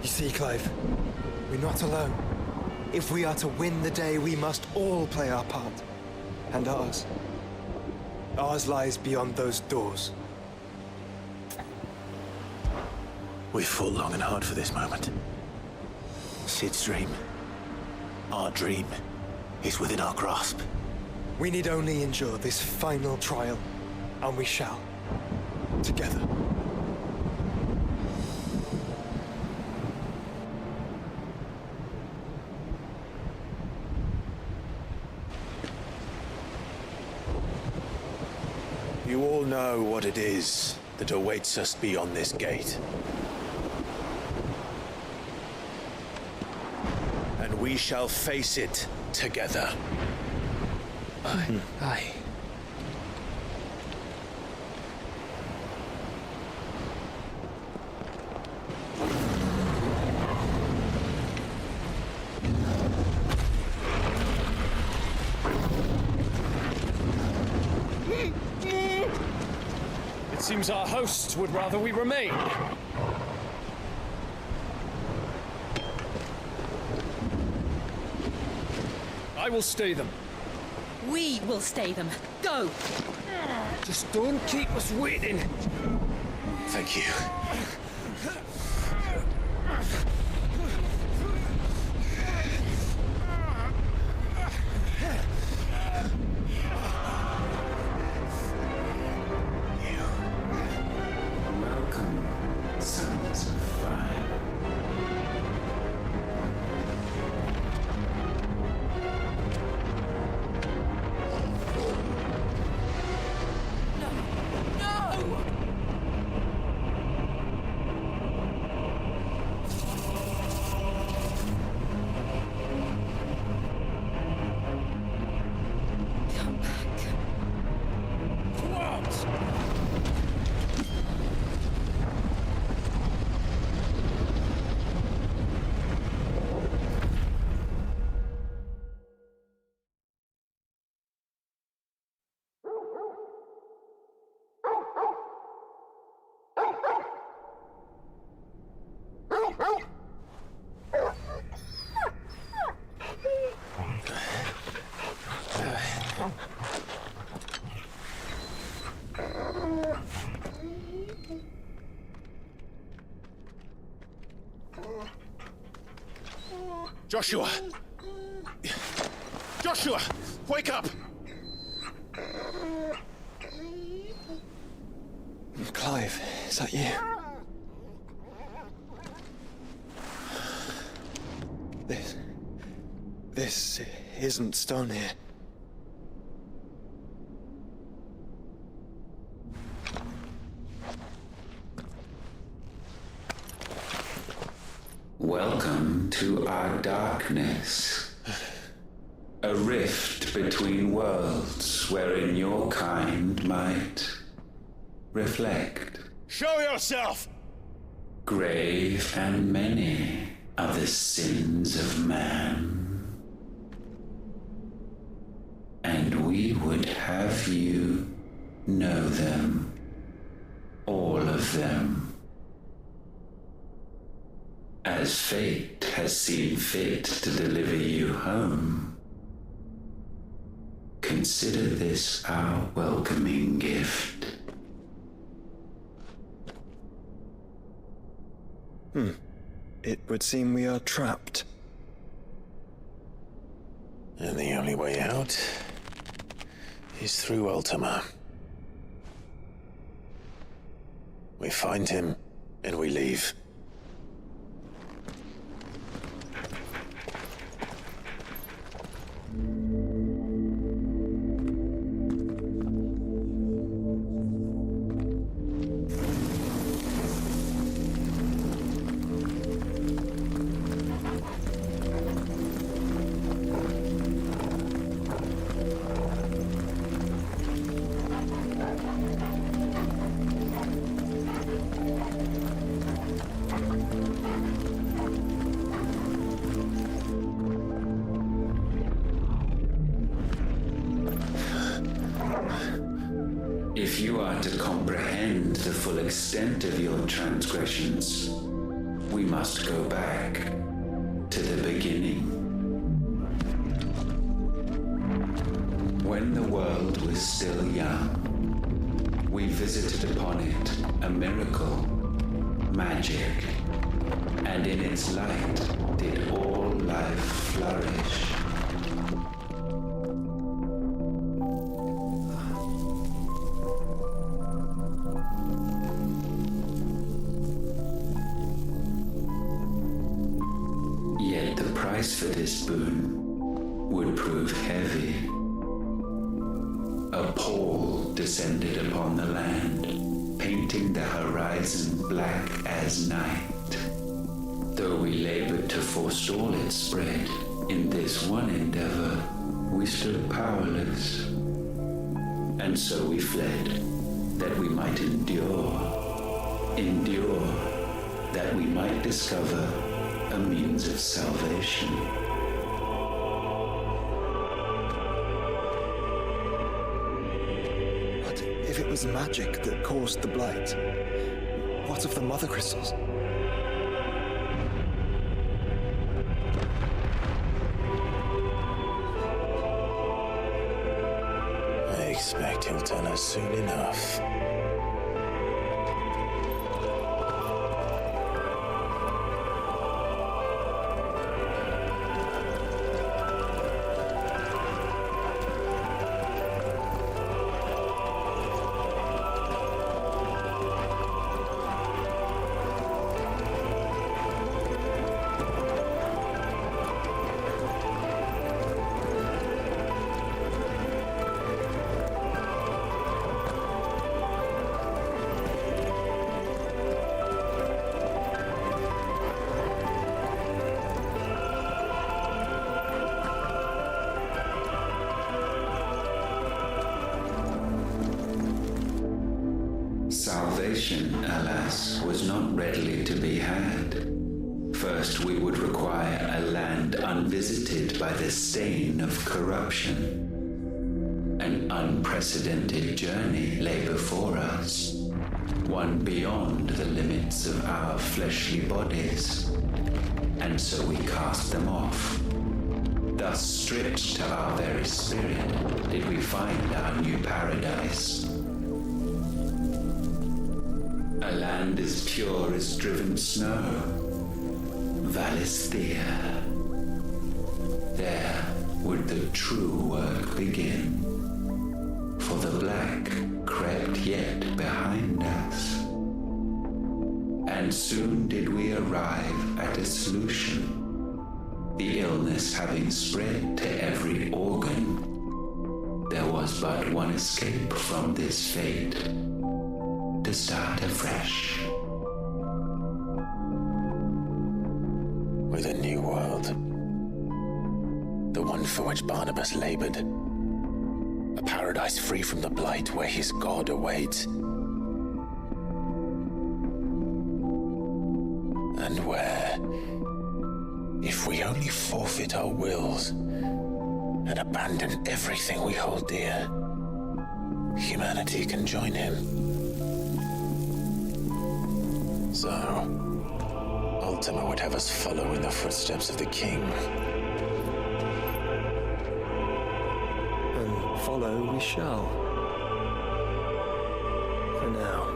You see, Clive, we're not alone. If we are to win the day, we must all play our part. And ours. Ours lies beyond those doors. We've fought long and hard for this moment. Sid's dream, our dream, is within our grasp. We need only endure this final trial, and we shall. Together. You all know what it is that awaits us beyond this gate. And we shall face it together. Aye. It seems our hosts would rather we remain. I will stay them. We will stay them. Go! Just don't keep us waiting. Thank you. Welcome, sons of fire. Joshua! Joshua! Wake up! Clive, is that you? This isn't stone here. Welcome to our darkness. A rift between worlds wherein your kind might reflect. Show yourself! Grave and many are the sins of man. And we would have you know them. All of them. As fate has seen fit to deliver you home, consider this our welcoming gift. It would seem we are trapped. And the only way out is through Ultima. We find him, and we leave. If you are to comprehend the full extent of your transgressions, We must go back to the beginning. When the world was still young, we visited upon it a miracle, magic, and in its light did all life flourish. Yet the price for this boon would prove heavy. A pall descended upon the land, painting the horizon black as night. Though we labored to forestall its spread, in this one endeavor we stood powerless. And so we fled, that we might endure, that we might discover a means of salvation. But if it was magic that caused the blight, what of the mother crystals? I expect he'll tell us soon enough. Salvation, alas, was not readily to be had. First, we would require a land unvisited by the stain of corruption. An unprecedented journey lay before us, one beyond the limits of our fleshly bodies. And so we cast them off. Thus, stripped to our very spirit, did we find our new paradise. A land as pure as driven snow, Valisthea. There would the true work begin, for the black crept yet behind us. And soon did we arrive at a solution, the illness having spread to every organ. There was but one escape from this fate, to start afresh. With a new world. The one for which Barnabas labored. A paradise free from the blight where his God awaits. And where, if we only forfeit our wills and abandon everything we hold dear, humanity can join him. So, Ultima would have us follow in the footsteps of the king. And follow we shall. For now.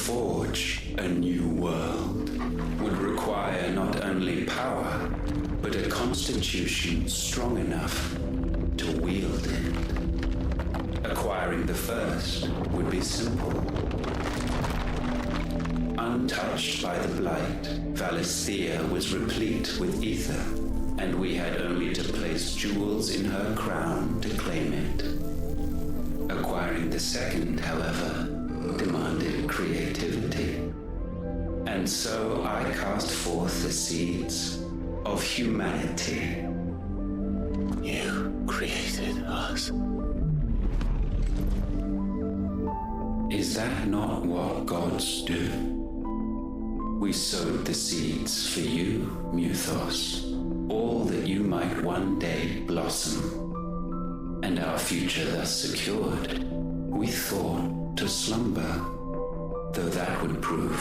forge a new world would require not only power, but a constitution strong enough to wield it. Acquiring the first would be simple. Untouched by the blight, Valisthea was replete with ether, and we had only to place jewels in her crown to claim it. Acquiring the second, however, demanded creativity. And so I cast forth the seeds of humanity. You created us. Is that not what gods do? We sowed the seeds for you, Muthos, all that you might one day blossom. And our future thus secured, we thought to slumber, though that would prove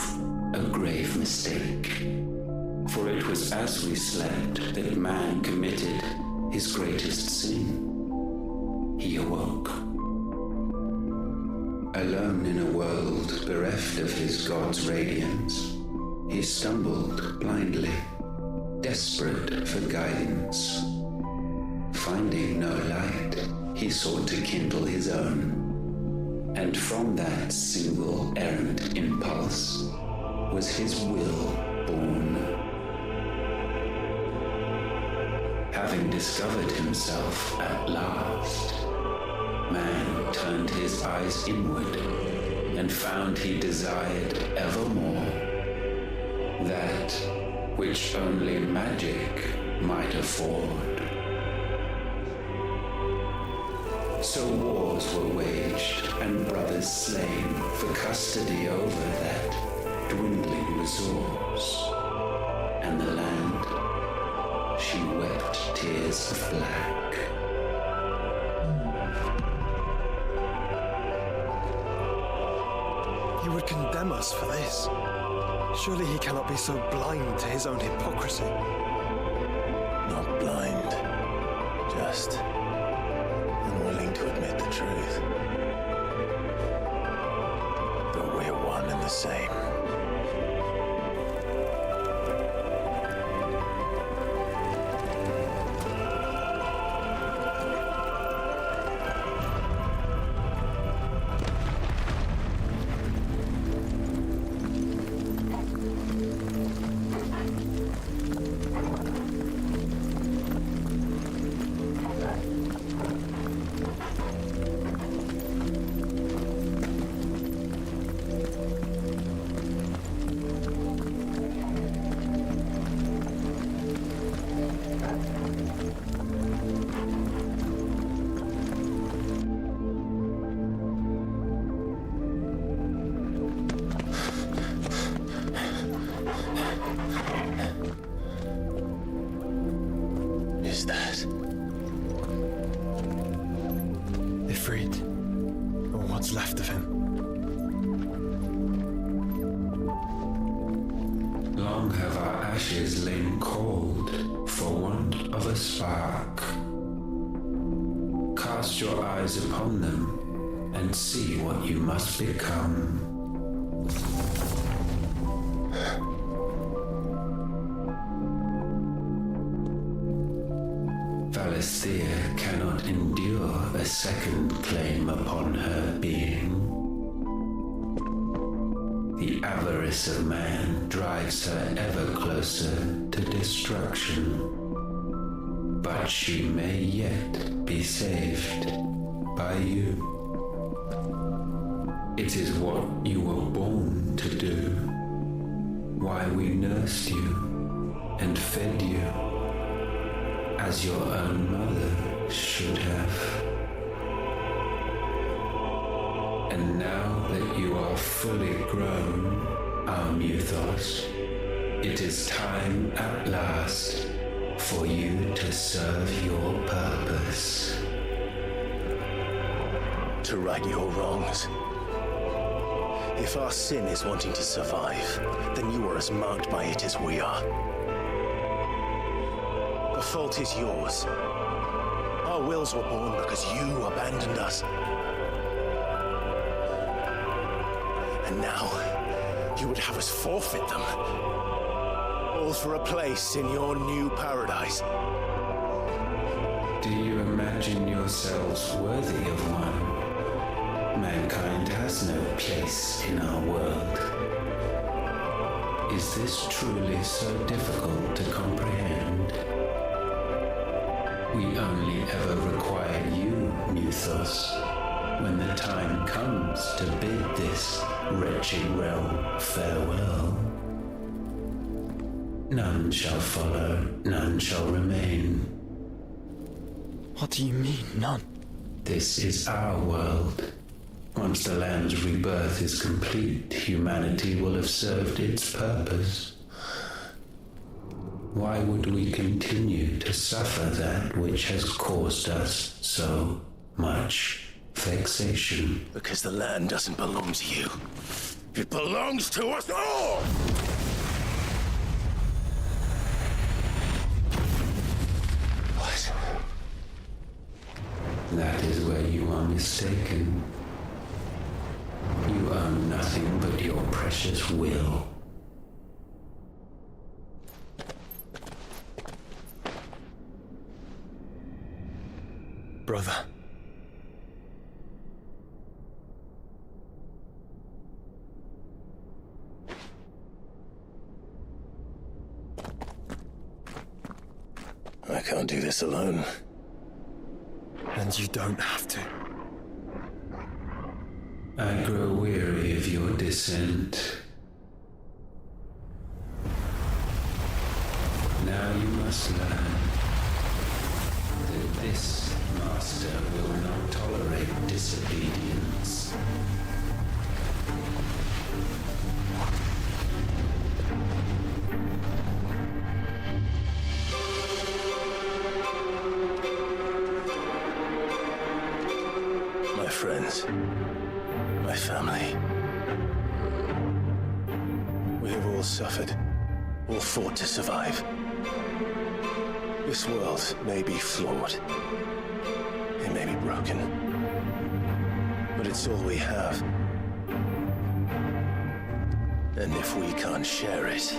a grave mistake. For it was as we slept that man committed his greatest sin. He awoke. Alone in a world bereft of his god's radiance, he stumbled blindly, desperate for guidance. Finding no light, he sought to kindle his own. And from that single errant impulse was his will born. Having discovered himself at last, man turned his eyes inward and found he desired evermore that which only magic might afford. So wars were waged and brothers slain for custody over that dwindling resource. And the land, she wept tears of black. He would condemn us for this. Surely he cannot be so blind to his own hypocrisy. Not blind, just unwilling to admit the truth. But we're one and the same. Is that Ifrit, or what's left of him. Long have our ashes lain cold for want of a spark. Cast your eyes upon them and see what you must become. Valisthea cannot endure a second claim upon her being. The avarice of man drives her ever closer to destruction. But she may yet be saved by you. It is what you were born to do, why we nursed you and fed you as your own mother should have. And now that you are fully grown, our Muthos, it is time at last for you to serve your purpose. to right your wrongs? If our sin is wanting to survive, then you are as marked by it as we are. The fault is yours. Our wills were born because you abandoned us. And now, You would have us forfeit them. All for a place in your new paradise. Do you imagine yourselves worthy of one? Mankind has no place in our world. Is this truly so difficult to comprehend? We only ever require you, Muthos, when the time comes to bid this wretched realm farewell. None shall follow, none shall remain. What do you mean, none? This is our world. Once the land's rebirth is complete, humanity will have served its purpose. Why would we continue to suffer that which has caused us so much vexation? Because the land doesn't belong to you. It belongs to us all! What? That is where you are mistaken. You own nothing but your precious will. Brother. I can't do this alone. And you don't have to. I grow weary of your dissent. Now you must learn that this master will not tolerate disobedience. My friends, my family. We have all suffered, all fought to survive. This world may be flawed. It may be broken. But it's all we have. And if we can't share it,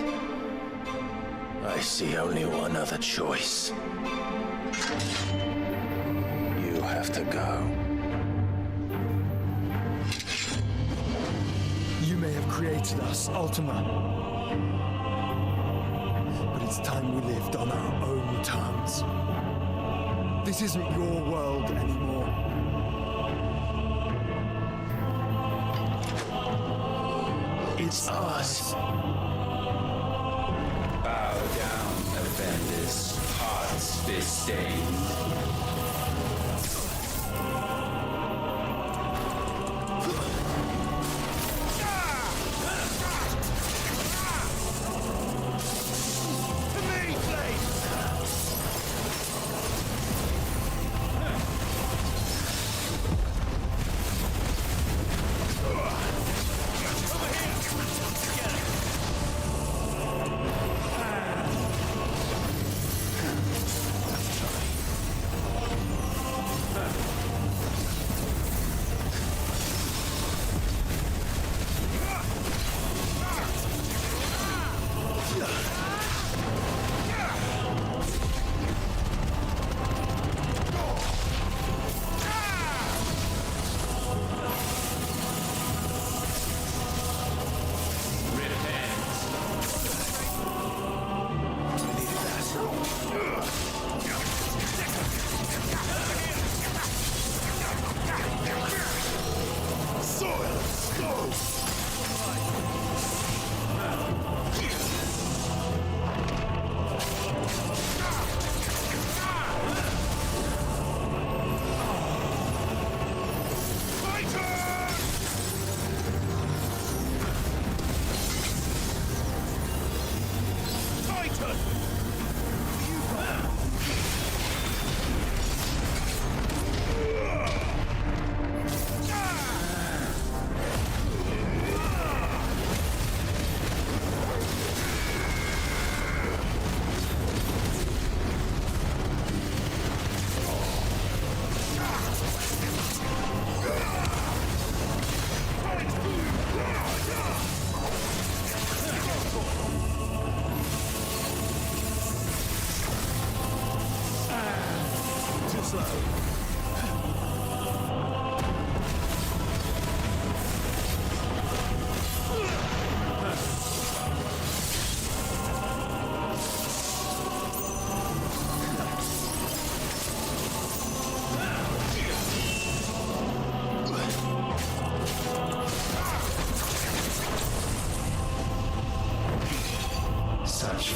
I see only one other choice. You have to go. You may have created us, Ultima. But it's time we lived on our own terms. This isn't your world anymore. It's ours. Bow down, offenders, hearts disdained.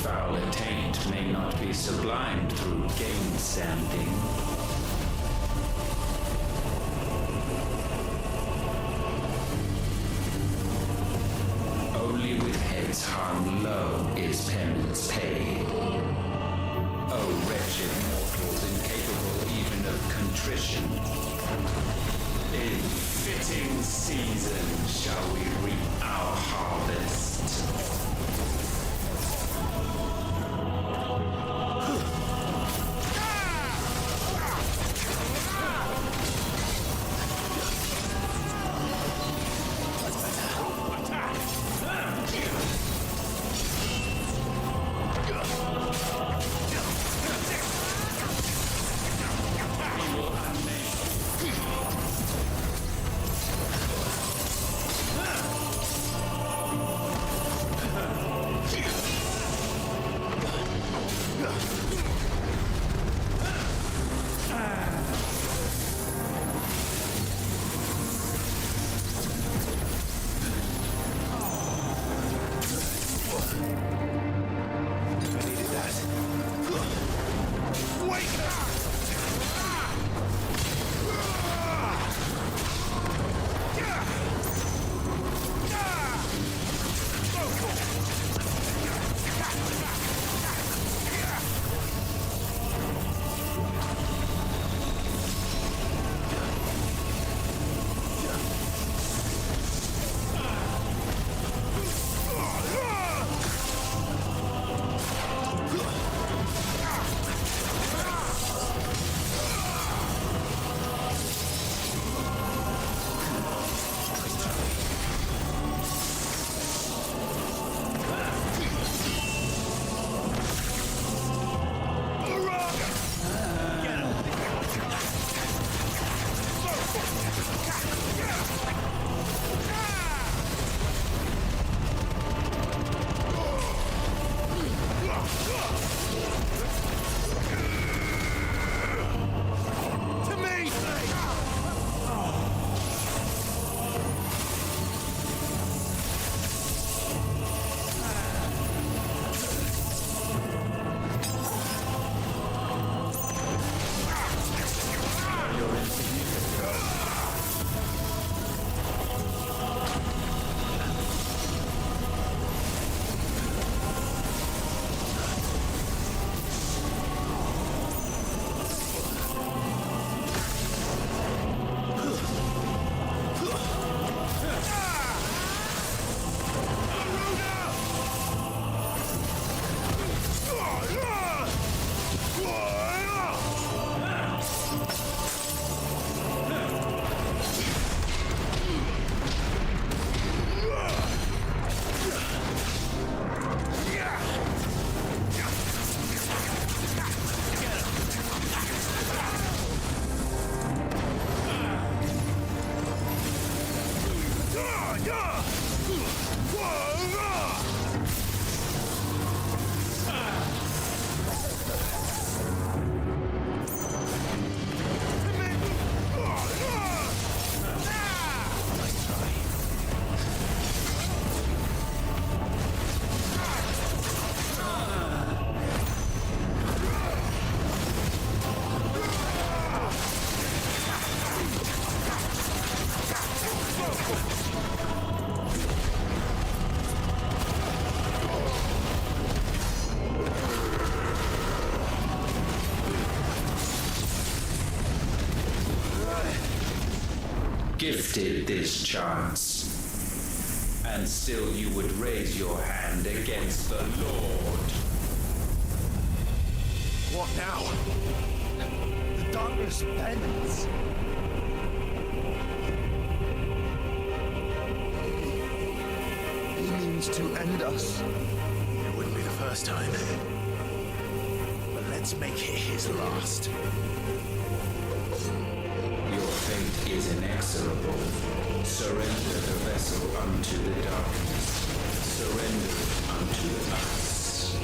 foul attaint may not be sublimed through gainsanding. Only with heads hung low is penance paid. O wretched mortals incapable even of contrition, in fitting season shall we reap our harvest. Gifted this chance, and still you would raise your hand against the Lord. What now? The darkness bends. He means to end us. It wouldn't be the first time. But let's make it his last. Your fate is inexorable. Surrender the vessel unto the darkness. Surrender it unto us.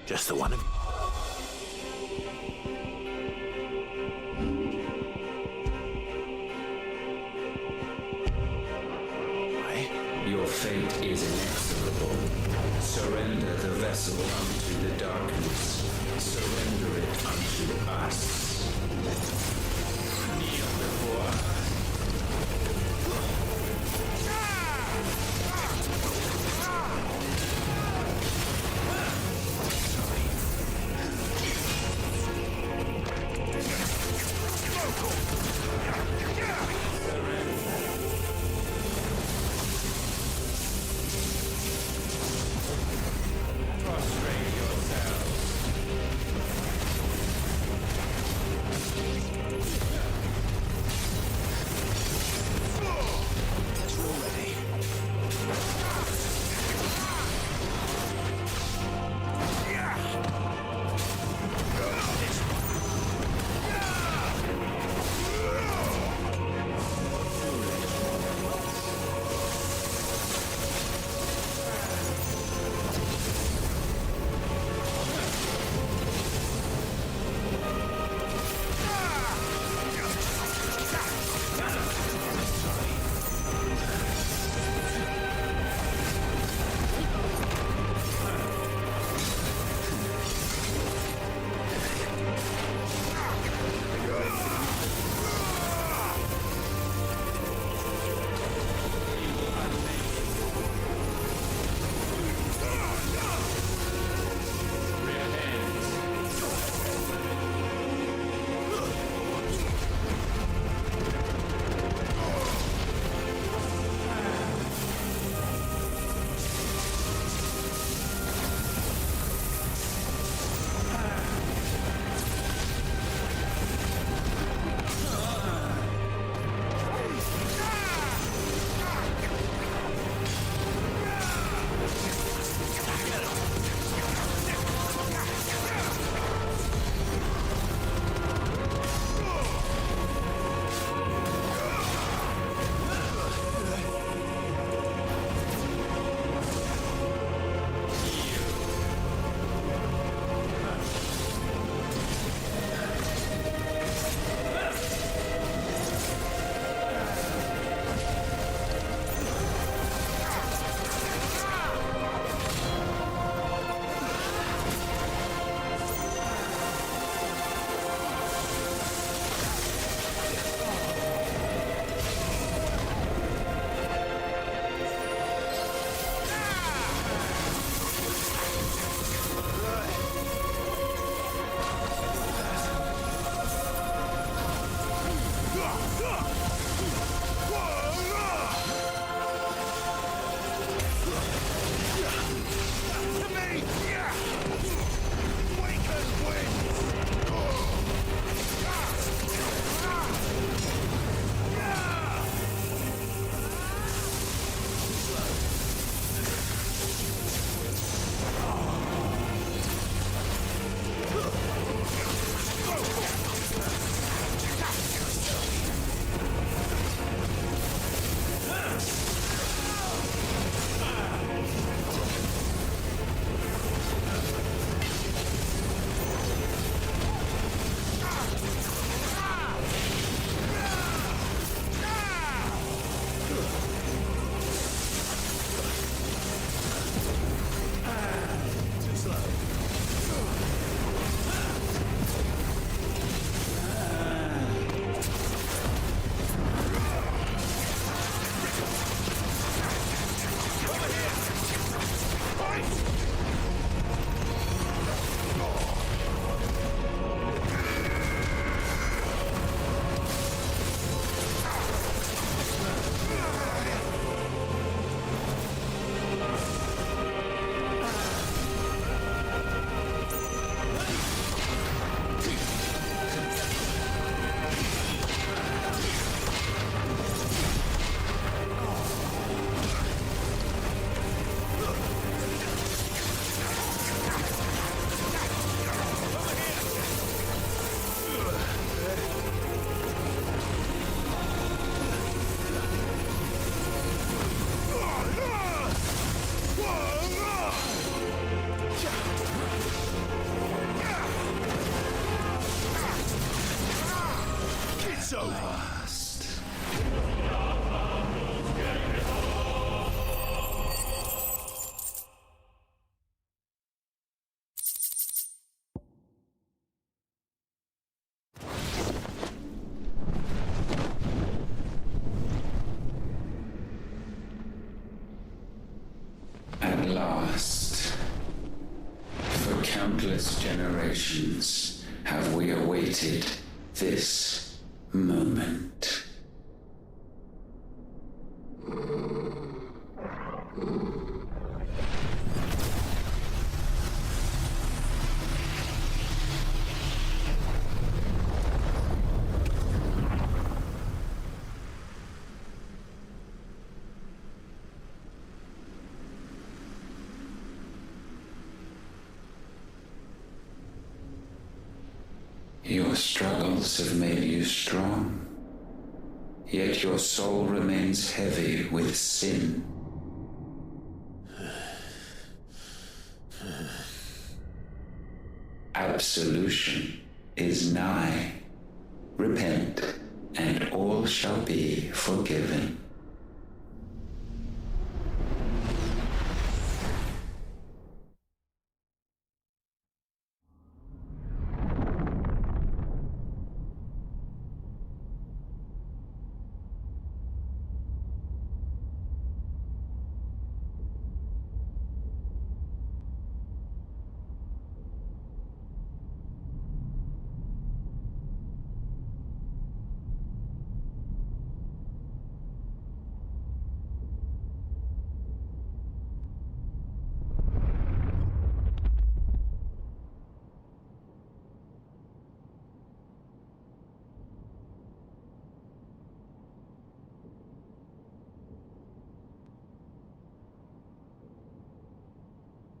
Just the one of you. Your fate is inexorable. Surrender the vessel unto the darkness. Surrender it unto us. Kneel before us. Prostrate yourselves. last. At last, for countless generations, have we awaited this moment. Your struggles have made you strong, yet your soul remains heavy with sin. Absolution is nigh. Repent, and all shall be forgiven.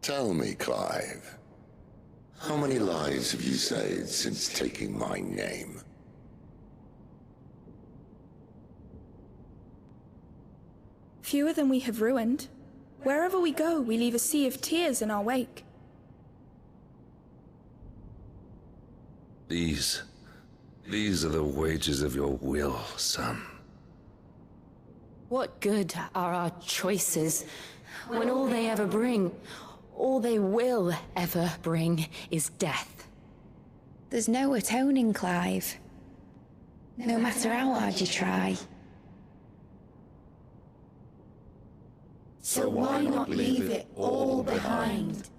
Tell me, Clive, how many lives have you saved since taking my name? Fewer than we have ruined. Wherever we go, we leave a sea of tears in our wake. These are the wages of your will, son. What good are our choices when all they ever bring, all they will ever bring, is death? There's no atoning, Clive. No matter how hard you try. So why not leave it all behind?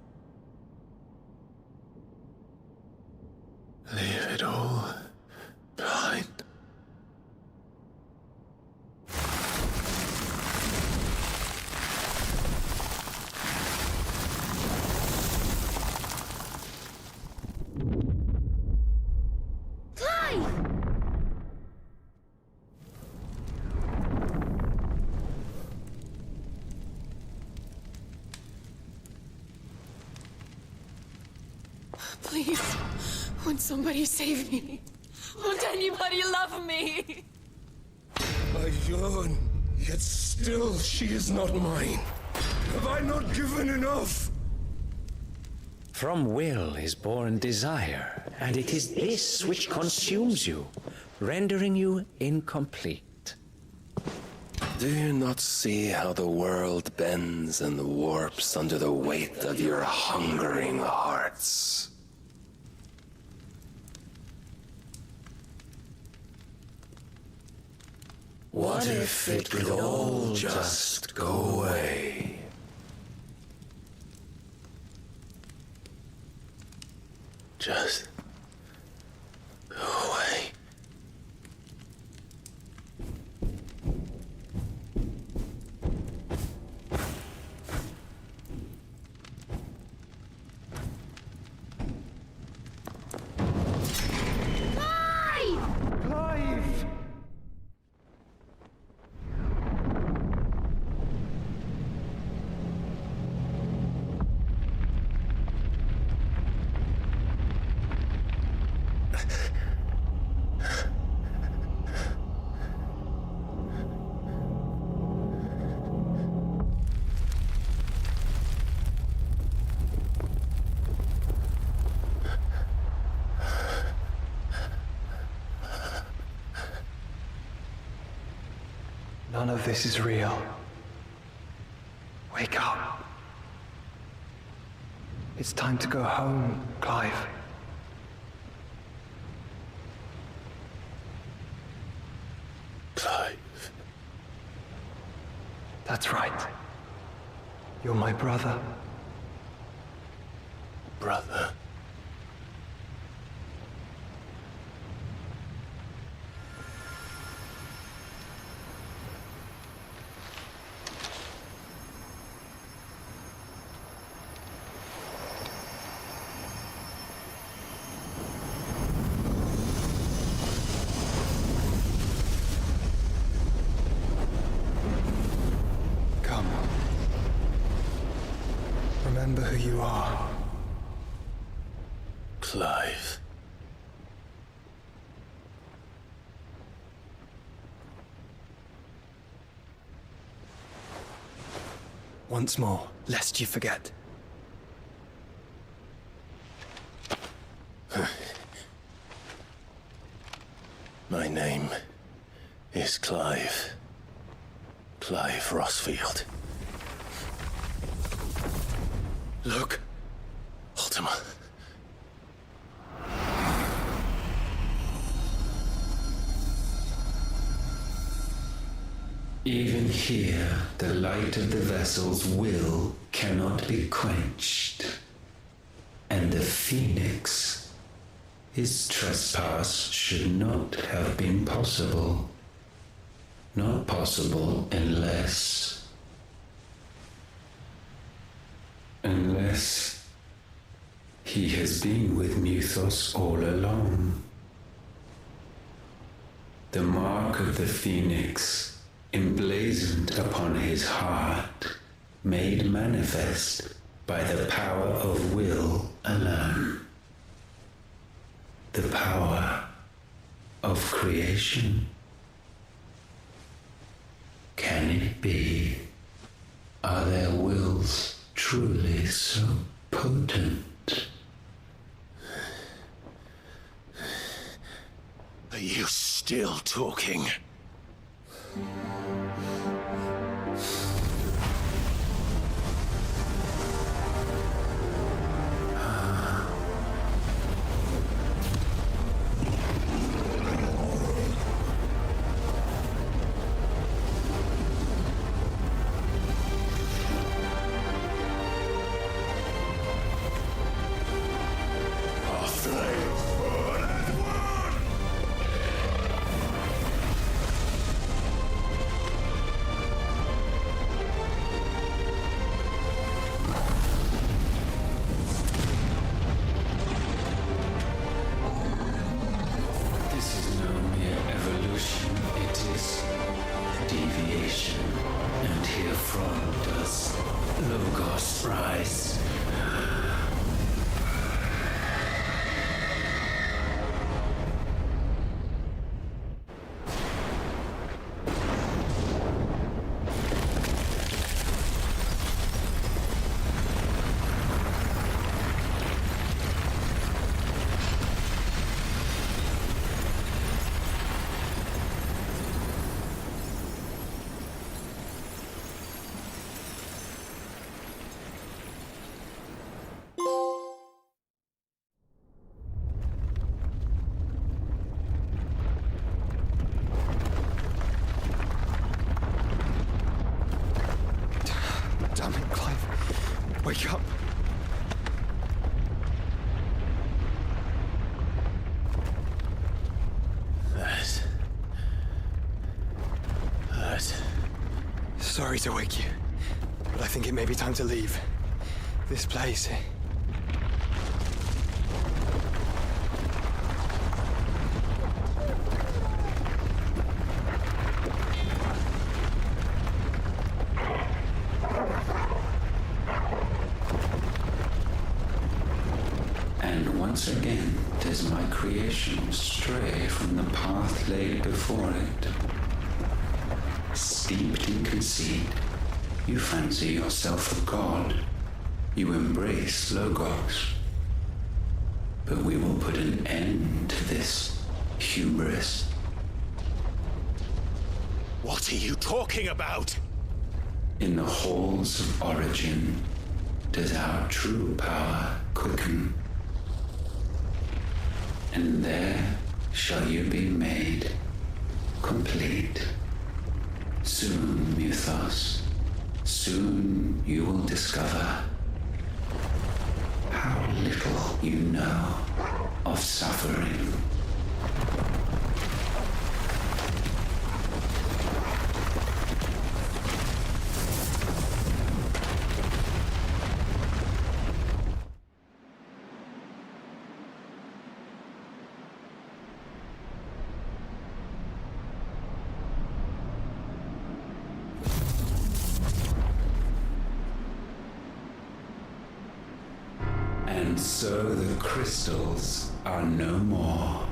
Leave it all behind. Please, won't somebody save me? Won't anybody love me? I yearn, yet still she is not mine. Have I not given enough? From will is born desire, and it is this which consumes you, rendering you incomplete. Do you not see how the world bends and warps under the weight of your hungering hearts? What if it could all just go away? Just go away. None of this is real. Wake up. It's time to go home, Clive. Clive. That's right. You're my brother. Brother. Come. Remember who you are. Clive. Once more, lest you forget. My name is Clive. Clive Rossfield. Look. Ultima. Even here, the light of the vessel's will cannot be quenched. And the Phoenix, his trespass should not have been possible. Not possible unless he has been with Mythos all along. The mark of the Phoenix, emblazoned upon his heart, made manifest by the power of will alone. The power of creation. Can it be? Are their wills truly so potent? Are you still talking? Damn it, Clive. Wake up. That. Sorry to wake you, but I think it may be time to leave. This place. And once again does my creation stray from the path laid before it. Steeped in conceit, you fancy yourself a god. You embrace Logos. But we will put an end to this hubris. What are you talking about? In the halls of origin does our true power quicken. And there shall you be made complete. Soon, Mythos, soon you will discover how little you know of suffering. And so the crystals are no more.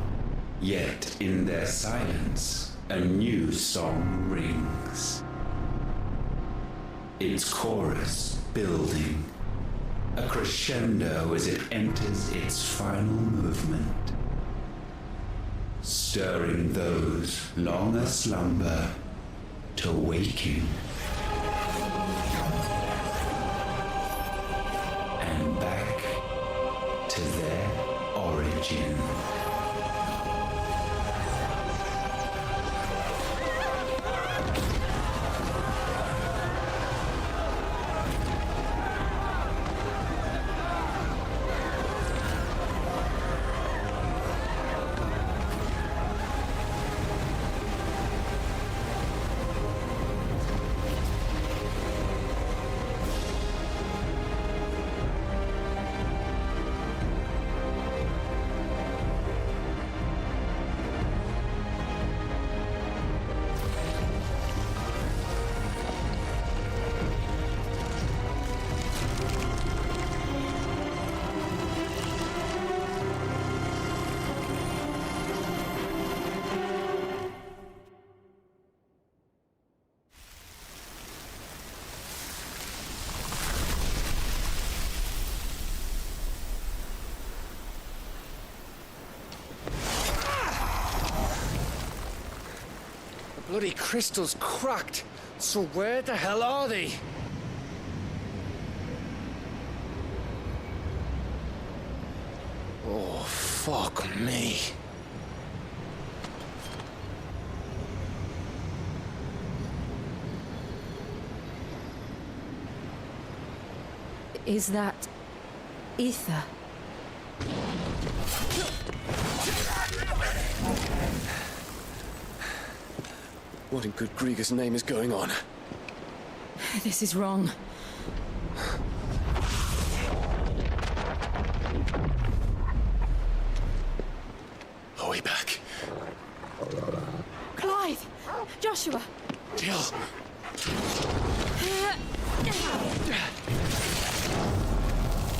Yet in their silence, a new song rings. Its chorus building, a crescendo as it enters its final movement, stirring those long aslumber to waking. And back to their origin. Bloody crystal's cracked. So where the hell are they? Oh, fuck me. Is that ether? What in good Grieger's name is going on? This is wrong. Are we back? Clive! Joshua! Jill!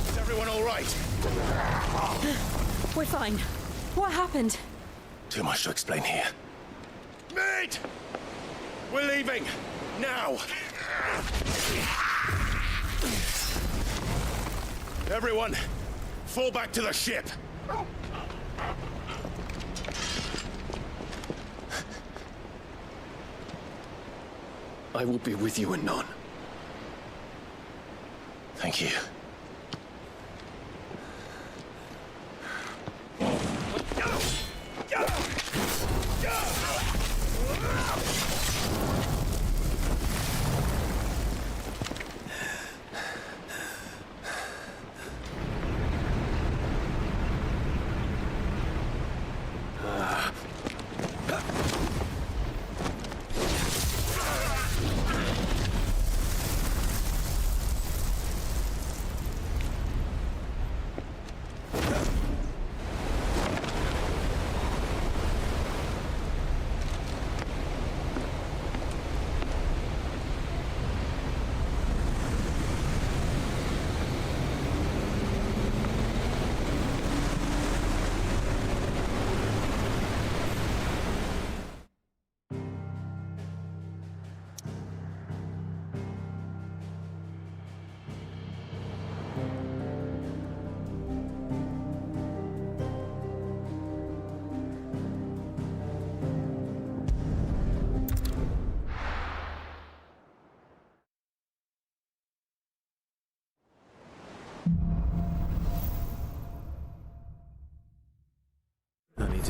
Is everyone all right? We're fine. What happened? Too much to explain here. Mate! We're leaving! Now! Everyone, fall back to the ship! I will be with you anon. Thank you.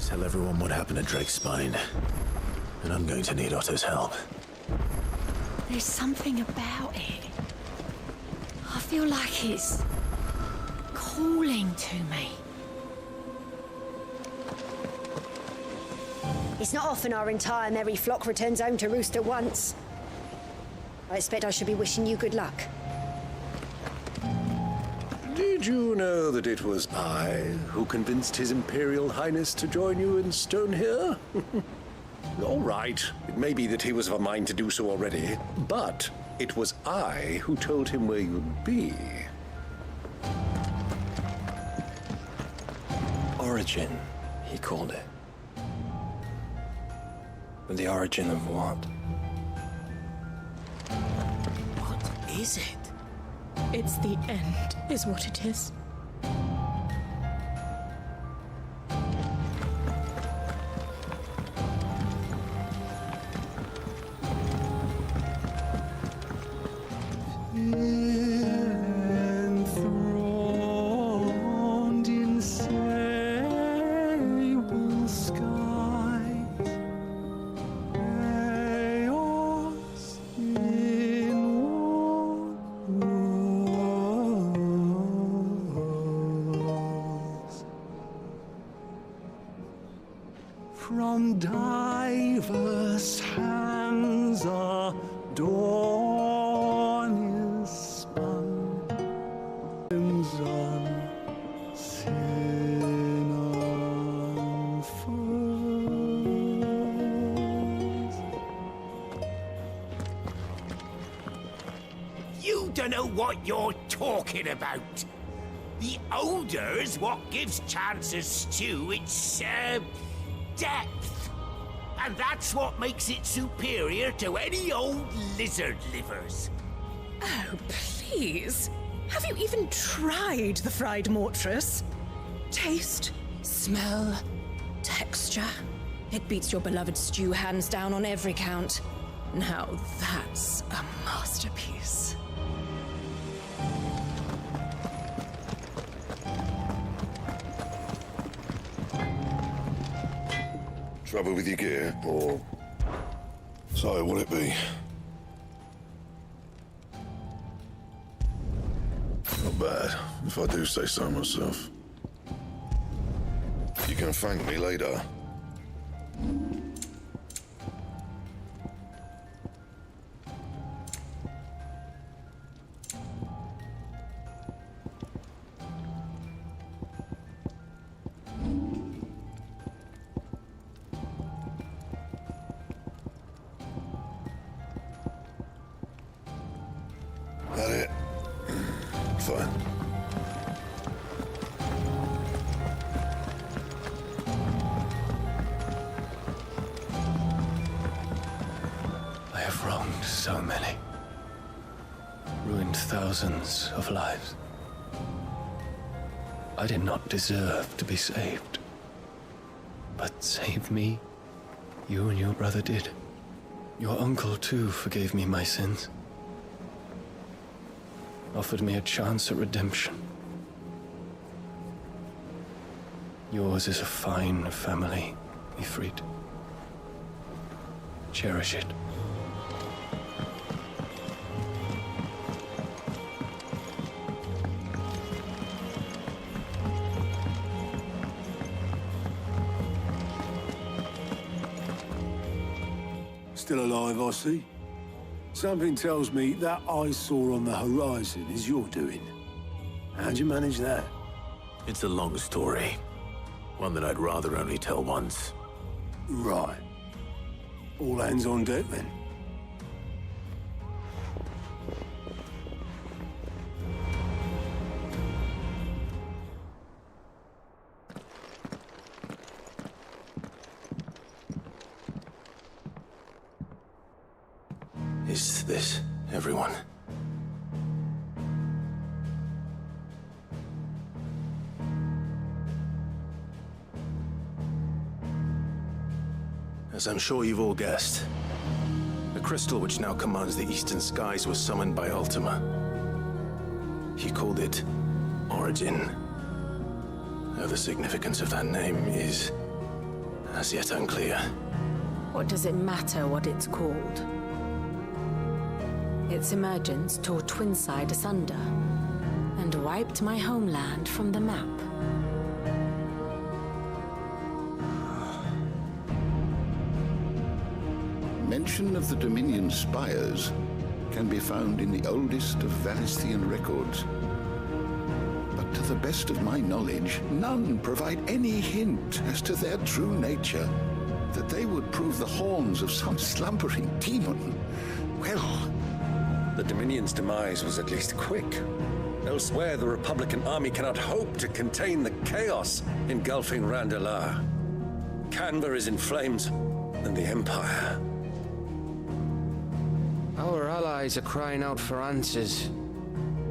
Tell everyone what happened at Drake's Spine. And I'm going to need Otto's help. There's something about it. I feel like it's calling to me. It's not often our entire merry flock returns home to roost at once. I expect I should be wishing you good luck. Did you know that it was I who convinced His Imperial Highness to join you in Stone here? All right, it may be that he was of a mind to do so already, but it was I who told him where you'd be. Origin, he called it. But the origin of what? What is it? It's the end, is what it is. Enthroned in sable skies, chaos in walls. From diverse hands a dawn is spun, on sin unfurls. You don't know what you're talking about. The odor's what gives Chance's stew its, depth. And that's what makes it superior to any old lizard livers. Oh, please. Have you even tried the fried mortress? Taste, smell, texture. It beats your beloved stew hands down on every count. Now that's a masterpiece. Trouble with your gear, or so will it be? Not bad, if I do say so myself. You can thank me later. That it? Fine. I have wronged so many. Ruined thousands of lives. I did not deserve to be saved. But save me, you and your brother did. Your uncle, too, forgave me my sins. Offered me a chance at redemption. Yours is a fine family, Ifrit. Cherish it. Still alive, I see. Something tells me that eyesore on the horizon is your doing. How'd you manage that? It's a long story. One that I'd rather only tell once. Right. All hands on deck, then. Is this everyone? As I'm sure you've all guessed, the crystal which now commands the eastern skies was summoned by Ultima. He called it Origin. Now the significance of that name is As yet unclear. What does it matter what it's called? Its emergence tore Twinside asunder and wiped my homeland from the map. Mention of the Dominion spires can be found in the oldest of Valisthian records. But to the best of my knowledge, none provide any hint as to their true nature. That they would prove the horns of some slumbering demon. Well... The Dominion's demise was at least quick. Elsewhere, the Republican army cannot hope to contain the chaos engulfing Randalar. Canva is in flames, and the Empire. Our allies are crying out for answers.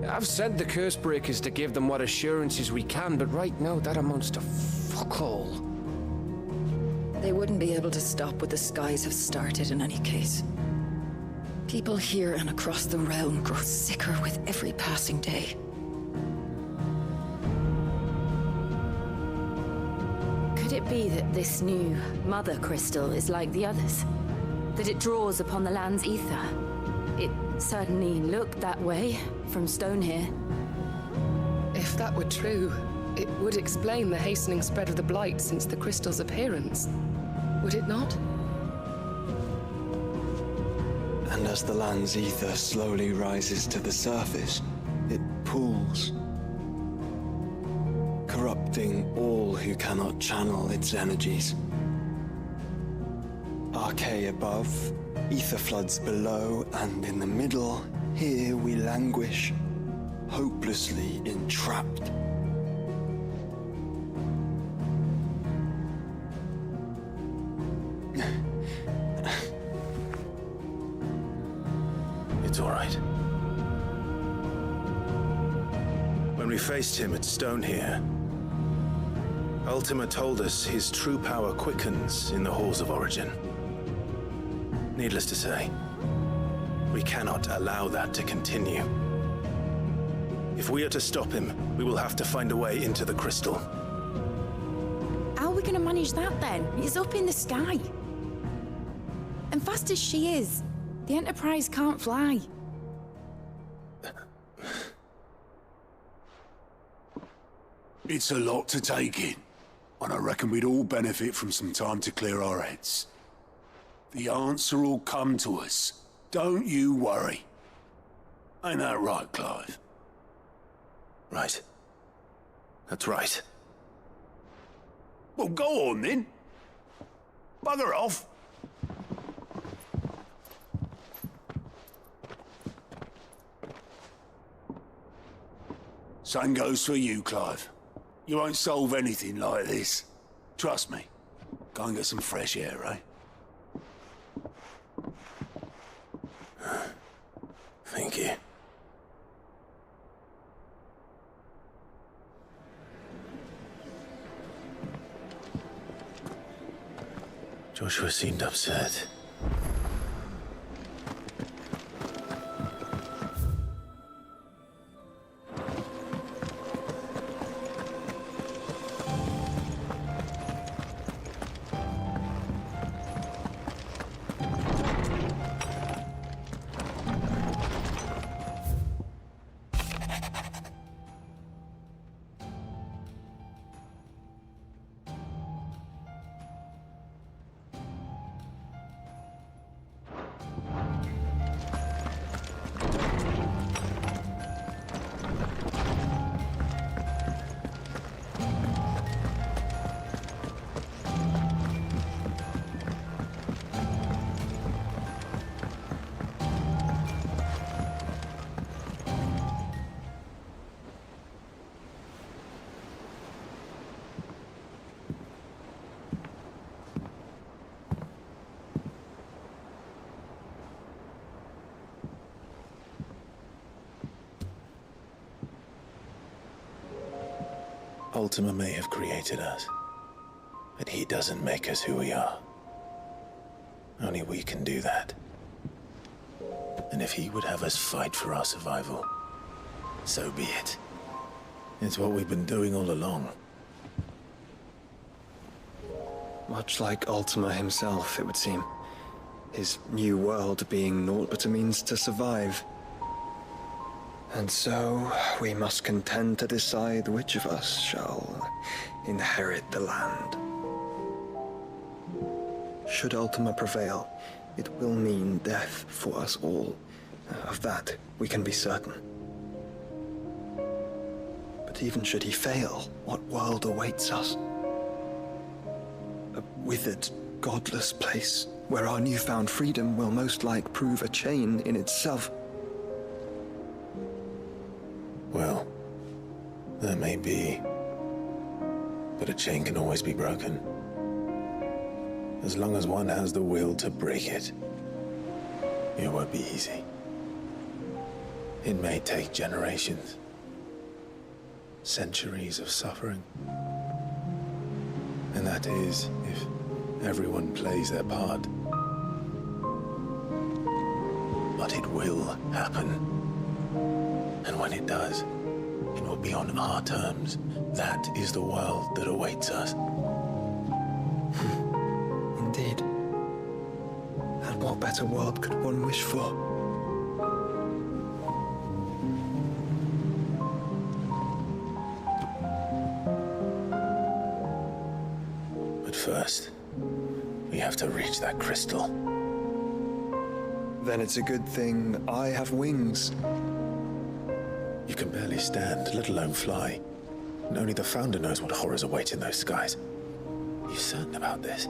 I've sent the Cursebreakers to give them what assurances we can, but right now that amounts to fuck all. They wouldn't be able to stop what the skies have started in any case. People here and across the realm grow sicker with every passing day. Could it be that this new Mother Crystal is like the others? That it draws upon the land's ether? It certainly looked that way from stone here. If that were true, it would explain the hastening spread of the Blight since the crystal's appearance. Would it not? And as the land's ether slowly rises to the surface, it pools, corrupting all who cannot channel its energies. Archay above, ether floods below, and in the middle, here we languish, hopelessly entrapped. It's all right. When we faced him at Stone here, Ultima told us his true power quickens in the Halls of Origin. Needless to say, we cannot allow that to continue. If we are to stop him, we will have to find a way into the crystal. How are we gonna manage that then? It's up in the sky. And fast as she is, the Enterprise can't fly. It's a lot to take in, and I reckon we'd all benefit from some time to clear our heads. The answer will come to us. Don't you worry. Ain't that right, Clive? Right. That's right. Well, go on then. Bugger off. Same goes for you, Clive. You won't solve anything like this. Trust me. Go and get some fresh air, eh? Thank you. Joshua seemed upset. Ultima may have created us, but he doesn't make us who we are. Only we can do that. And if he would have us fight for our survival, so be it. It's what we've been doing all along. Much like Ultima himself, it would seem. His new world being naught but a means to survive. And so, we must contend to decide which of us shall inherit the land. Should Ultima prevail, it will mean death for us all. Of that, we can be certain. But even should he fail, what world awaits us? A withered, godless place where our newfound freedom will most like prove a chain in itself. Well, that may be. But a chain can always be broken. As long as one has the will to break it. It won't be easy. It may take generations. Centuries of suffering. And that is, if everyone plays their part. But it will happen. And when it does, it will be on our terms. That is the world that awaits us. Indeed. And what better world could one wish for? But first, we have to reach that crystal. Then it's a good thing I have wings. You can barely stand, let alone fly. And only the Founder knows what horrors await in those skies. Are you certain about this?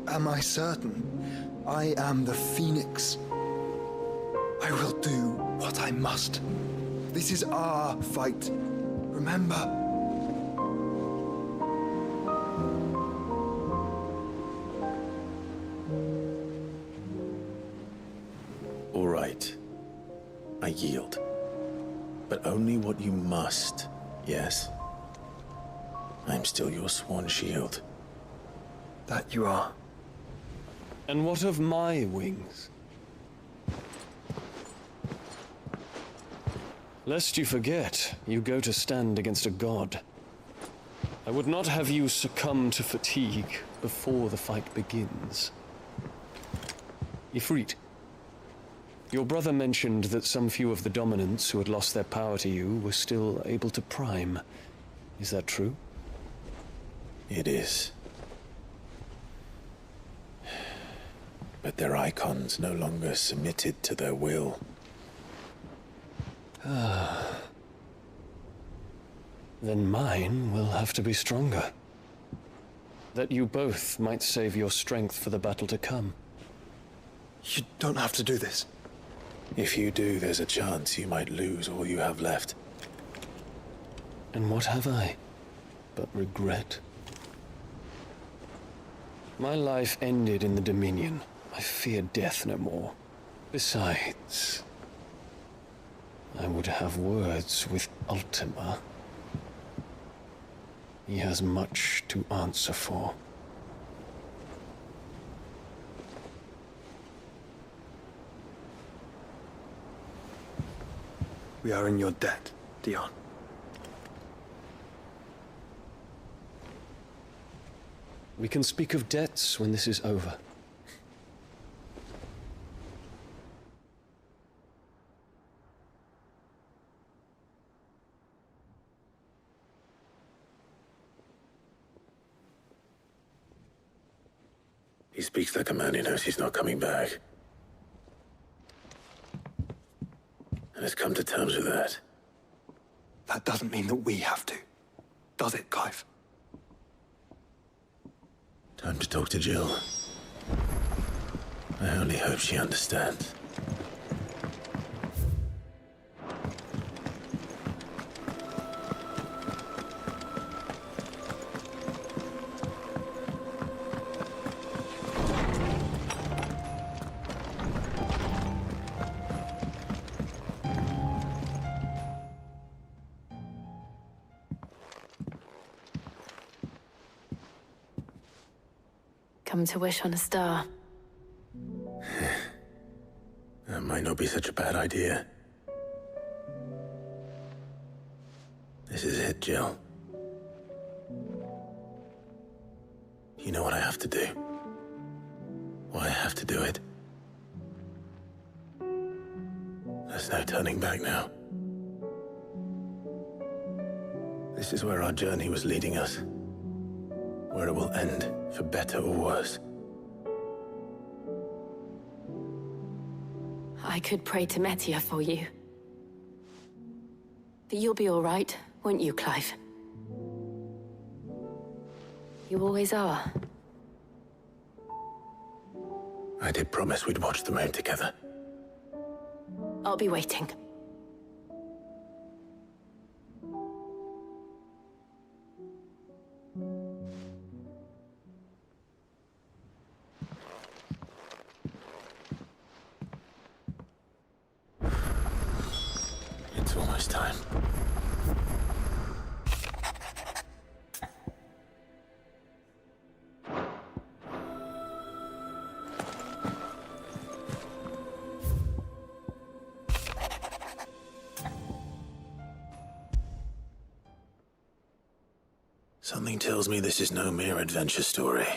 Am I certain? I am the Phoenix. I will do what I must. This is our fight. Remember? All right. I yield. But only what you must, yes? I'm still your sworn shield. That you are. And what of my wings? Lest you forget, you go to stand against a god. I would not have you succumb to fatigue before the fight begins. Ifrit, your brother mentioned that some few of the dominants who had lost their power to you were still able to prime. Is that true? It is. But their icons no longer submitted to their will. Then mine will have to be stronger. That you both might save your strength for the battle to come. You don't have to do this. If you do, there's a chance you might lose all you have left. And what have I but regret? My life ended in the Dominion. I fear death no more. Besides, I would have words with Ultima. He has much to answer for. We are in your debt, Dion. We can speak of debts when this is over. He speaks like a man who knows he's not coming back. And has come to terms with that. That doesn't mean that we have to, does it, Clive? Time to talk to Jill. I only hope she understands. Come to wish on a star. That might not be such a bad idea. This is it, Jill. You know what I have to do. Why I have to do it. There's no turning back now. This is where our journey was leading us. Where it will end, for better or worse. I could pray to Metia for you. But you'll be all right, won't you, Clive? You always are. I did promise we'd watch the moon together. I'll be waiting. It's almost time. Something tells me this is no mere adventure story.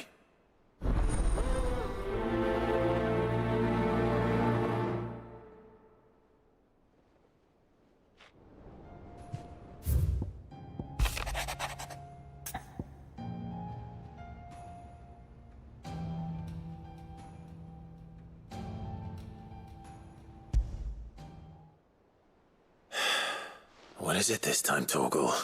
What is it this time, Torgal?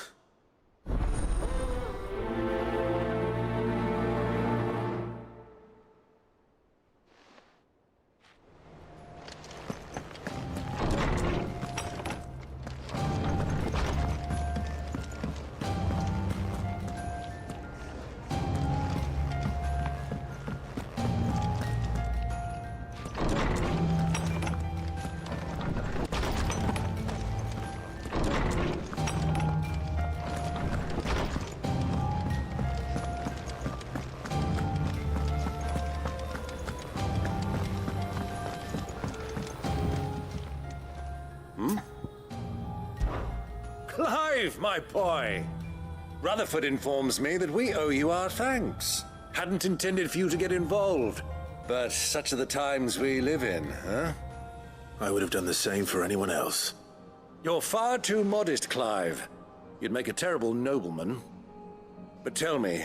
Clive, my boy! Rutherford informs me that we owe you our thanks. Hadn't intended for you to get involved, but such are the times we live in, huh? I would have done the same for anyone else. You're far too modest, Clive. You'd make a terrible nobleman. But tell me,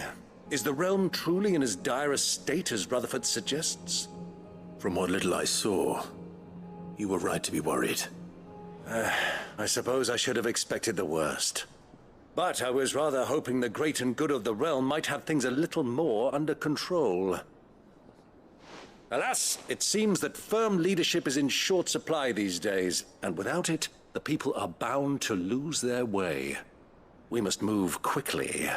is the realm truly in as dire a state as Rutherford suggests? From what little I saw, you were right to be worried. I suppose I should have expected the worst. But I was rather hoping the great and good of the realm might have things a little more under control. Alas, it seems that firm leadership is in short supply these days, and without it, the people are bound to lose their way. We must move quickly.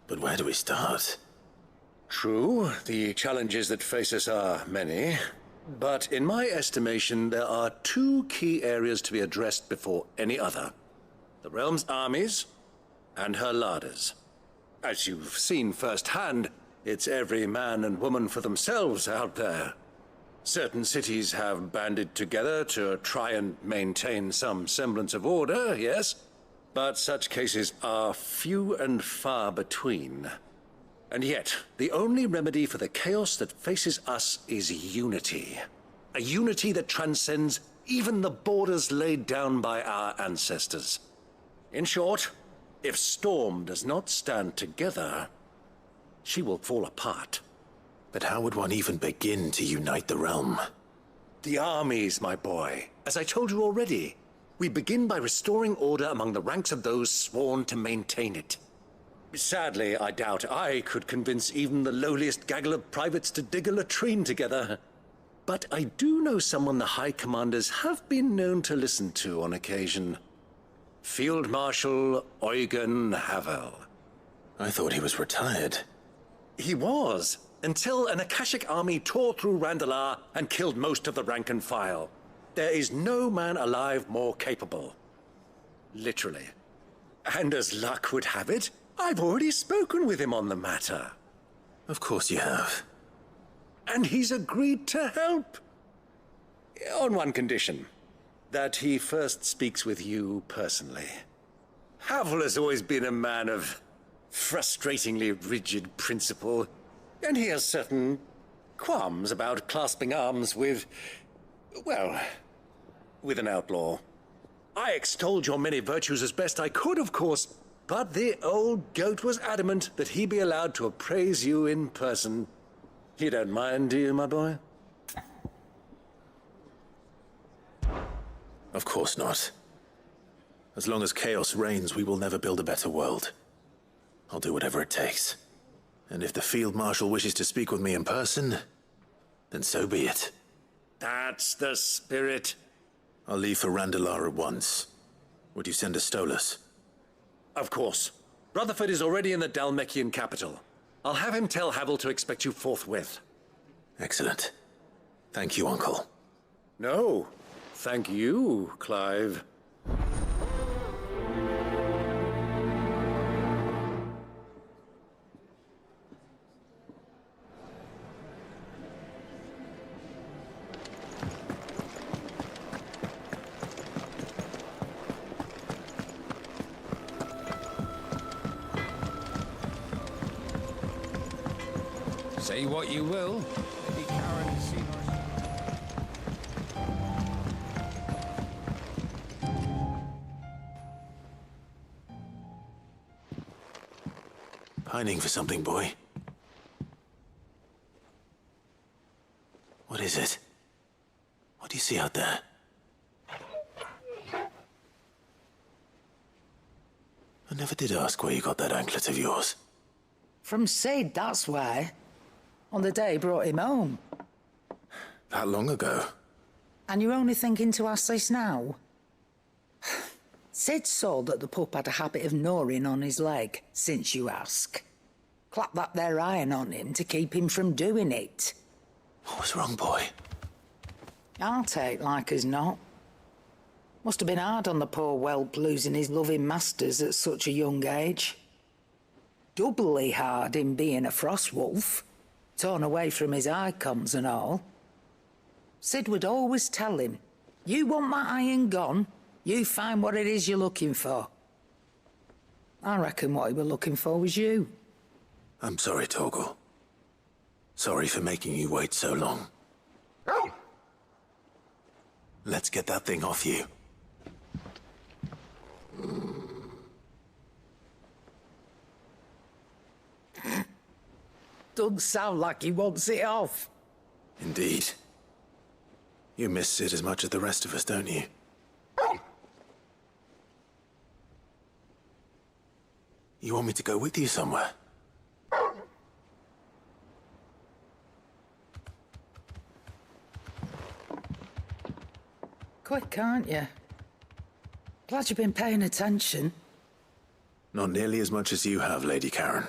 But where do we start? True, the challenges that face us are many. But in my estimation, there are two key areas to be addressed before any other. The realm's armies and her larders. As you've seen firsthand, it's every man and woman for themselves out there. Certain cities have banded together to try and maintain some semblance of order, yes, but such cases are few and far between. And yet, the only remedy for the chaos that faces us is unity. A unity that transcends even the borders laid down by our ancestors. In short, if Storm does not stand together, she will fall apart. But how would one even begin to unite the realm? The armies, my boy. As I told you already, we begin by restoring order among the ranks of those sworn to maintain it. Sadly, I doubt I could convince even the lowliest gaggle of privates to dig a latrine together. But I do know someone the High Commanders have been known to listen to on occasion. Field Marshal Eugen Havel. I thought he was retired. He was, until an Akashic army tore through Randalar and killed most of the rank and file. There is no man alive more capable. Literally. And as luck would have it, I've already spoken with him on the matter. Of course you have. And he's agreed to help. On one condition. That he first speaks with you personally. Havel has always been a man of frustratingly rigid principle. And he has certain qualms about clasping arms with, well, with an outlaw. I extolled your many virtues as best I could, of course, but the old goat was adamant that he be allowed to appraise you in person. You don't mind, do you, my boy? Of course not. As long as chaos reigns, we will never build a better world. I'll do whatever it takes. And if the Field Marshal wishes to speak with me in person, then so be it. That's the spirit. I'll leave for Randalar at once. Would you send a Stolas? Of course. Rutherford is already in the Dalmekian capital. I'll have him tell Havel to expect you forthwith. Excellent. Thank you, Uncle. No, thank you, Clive. Say what you will. Lady Karen Seymour. Pining for something, boy. What is it? What do you see out there? I never did ask where you got that anklet of yours. From Sid, that's why. On the day he brought him home. That long ago? And you're only thinking to ask this now? Sid saw that the pup had a habit of gnawing on his leg, since you ask. Clap that there iron on him to keep him from doing it. What was wrong, boy? I'll take like as not. Must have been hard on the poor whelp losing his loving masters at such a young age. Doubly hard in being a frost wolf. Torn away from his icons and all. Sid would always tell him, you want my iron gone, you find what it is you're looking for. I reckon what he was looking for was you. I'm sorry, Torgal. Sorry for making you wait so long. Let's get that thing off you. Doesn't sound like he wants it off. Indeed. You miss Sid as much as the rest of us, don't you? You want me to go with you somewhere? Quick, aren't you? Glad you've been paying attention. Not nearly as much as you have, Lady Karen.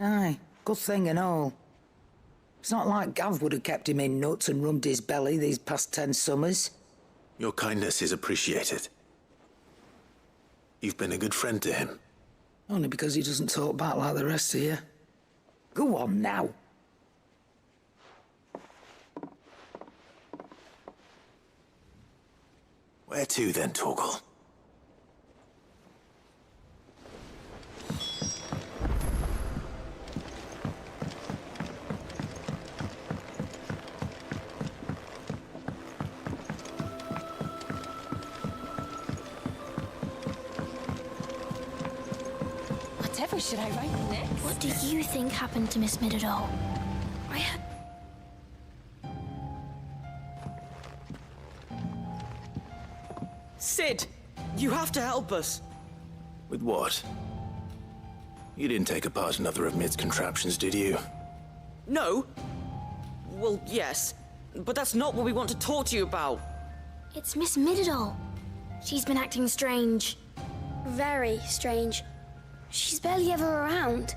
Aye, good thing and all. It's not like Gav would have kept him in nuts and rubbed his belly these past 10 summers. Your kindness is appreciated. You've been a good friend to him. Only because he doesn't talk back like the rest of you. Go on now. Where to then, Torgal? Whatever should I write next? What do you think happened to Miss Midadol? I had... Sid! You have to help us! With what? You didn't take apart another of Mid's contraptions, did you? No. Well, yes. But that's not what we want to talk to you about. It's Miss Midadol. She's been acting strange. Very strange. She's barely ever around.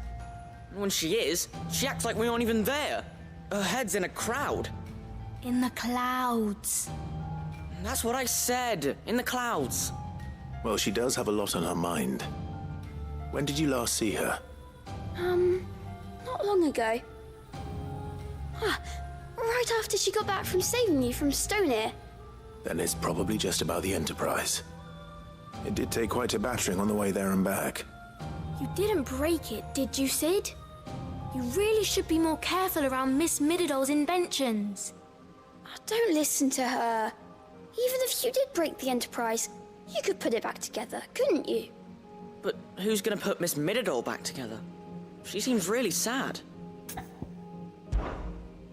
When she is, she acts like we aren't even there. Her head's in a crowd. In the clouds. That's what I said. In the clouds. Well, she does have a lot on her mind. When did you last see her? Not long ago. Right after she got back from saving you from Stoneir. Then it's probably just about the Enterprise. It did take quite a battering on the way there and back. You didn't break it, did you, Sid? You really should be more careful around Miss Mididol's inventions. Oh, don't listen to her. Even if you did break the Enterprise, you could put it back together, couldn't you? But who's gonna put Miss Mididol back together? She seems really sad.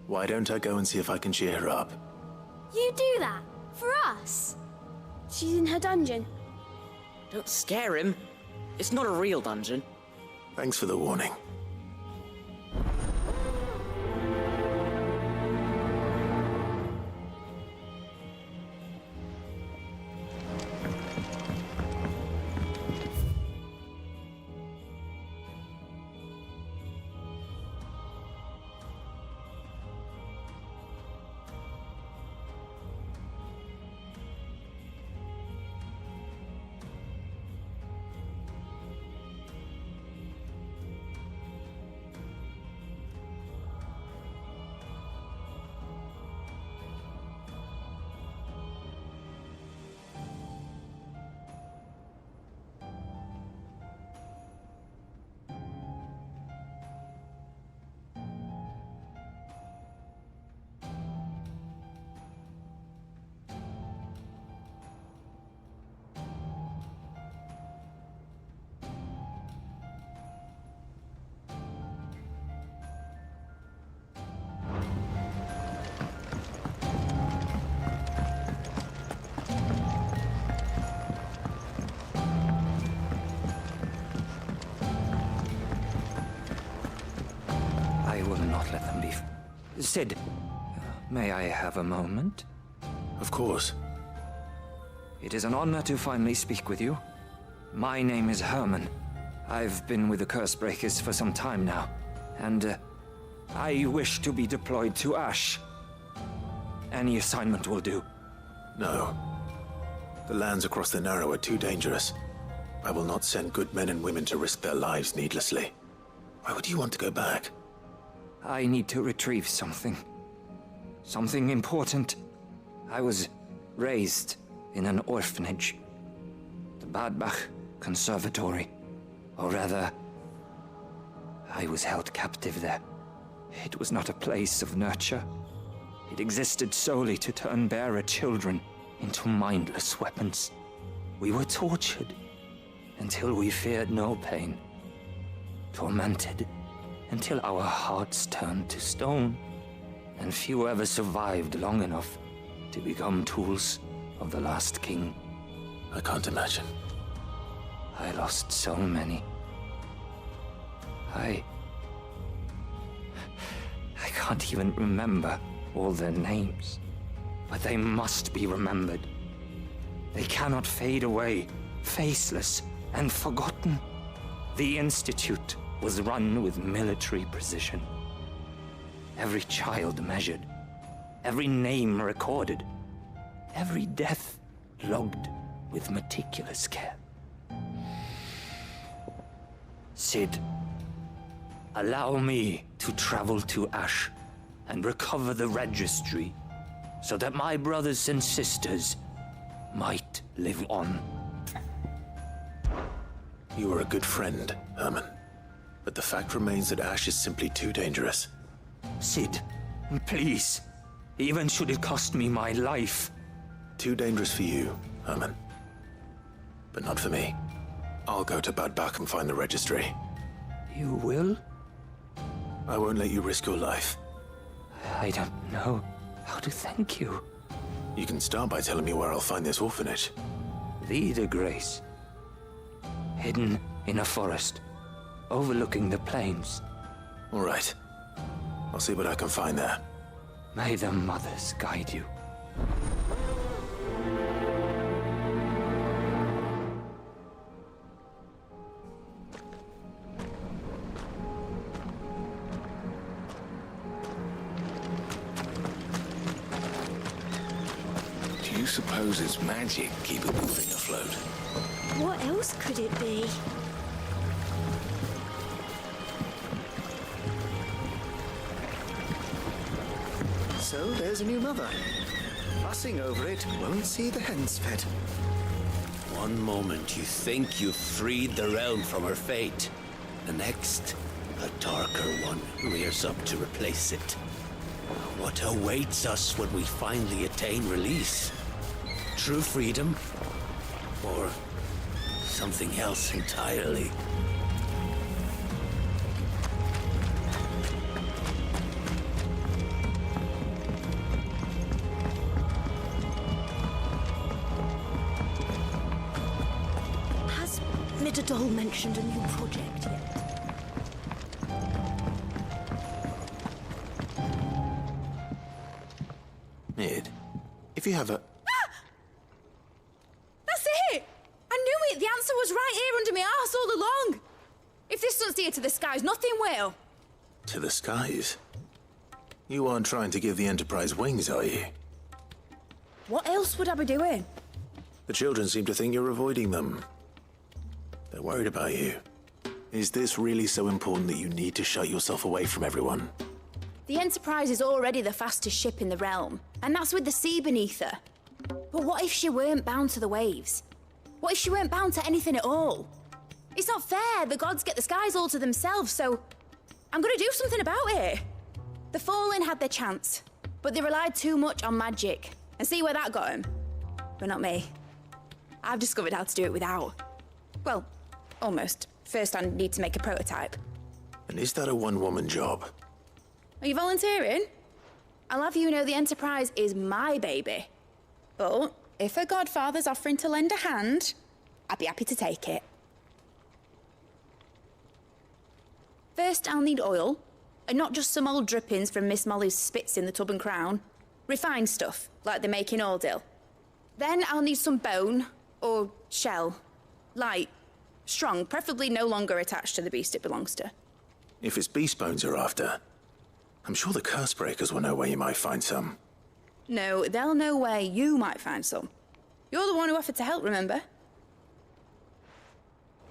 Why don't I go and see if I can cheer her up? You do that? For us? She's in her dungeon. Don't scare him. It's not a real dungeon. Thanks for the warning. I will not let them leave. Sid, may I have a moment? Of course. It is an honor to finally speak with you. My name is Herman. I've been with the Cursebreakers for some time now, and I wish to be deployed to Ash. Any assignment will do. No. The lands across the Narrow are too dangerous. I will not send good men and women to risk their lives needlessly. Why would you want to go back? I need to retrieve something. Something important. I was raised in an orphanage. The Badbach Conservatory. Or rather, I was held captive there. It was not a place of nurture. It existed solely to turn bearer children into mindless weapons. We were tortured until we feared no pain. Tormented until our hearts turned to stone, and few ever survived long enough to become tools of the last king. I can't imagine. I lost so many. I can't even remember all their names, but they must be remembered. They cannot fade away, faceless and forgotten. The Institute was run with military precision. Every child measured, every name recorded, every death logged with meticulous care. Sid, allow me to travel to Ash and recover the registry so that my brothers and sisters might live on. You were a good friend, Herman. But the fact remains that Ash is simply too dangerous. Sid, please. Even should it cost me my life. Too dangerous for you, Herman. But not for me. I'll go to Bad Bach and find the registry. You will? I won't let you risk your life. I don't know how to thank you. You can start by telling me where I'll find this orphanage. The Grace. Hidden in a forest, overlooking the plains. All right. I'll see what I can find there. May the mothers guide you. Do you suppose it's magic keep it moving afloat? What else could it be? So there's a new mother. Fussing over it won't see the hens fed. One moment you think you've freed the realm from her fate. The next, A darker one rears up to replace it. What awaits us when we finally attain release? True freedom? Or something else entirely? Has Midadol mentioned a new project yet? Mid, if you have a... That's it! I knew it! The answer was right here under my arse all along! If this doesn't steer to the skies, nothing will! To the skies? You aren't trying to give the Enterprise wings, are you? What else would I be doing? The children seem to think you're avoiding them. They're worried about you. Is this really so important that you need to shut yourself away from everyone? The Enterprise is already the fastest ship in the realm, and that's with the sea beneath her. But what if she weren't bound to the waves? What if she weren't bound to anything at all? It's not fair. The gods get the skies all to themselves, so I'm gonna do something about it. The Fallen had their chance, but they relied too much on magic. And see where that got them? But not me. I've discovered how to do it without. Well, almost. First I need to make a prototype. And is that a one-woman job? Are you volunteering? I'll have you know the Enterprise is my baby. But if her godfather's offering to lend a hand, I'd be happy to take it. First, I'll need oil, and not just some old drippings from Miss Molly's spits in the Tub and Crown. Refined stuff, like they make in Ordil. Then I'll need some bone, or shell. Light, strong, preferably no longer attached to the beast it belongs to. If it's beast bones you're after, I'm sure the Cursebreakers will know where you might find some. No, they'll know where you might find some. You're the one who offered to help, remember?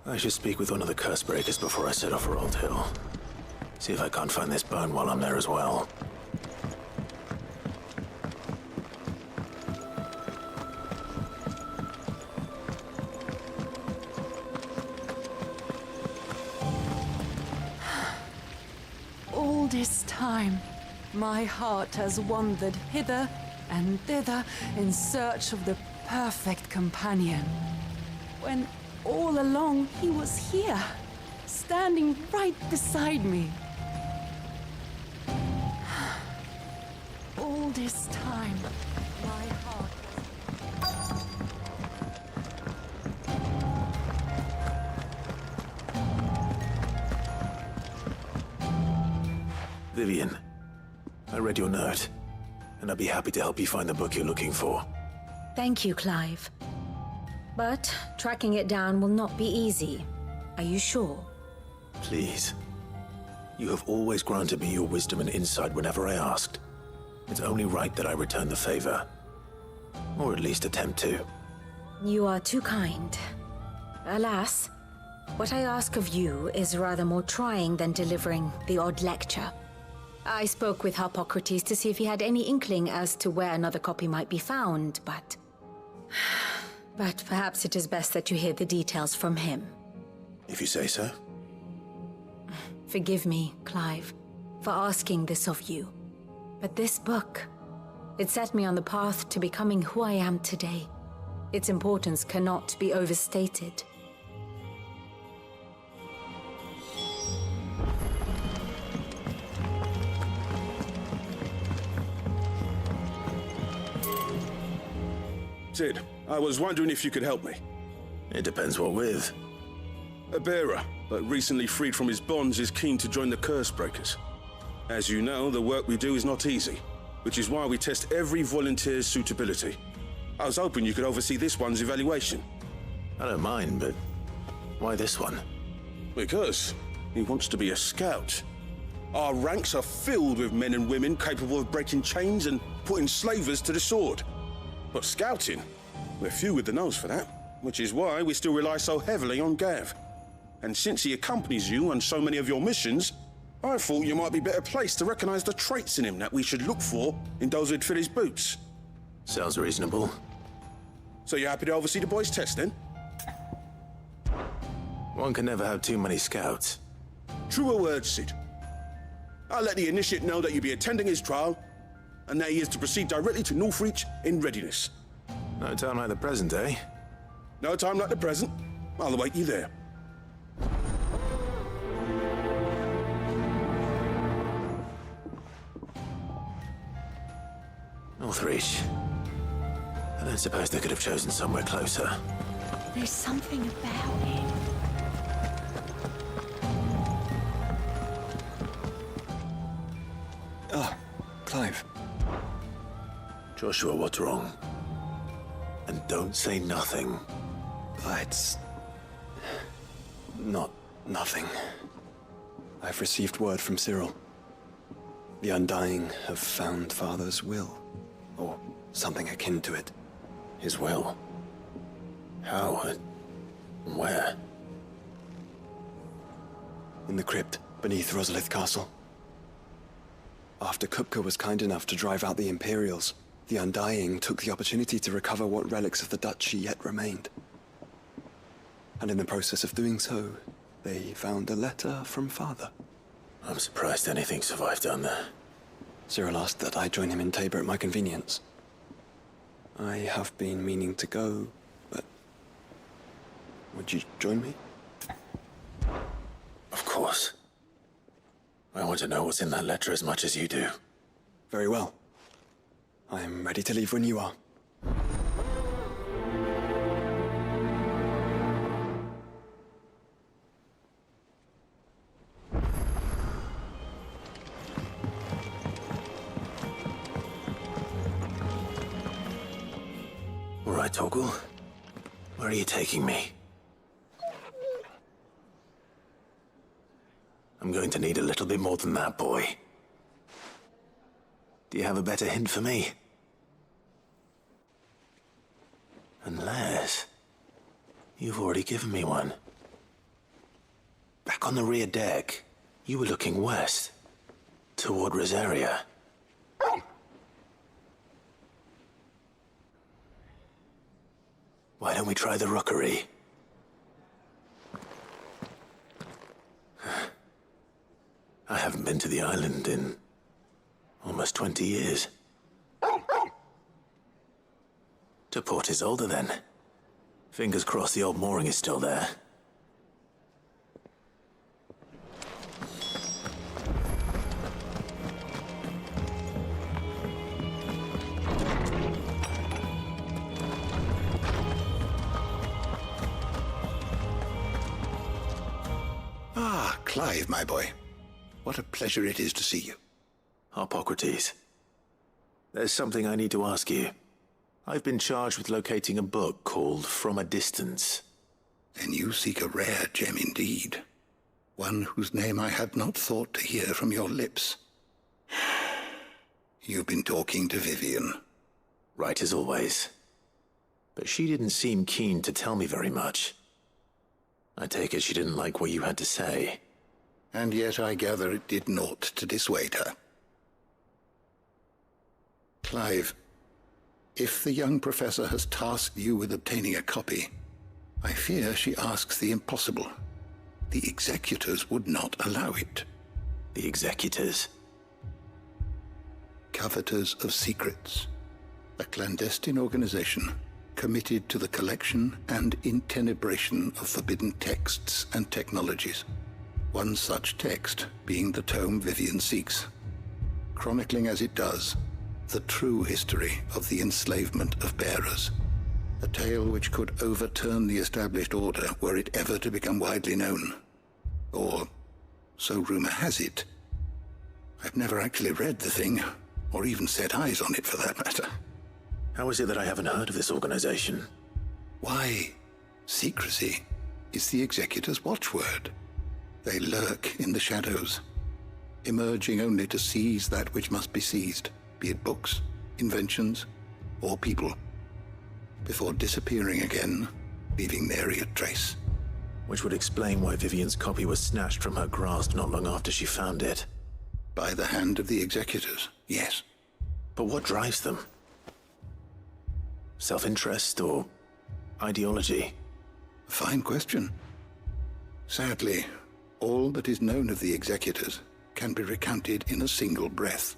I should speak with one of the Cursebreakers before I set off for Old Hill. See if I can't find this bone while I'm there as well. All this time, my heart has wandered hither and thither in search of the perfect companion. When all along he was here, standing right beside me. All this time, my heart... Vivian, I read your note, and I'd be happy to help you find the book you're looking for. Thank you, Clive. But tracking it down will not be easy. Are you sure? Please. You have always granted me your wisdom and insight whenever I asked. It's only right that I return the favor. Or at least attempt to. You are too kind. Alas, what I ask of you is rather more trying than delivering the odd lecture. I spoke with Harpocrates to see if he had any inkling as to where another copy might be found, but perhaps it is best that you hear the details from him. If you say so. Forgive me, Clive, for asking this of you. But this book, it set me on the path to becoming who I am today. Its importance cannot be overstated. Sid, I was wondering if you could help me. It depends what with. A bearer, but recently freed from his bonds, is keen to join the Cursebreakers. As you know, the work we do is not easy, which is why we test every volunteer's suitability. I was hoping you could oversee this one's evaluation. I don't mind, but why this one? Because he wants to be a scout. Our ranks are filled with men and women capable of breaking chains and putting slavers to the sword. But scouting, we're few with the nose for that, which is why we still rely so heavily on Gav. And since he accompanies you on so many of your missions, I thought you might be better placed to recognize the traits in him that we should look for in those who'd fill his boots. Sounds reasonable. So you're happy to oversee the boys' test, then? One can never have too many scouts. Truer words, Sid. I'll let the initiate know that you'll be attending his trial, and that he is to proceed directly to Northreach in readiness. No time like the present, eh? No time like the present. I'll await you there. Northreach. I don't suppose they could have chosen somewhere closer. There's something about it. Ah, Clive. Joshua, what's wrong? And don't say nothing. It's not nothing. I've received word from Cyril. The Undying have found Father's will, or something akin to it. His will? How and where? In the crypt beneath Rosalith Castle. After Kupka was kind enough to drive out the Imperials, the Undying took the opportunity to recover what relics of the Duchy yet remained. And in the process of doing so, they found a letter from Father. I'm surprised anything survived down there. Cyril asked that I join him in Tabor at my convenience. I have been meaning to go, but... would you join me? Of course. I want to know what's in that letter as much as you do. Very well. I'm ready to leave when you are. All right, Toggle. Where are you taking me? I'm going to need a little bit more than that, boy. Do you have a better hint for me? Unless... you've already given me one. Back on the rear deck, you were looking west, toward Rosaria. Why don't we try the rookery? I haven't been to the island in almost 20 years. To Port Isolde, then. Fingers crossed the old mooring is still there. Ah, Clive, my boy. What a pleasure it is to see you. Harpocrates. There's something I need to ask you. I've been charged with locating a book called From a Distance. Then you seek a rare gem indeed. One whose name I had not thought to hear from your lips. You've been talking to Vivian. Right as always. But she didn't seem keen to tell me very much. I take it she didn't like what you had to say. And yet I gather it did naught to dissuade her. Clive, if the young professor has tasked you with obtaining a copy, I fear she asks the impossible. The executors would not allow it. The executors? Coveters of Secrets. A clandestine organization committed to the collection and intenebration of forbidden texts and technologies. One such text being the tome Vivian seeks, chronicling as it does the true history of the enslavement of bearers. A tale which could overturn the established order were it ever to become widely known. Or, so rumor has it. I've never actually read the thing, or even set eyes on it for that matter. How is it that I haven't heard of this organization? Why, secrecy is the executor's watchword. They lurk in the shadows, emerging only to seize that which must be seized, be it books, inventions, or people, before disappearing again, leaving nary a trace. Which would explain why Vivian's copy was snatched from her grasp not long after she found it. By the hand of the executors, yes. But what drives them? Self-interest or ideology? A fine question. Sadly, All that is known of the Executors can be recounted in a single breath.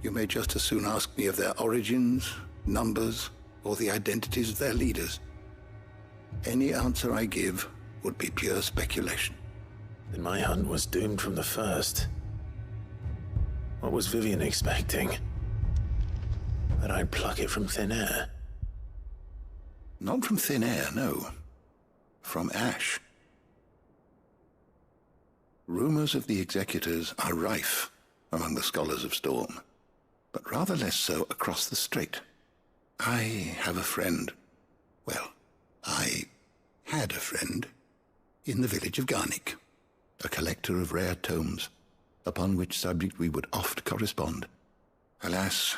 You may just as soon ask me of their origins, numbers, or the identities of their leaders. Any answer I give would be pure speculation. Then my hunt was doomed from the first. What was Vivian expecting? That I'd pluck it from thin air? Not from thin air, no. From ash. Rumors of the Executors are rife among the Scholars of Storm, but rather less so across the Strait. I have a friend. Well, I had a friend in the village of Garnick, a collector of rare tomes, upon which subject we would oft correspond. Alas,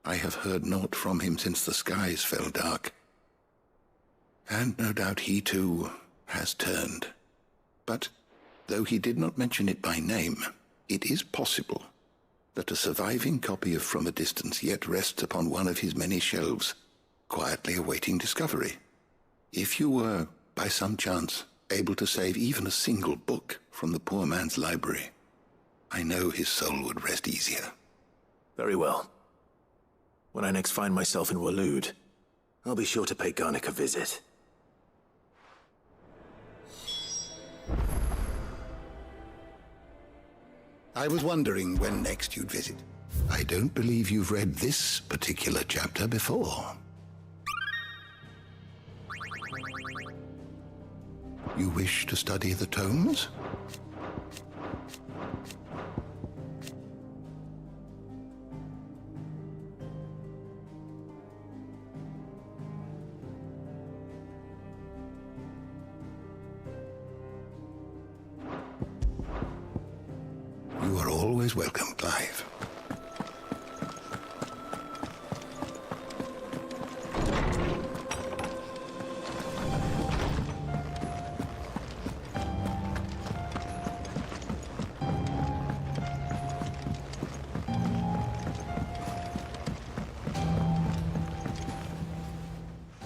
I have heard naught from him since the skies fell dark. And no doubt he too has turned. But though he did not mention it by name, it is possible that a surviving copy of From a Distance yet rests upon one of his many shelves, quietly awaiting discovery. If you were, by some chance, able to save even a single book from the poor man's library, I know his soul would rest easier. Very well. When I next find myself in Waloed, I'll be sure to pay Garnick a visit. I was wondering when next you'd visit. I don't believe you've read this particular chapter before. You wish to study the tomes? You are always welcome, Clive.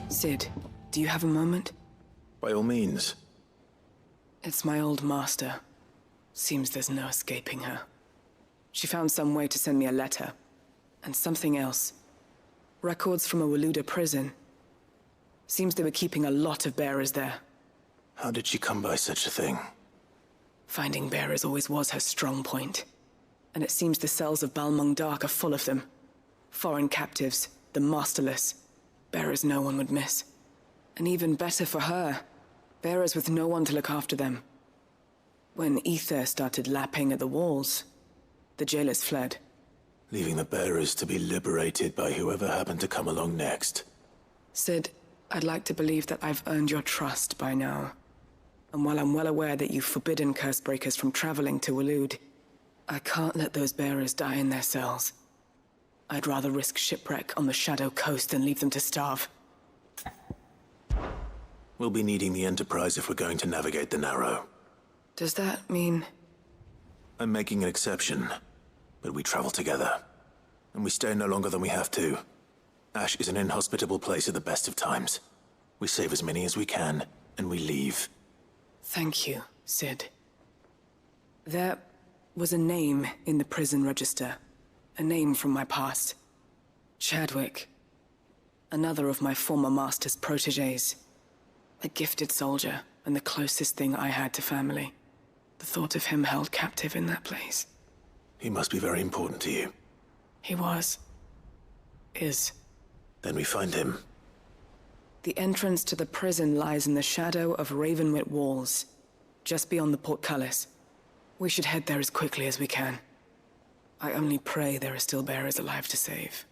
Sid, do you have a moment? By all means. It's my old master. Seems there's no escaping her. She found some way to send me a letter. And something else. Records from a Waluda prison. Seems they were keeping a lot of bearers there. How did she come by such a thing? Finding bearers always was her strong point. And it seems the cells of Balmung Dark are full of them. Foreign captives, the masterless. Bearers no one would miss. And even better for her, bearers with no one to look after them. When ether started lapping at the walls, the jailers fled. Leaving the bearers to be liberated by whoever happened to come along next. Sid, I'd like to believe that I've earned your trust by now. And while I'm well aware that you've forbidden Cursebreakers from traveling to Waloed, I can't let those bearers die in their cells. I'd rather risk shipwreck on the Shadow Coast than leave them to starve. We'll be needing the Enterprise if we're going to navigate the Narrow. Does that mean... I'm making an exception, but we travel together. And we stay no longer than we have to. Ash is an inhospitable place at the best of times. We save as many as we can, and we leave. Thank you, Sid. There was a name in the prison register. A name from my past. Chadwick. Another of my former master's protégés. A gifted soldier, and the closest thing I had to family. The thought of him held captive in that place. He must be very important to you. He was. Is. Then we find him. The entrance to the prison lies in the shadow of Ravenwit Walls, just beyond the portcullis. We should head there as quickly as we can. I only pray there are still bearers alive to save.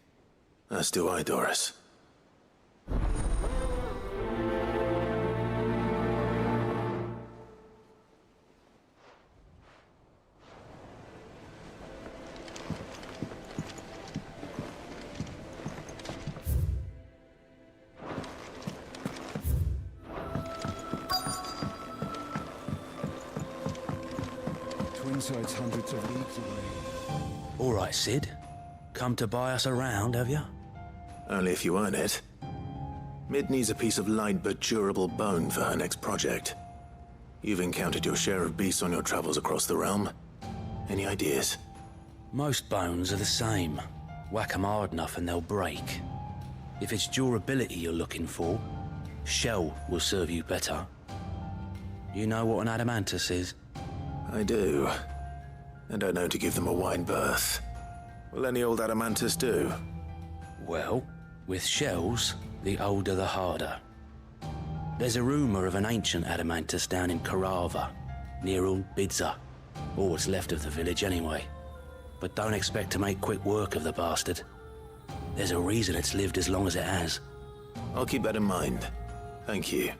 As do I, Doris. Twinside's hundreds of leagues away. All right, Sid. Come to buy us around, have you? Only if you earn it. Mid needs a piece of light but durable bone for her next project. You've encountered your share of beasts on your travels across the realm. Any ideas? Most bones are the same. Whack 'em hard enough and they'll break. If it's durability you're looking for, shell will serve you better. You know what an adamantus is? I do. And I know to give them a wide berth. Will any old adamantus do? Well, with shells, the older the harder. There's a rumour of an ancient adamantus down in Karava, near Ul Bidza. All what's left of the village anyway. But don't expect to make quick work of the bastard. There's a reason it's lived as long as it has. I'll keep that in mind. Thank you.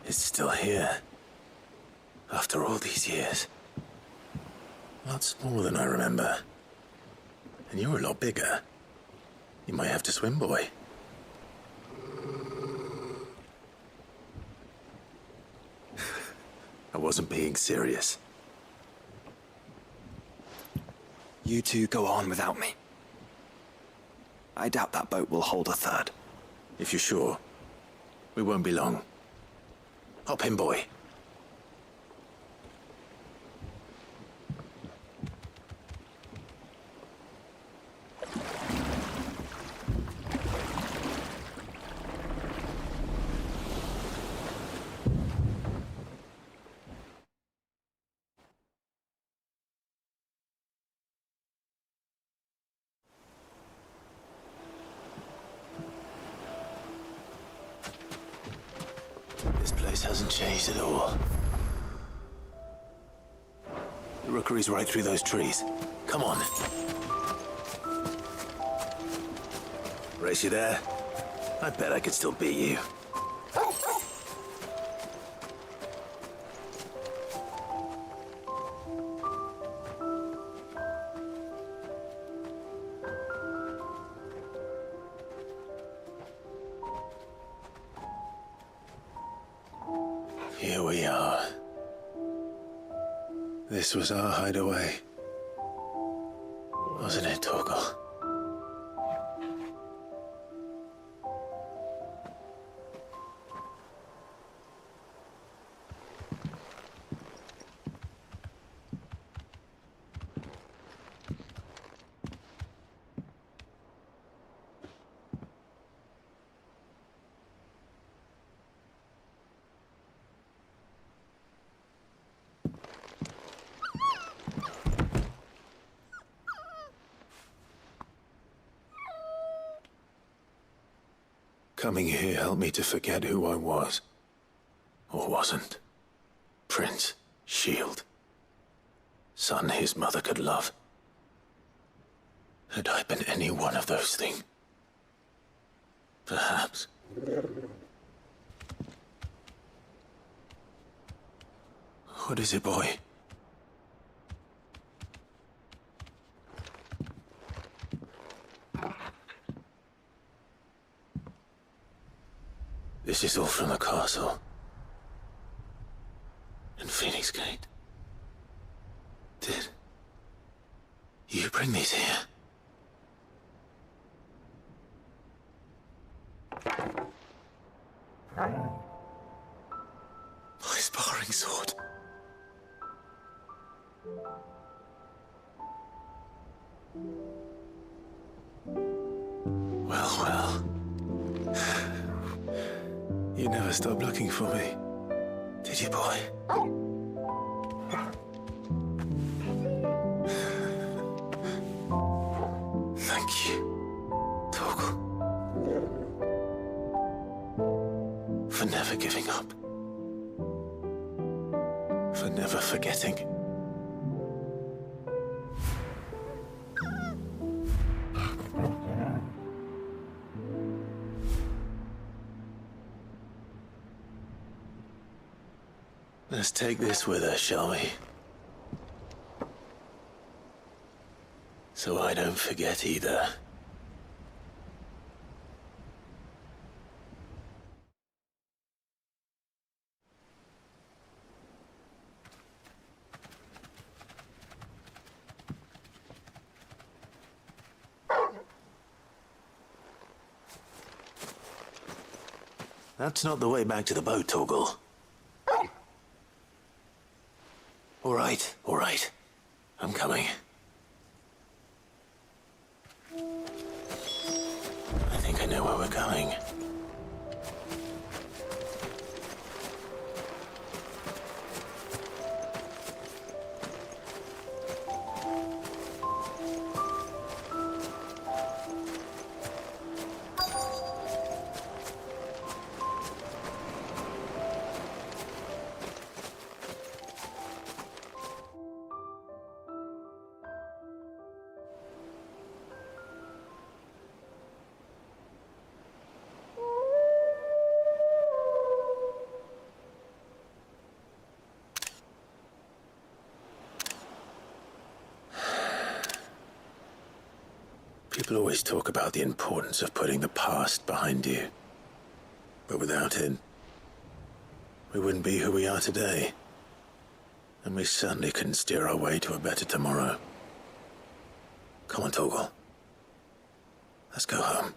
It's still here. After all these years. Lots more than I remember. And you're a lot bigger. You might have to swim, boy. I wasn't being serious. You two go on without me. I doubt that boat will hold a third. If you're sure, we won't be long. Hop in, boy. This place hasn't changed at all. The rookery's right through those trees. Come on. Race you there? I bet I could still beat you. Here we are. This was our hideaway. Wasn't it, Torgal? Coming here helped me to forget who I was. Or wasn't. Prince, shield. Son his mother could love. Had I been any one of those things? Perhaps. What is it, boy? This is all from the castle. In Phoenix Gate. Did you bring these here? My sparring sword. Well. You never stopped looking for me, did you, boy? Thank you, Torgal. For never giving up. For never forgetting. Let's take this with us, shall we? So I don't forget either. That's not the way back to the boat, Torgal. All right. I'm coming. I think I know where we're going. People always talk about the importance of putting the past behind you. But without it, we wouldn't be who we are today. And we certainly couldn't steer our way to a better tomorrow. Come on, Torgal. Let's go home.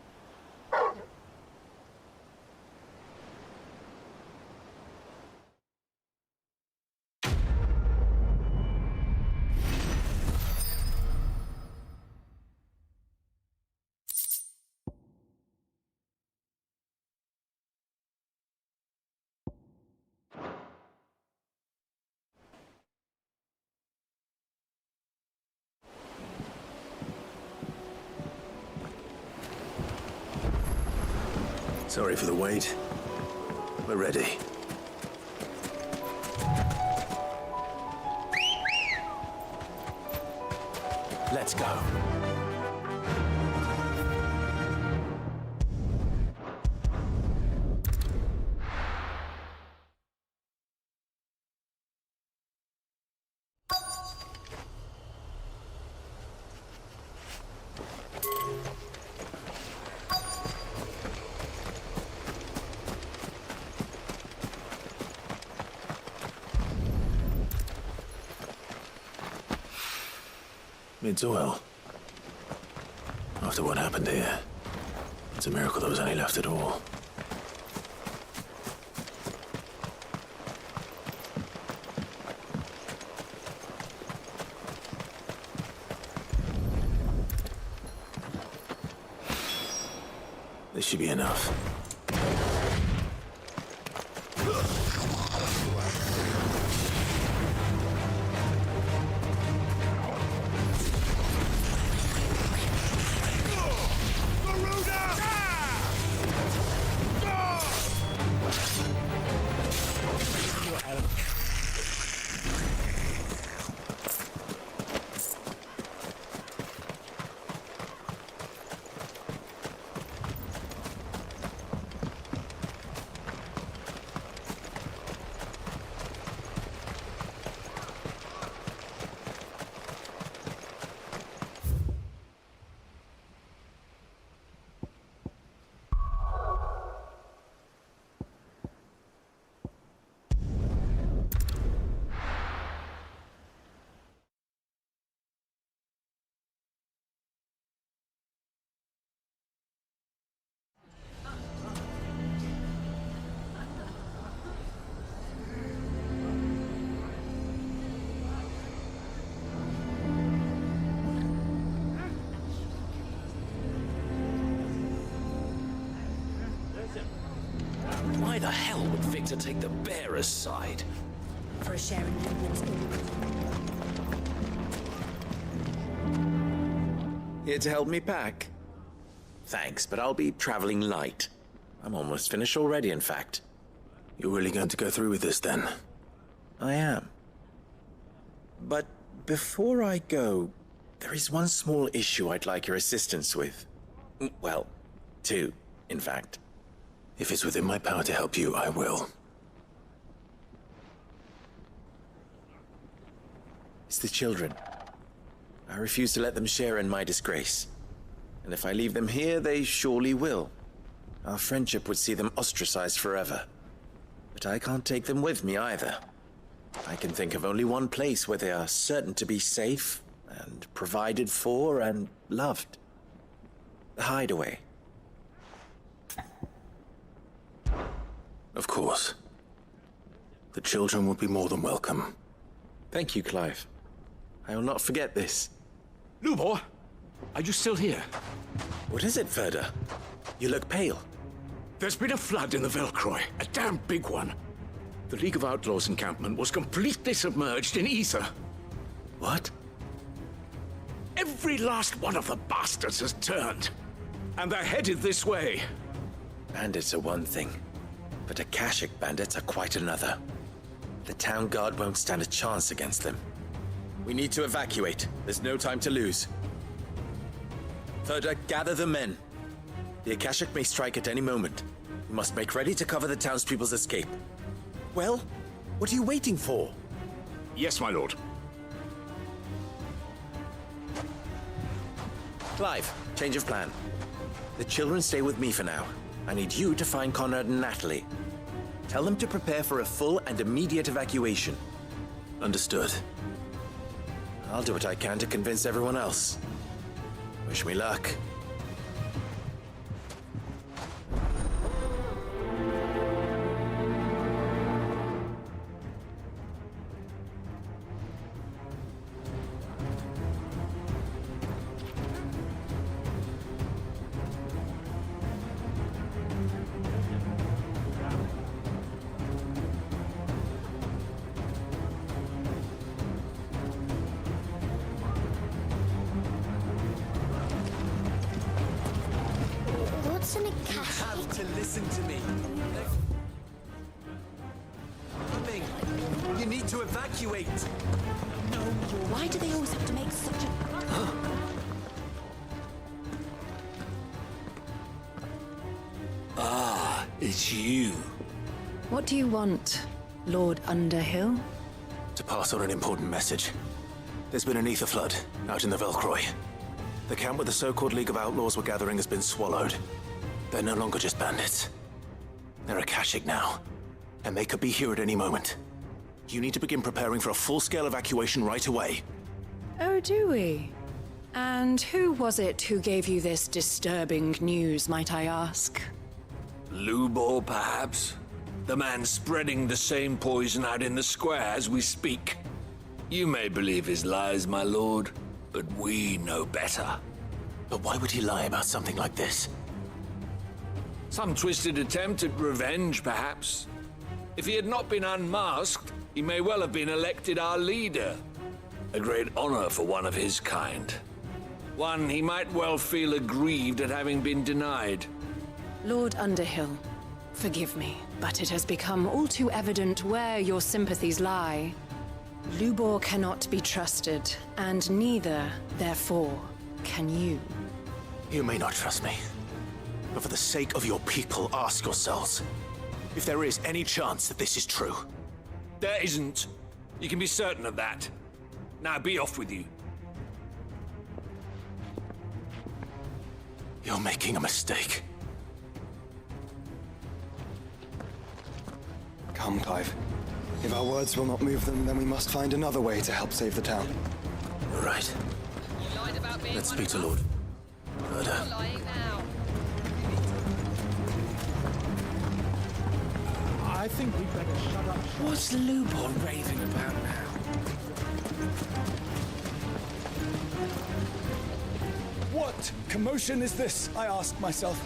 Sorry for the wait. We're ready. Let's go. It's oil. After what happened here, it's a miracle there was any left at all. This should be enough. willing to take the bearer's side. For a share in Lumen's Here to help me pack? Thanks, but I'll be traveling light. I'm almost finished already, in fact. You're really going to go through with this, then? I am. But before I go, there is one small issue I'd like your assistance with. Well, two, in fact. If it's within my power to help you, I will. It's the children. I refuse to let them share in my disgrace. And if I leave them here, they surely will. Our friendship would see them ostracized forever. But I can't take them with me either. I can think of only one place where they are certain to be safe and provided for and loved. The hideaway. Of course. The children will be more than welcome. Thank you, Clive. I will not forget this. Lubor, are you still here? What is it, Ferda? You look pale. There's been a flood in the Velcroy, a damn big one. The League of Outlaws encampment was completely submerged in ether. What? Every last one of the bastards has turned, and they're headed this way. Bandits are one thing, but Akashic bandits are quite another. The town guard won't stand a chance against them. We need to evacuate. There's no time to lose. Ferda, gather the men. The Akashic may strike at any moment. We must make ready to cover the townspeople's escape. Well, what are you waiting for? Yes, my lord. Clive, change of plan. The children stay with me for now. I need you to find Conrad and Natalie. Tell them to prepare for a full and immediate evacuation. Understood. I'll do what I can to convince everyone else. Wish me luck. What's an Akashic? You have to listen to me. Coming. You need to evacuate. No, why do they always have to make such a... Ah, it's you. What do you want, Lord Underhill? To pass on an important message. There's been an ether flood out in the Velcroy. The camp where the so-called League of Outlaws were gathering has been swallowed. They're no longer just bandits. They're Akashic now, and they could be here at any moment. You need to begin preparing for a full-scale evacuation right away. Oh, do we? And who was it who gave you this disturbing news, might I ask? Lubor, perhaps? The man spreading the same poison out in the square as we speak. You may believe his lies, my lord, but we know better. But why would he lie about something like this? Some twisted attempt at revenge, perhaps. If he had not been unmasked, he may well have been elected our leader. A great honor for one of his kind. One he might well feel aggrieved at having been denied. Lord Underhill, forgive me, but it has become all too evident where your sympathies lie. Lubor cannot be trusted, and neither, therefore, can you. You may not trust me, but for the sake of your people, ask yourselves if there is any chance that this is true. There isn't. You can be certain of that. Now be off with you. You're making a mistake. Come, Clive. If our words will not move them, then we must find another way to help save the town. You're right. Let's speak to Lord Ferda. I think we'd better shut up. What's Lubor raving about now? What commotion is this, I asked myself,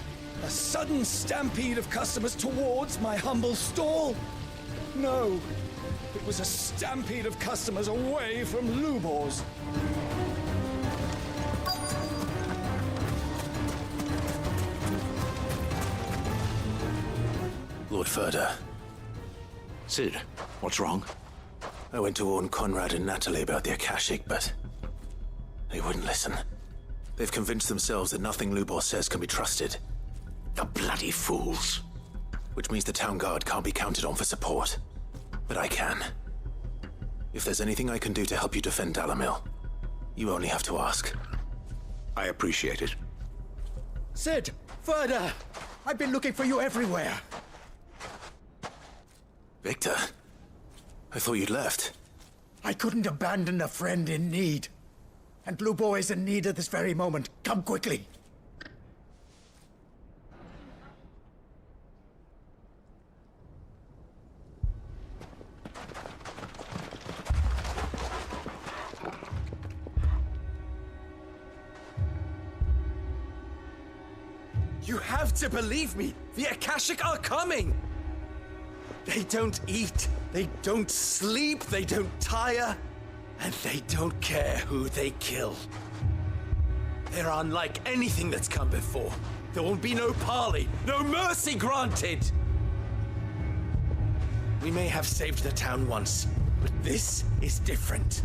A sudden stampede of customers towards my humble stall? No, it was a stampede of customers away from Lubor's. Lord Furder. Sid, what's wrong? I went to warn Conrad and Natalie about the Akashic, but they wouldn't listen. They've convinced themselves that nothing Lubor says can be trusted. The bloody fools. Which means the town guard can't be counted on for support. But I can. If there's anything I can do to help you defend Dalamil, you only have to ask. I appreciate it. Sid! Further! I've been looking for you everywhere. Victor? I thought you'd left. I couldn't abandon a friend in need. And Lubor is in need at this very moment. Come quickly. You have to believe me! The Akashic are coming! They don't eat, they don't sleep, they don't tire, and they don't care who they kill. They're unlike anything that's come before. There will be no parley, no mercy granted! We may have saved the town once, but this is different.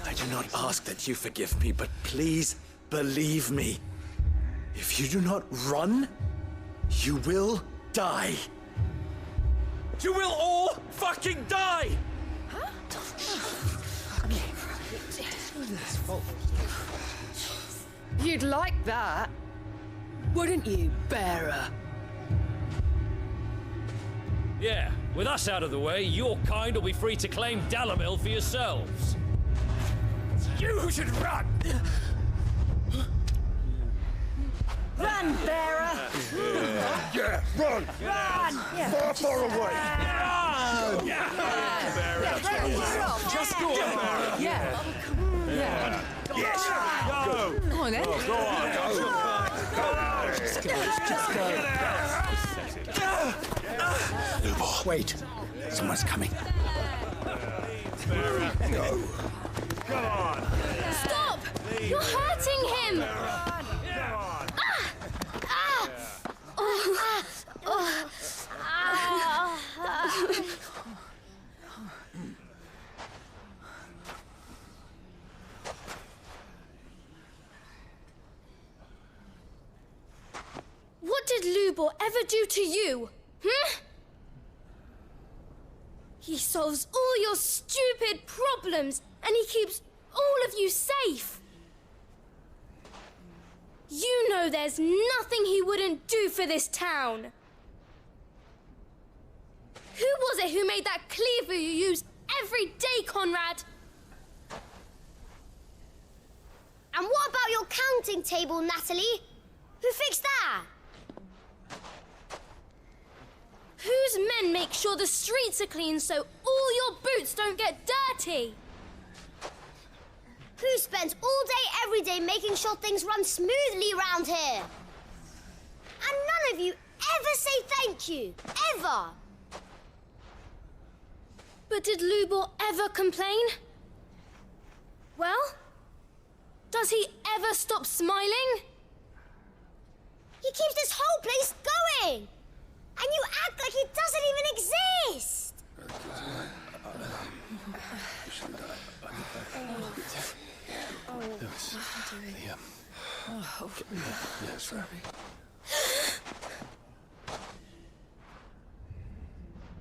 I do not ask that you forgive me, but please believe me. If you do not run, you will die. You will all fucking die! You'd like that, wouldn't you, bearer? Yeah, with us out of the way, your kind will be free to claim Dalamil for yourselves. You should run! Run, bearer! Yeah, run! Run! Far, far away! Run! Just go on. Yeah. Yeah. Yes! Go! Come on, then. Go on! Go! Just go. Lubor, wait. Someone's coming. Go! Come on! Stop! You're hurting him! What did Lubor ever do to you? He solves all your stupid problems, and he keeps all of you safe. You know there's nothing he wouldn't do for this town. Who was it who made that cleaver you use every day, Conrad? And what about your counting table, Natalie? Who fixed that? Whose men make sure the streets are clean so all your boots don't get dirty? Who spends all day, every day making sure things run smoothly round here? And none of you ever say thank you. Ever. But did Lubor ever complain? Well, does he ever stop smiling? He keeps this whole place going. And you act like he doesn't even exist.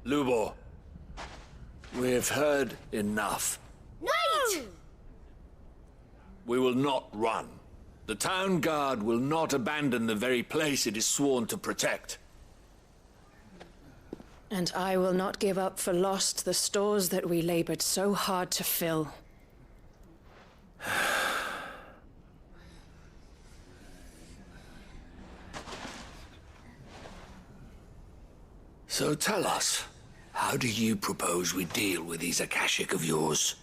Lubor, we've heard enough. No! We will not run. The town guard will not abandon the very place it is sworn to protect. And I will not give up for lost the stores that we labored so hard to fill. So tell us, how do you propose we deal with these Akashic of yours?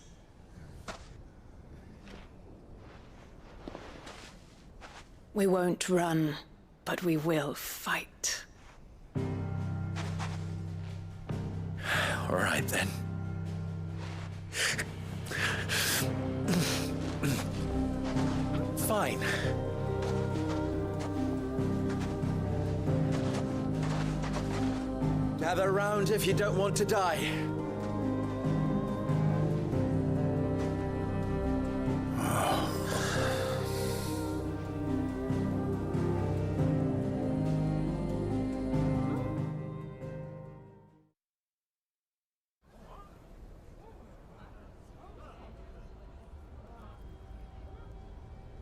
We won't run, but we will fight. All right, then. Fine. Gather round if you don't want to die.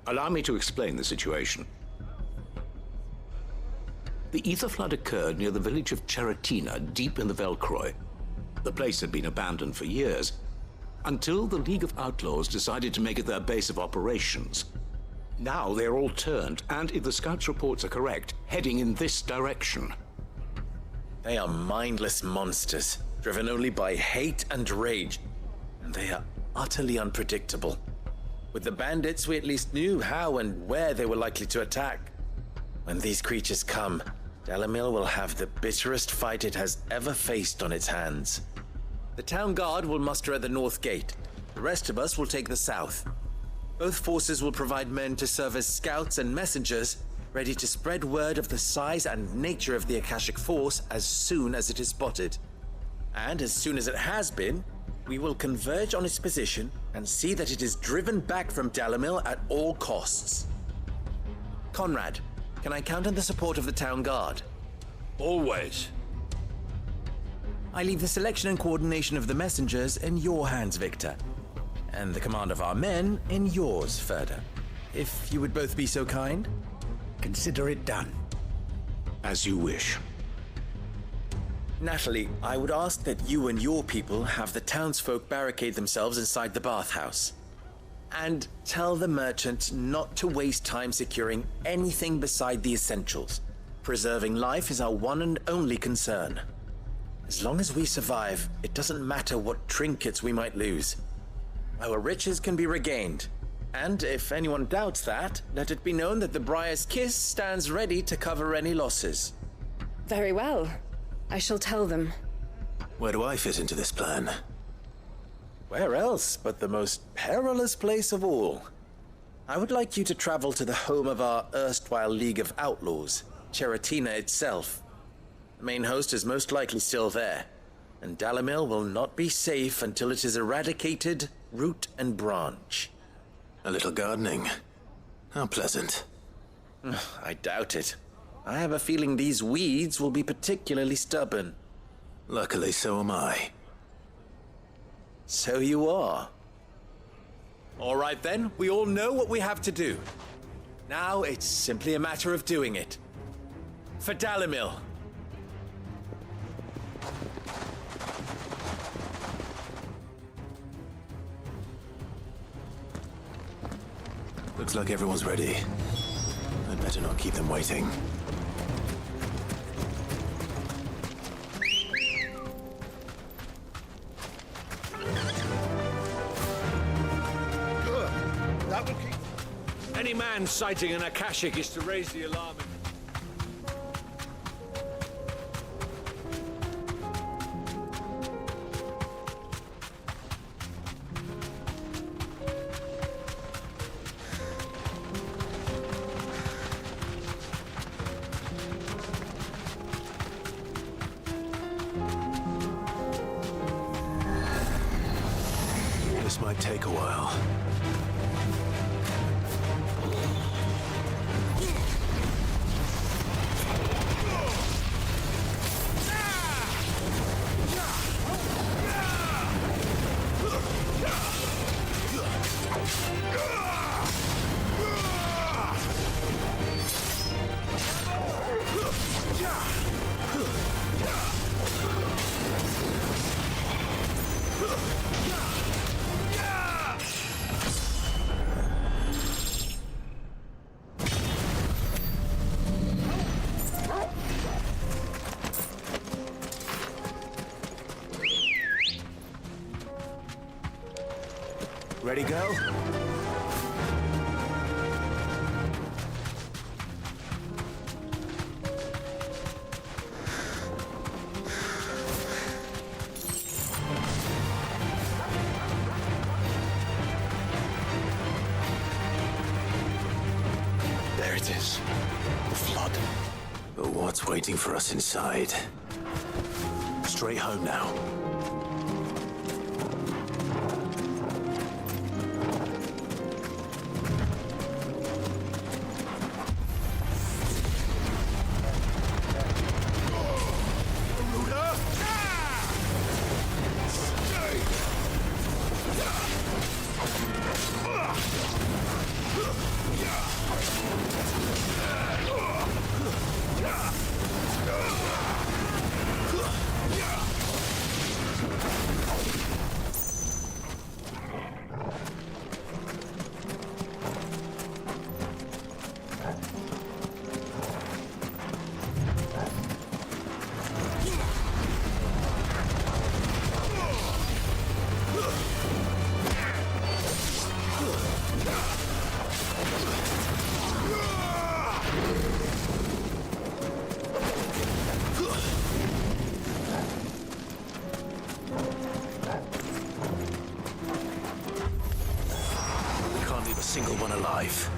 Allow me to explain the situation. The ether flood occurred near the village of Cheratina, deep in the Velcroy. The place had been abandoned for years, until the League of Outlaws decided to make it their base of operations. Now they're all turned, and if the scouts' reports are correct, heading in this direction. They are mindless monsters, driven only by hate and rage, and they are utterly unpredictable. With the bandits, we at least knew how and where they were likely to attack. When these creatures come, Dalamil will have the bitterest fight it has ever faced on its hands. The town guard will muster at the north gate. The rest of us will take the south. Both forces will provide men to serve as scouts and messengers, ready to spread word of the size and nature of the Akashic Force as soon as it is spotted. And as soon as it has been, we will converge on its position and see that it is driven back from Dalamil at all costs. Conrad, can I count on the support of the town guard? Always. I leave the selection and coordination of the messengers in your hands, Victor. And the command of our men in yours, Ferda. If you would both be so kind. Consider it done. As you wish. Natalie, I would ask that you and your people have the townsfolk barricade themselves inside the bathhouse. And tell the merchant not to waste time securing anything beside the essentials. Preserving life is our one and only concern. As long as we survive, it doesn't matter what trinkets we might lose. Our riches can be regained. And if anyone doubts that, let it be known that the Briar's Kiss stands ready to cover any losses. Very well. I shall tell them. Where do I fit into this plan? Where else but the most perilous place of all? I would like you to travel to the home of our erstwhile League of Outlaws, Cheratina itself. The main host is most likely still there, and Dalamil will not be safe until it is eradicated, root and branch. A little gardening. How pleasant. I doubt it. I have a feeling these weeds will be particularly stubborn. Luckily, so am I. So you are. All right then, we all know what we have to do. Now it's simply a matter of doing it. For Dalamil. Looks like everyone's ready. I'd better not keep them waiting. That would keep... Any man sighting an Akashic is to raise the alarm. This might take a while. Ready, go? not. But what's waiting for us inside? Straight home now. Single one alive.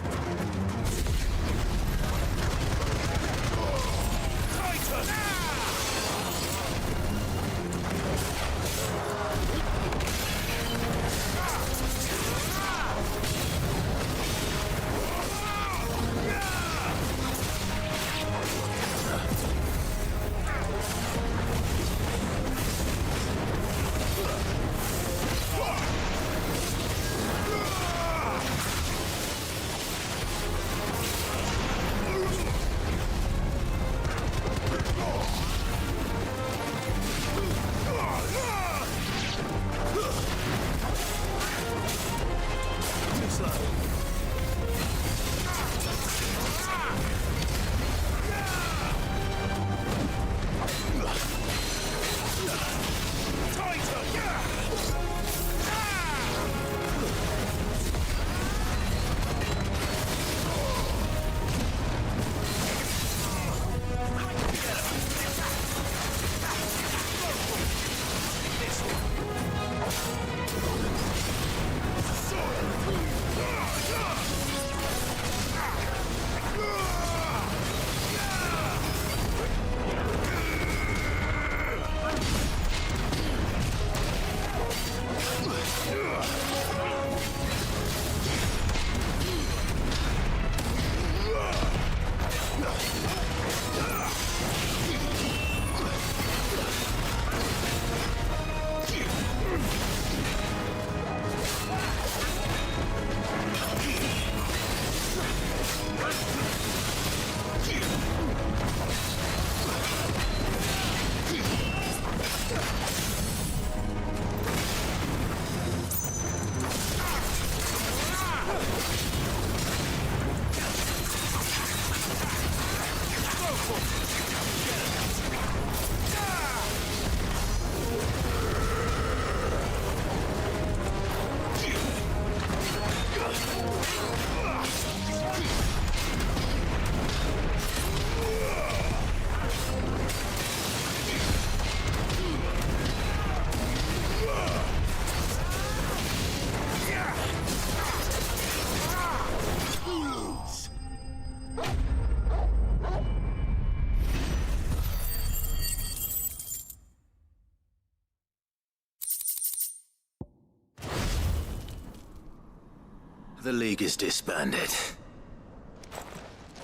The League is disbanded.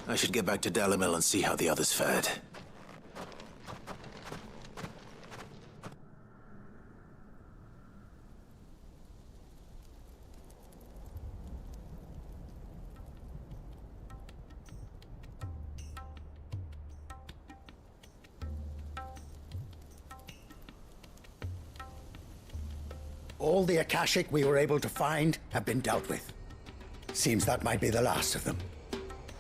I should get back to Dalimil and see how the others fared. All the Akashic we were able to find have been dealt with. Seems that might be the last of them.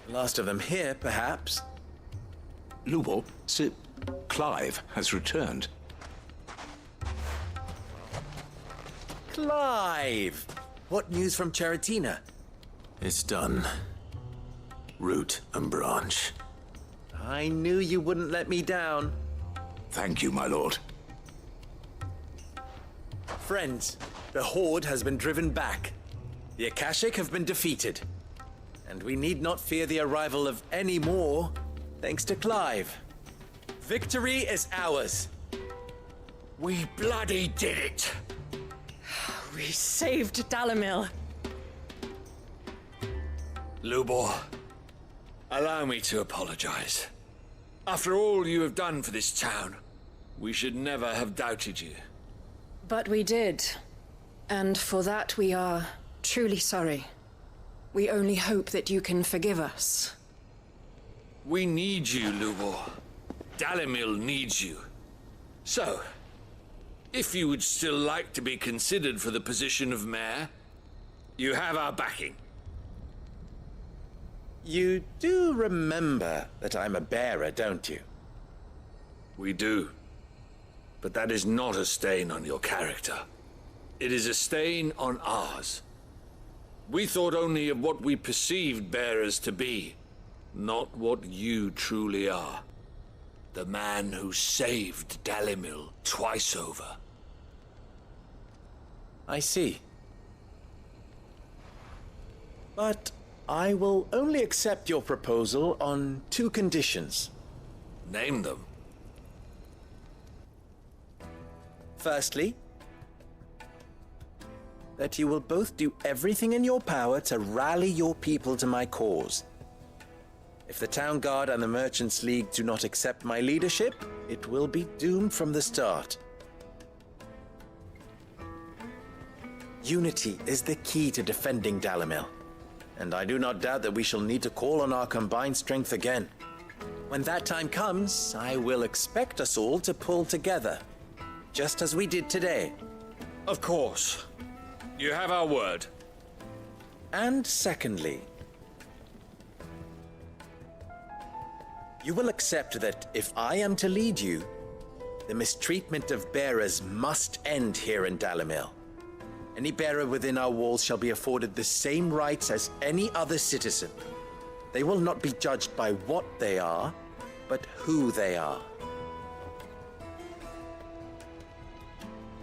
Last of them here, perhaps. Lubor, Sir Clive has returned. Clive! What news from Charatina? It's done. Root and branch. I knew you wouldn't let me down. Thank you, my lord. Friends, the Horde has been driven back. The Akashic have been defeated. And we need not fear the arrival of any more Thanks to Clive. Victory is ours. We bloody did it! We saved Dalimil. Lubor, allow me to apologize. After all you have done for this town, we should never have doubted you. But we did. And for that we are truly sorry. We only hope that you can forgive us. We need you, Lubor. Dalimil needs you. So, if you would still like to be considered for the position of mayor, you have our backing. You do remember that I'm a bearer, don't you? We do. But that is not a stain on your character. It is a stain on ours. We thought only of what we perceived bearers to be, not what you truly are. The man who saved Dalimil twice over. I see. But I will only accept your proposal on 2 conditions. Name them. Firstly, that you will both do everything in your power to rally your people to my cause. If the Town Guard and the Merchants League do not accept my leadership, it will be doomed from the start. Unity is the key to defending Dalimil, and I do not doubt that we shall need to call on our combined strength again. When that time comes, I will expect us all to pull together, just as we did today. Of course. You have our word. And secondly, you will accept that if I am to lead you, the mistreatment of bearers must end here in Dalimil. Any bearer within our walls shall be afforded the same rights as any other citizen. They will not be judged by what they are, but who they are.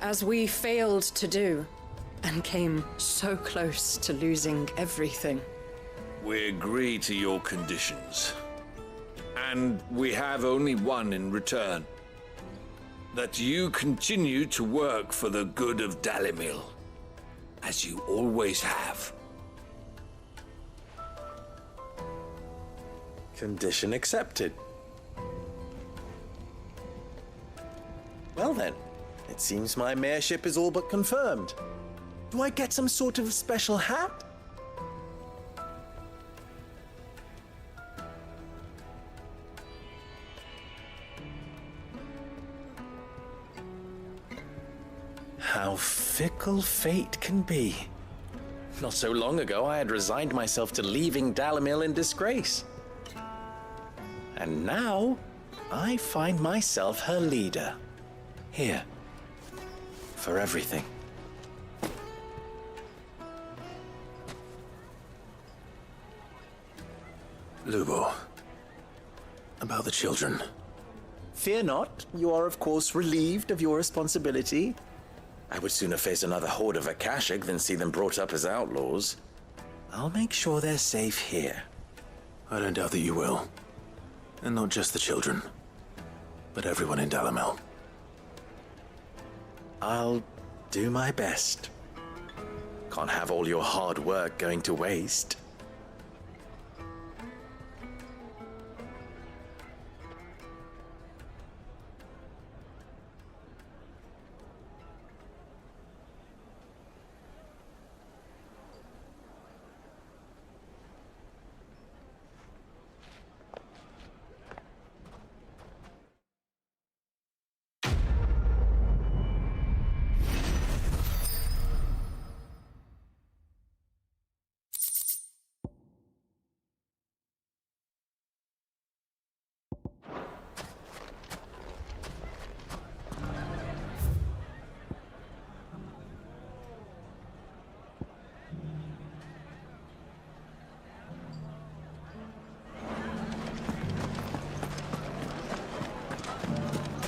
As we failed to do, and came so close to losing everything. We agree to your conditions. And we have only one in return. That you continue to work for the good of Dalimil, as you always have. Condition accepted. Well then, it seems my mayorship is all but confirmed. Do I get some sort of special hat? How fickle fate can be. Not so long ago, I had resigned myself to leaving Dalimil in disgrace. And now, I find myself her leader. Here. For everything. Lubo, about the children. Fear not, you are of course relieved of your responsibility. I would sooner face another horde of Akashic than see them brought up as outlaws. I'll make sure they're safe here. I don't doubt that you will. And not just the children, but everyone in Dalimil. I'll do my best. Can't have all your hard work going to waste.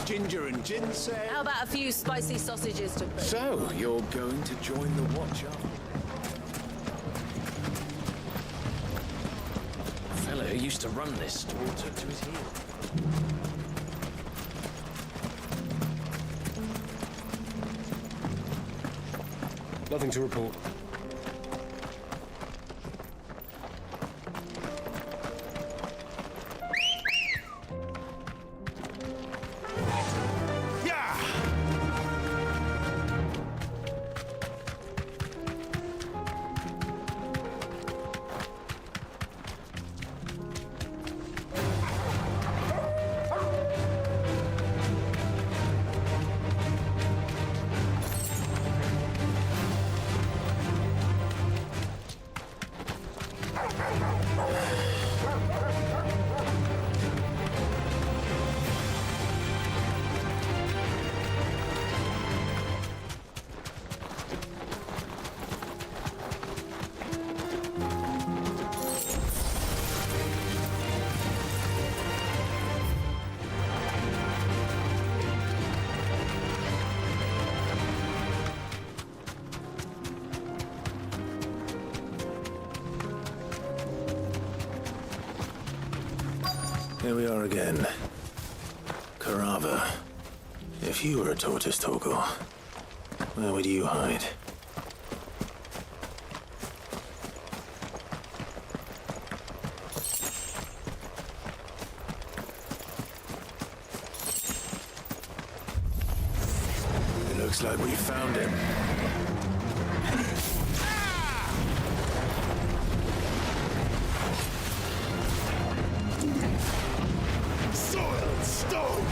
Ginger and ginseng. How about a few spicy sausages to boot? So, you're going to join the Watch, are you? Fella who used to run this store took to his heels. Nothing to report. Here we are again. Carava. If you were a tortoise, Torgal, where would you hide? It looks like we found him. Soiled stone!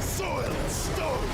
Soiled stone!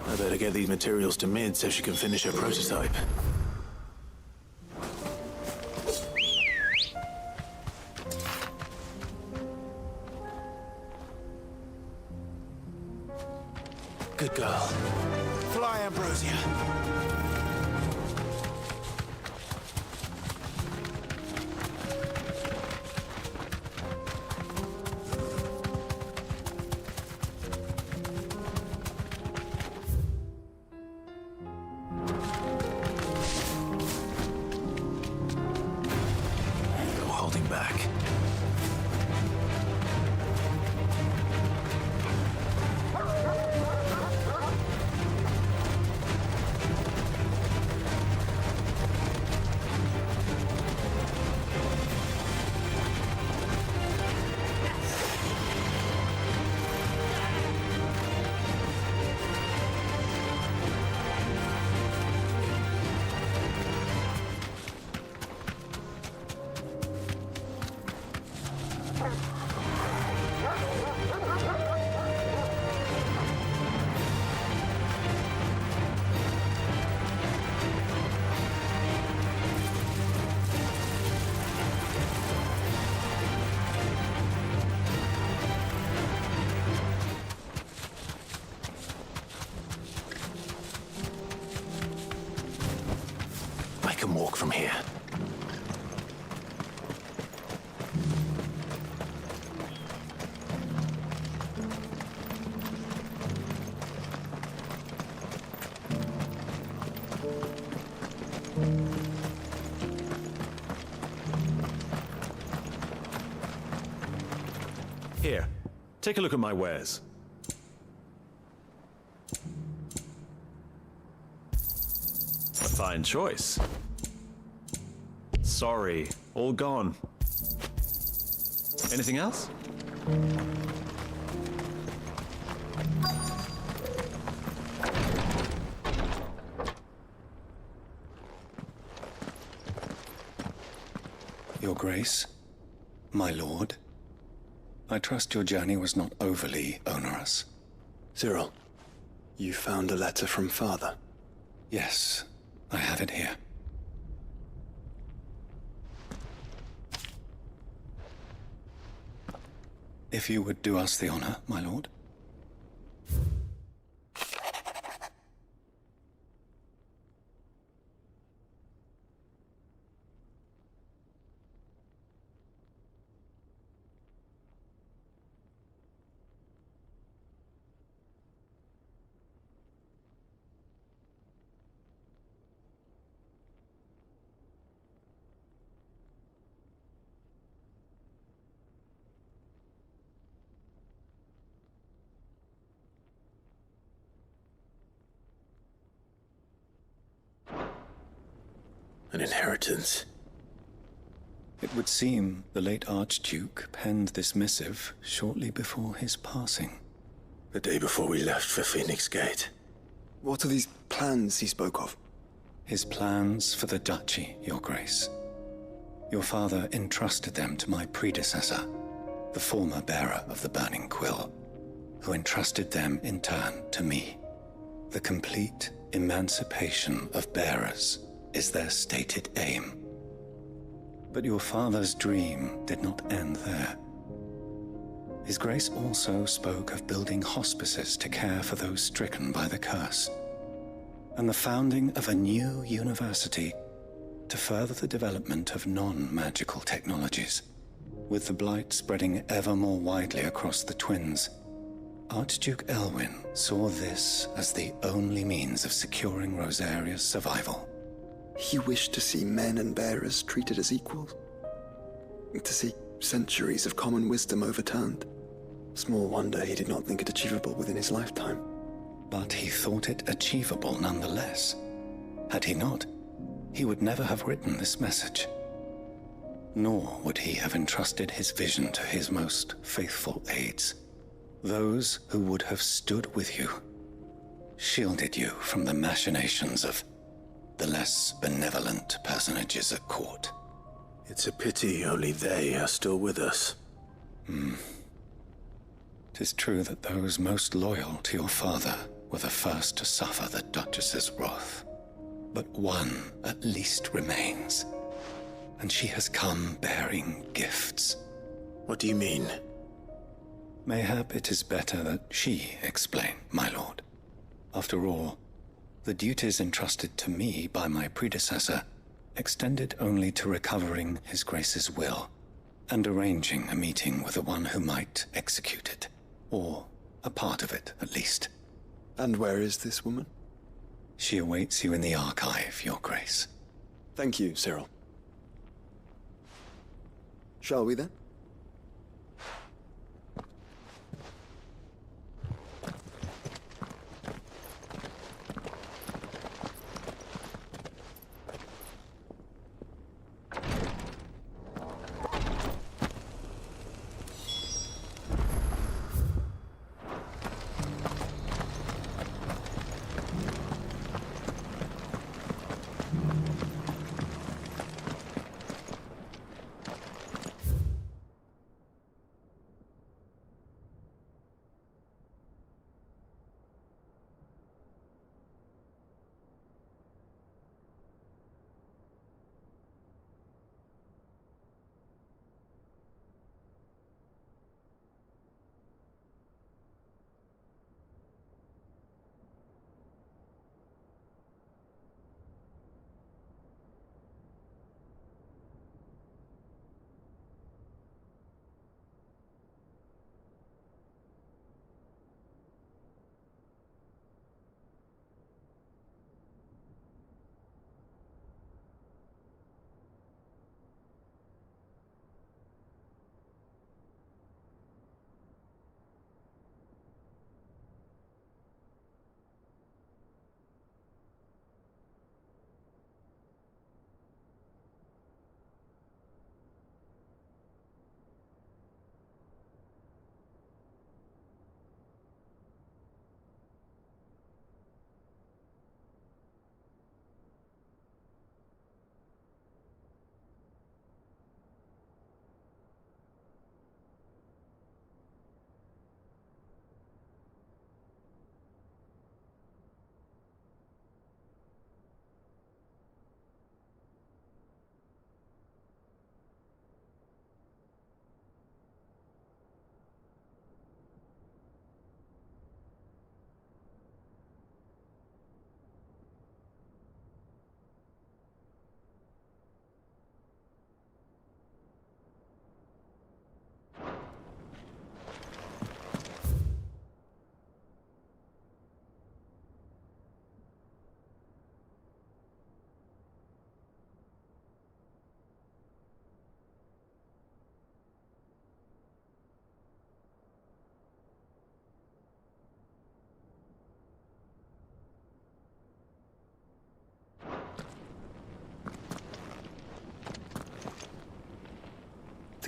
I better get these materials to Mid so she can finish her prototype. Good girl. Fly, Ambrosia. No holding back. can walk from here. Here, take a look at my wares. A fine choice. Sorry, all gone. Anything else? Your Grace, my lord, I trust your journey was not overly onerous. Cyril, you found a letter from Father? Yes, I have it here. If you would do us the honor, my lord. An inheritance. It would seem the late Archduke penned this missive shortly before his passing. The day before we left for Phoenix Gate. What are these plans he spoke of? His plans for the duchy, Your Grace. Your father entrusted them to my predecessor, the former bearer of the Burning Quill, who entrusted them in turn to me. The complete emancipation of bearers is their stated aim. But your father's dream did not end there. His Grace also spoke of building hospices to care for those stricken by the curse, and the founding of a new university to further the development of non-magical technologies. With the blight spreading ever more widely across the twins, Archduke Elwyn saw this as the only means of securing Rosaria's survival. He wished to see men and bearers treated as equals. To see centuries of common wisdom overturned. Small wonder he did not think it achievable within his lifetime. But he thought it achievable nonetheless. Had he not, he would never have written this message. Nor would he have entrusted his vision to his most faithful aides. Those who would have stood with you, shielded you from the machinations of the less benevolent personages at court. It's a pity only they are still with us. 'Tis true that those most loyal to your father were the first to suffer the Duchess's wrath. But one at least remains, and she has come bearing gifts. What do you mean? Mayhap it is better that she explain, my lord. After all, the duties entrusted to me by my predecessor extended only to recovering His Grace's will and arranging a meeting with the one who might execute it, or a part of it at least. And where is this woman? She awaits you in the archive, Your Grace. Thank you, Cyril. Shall we then?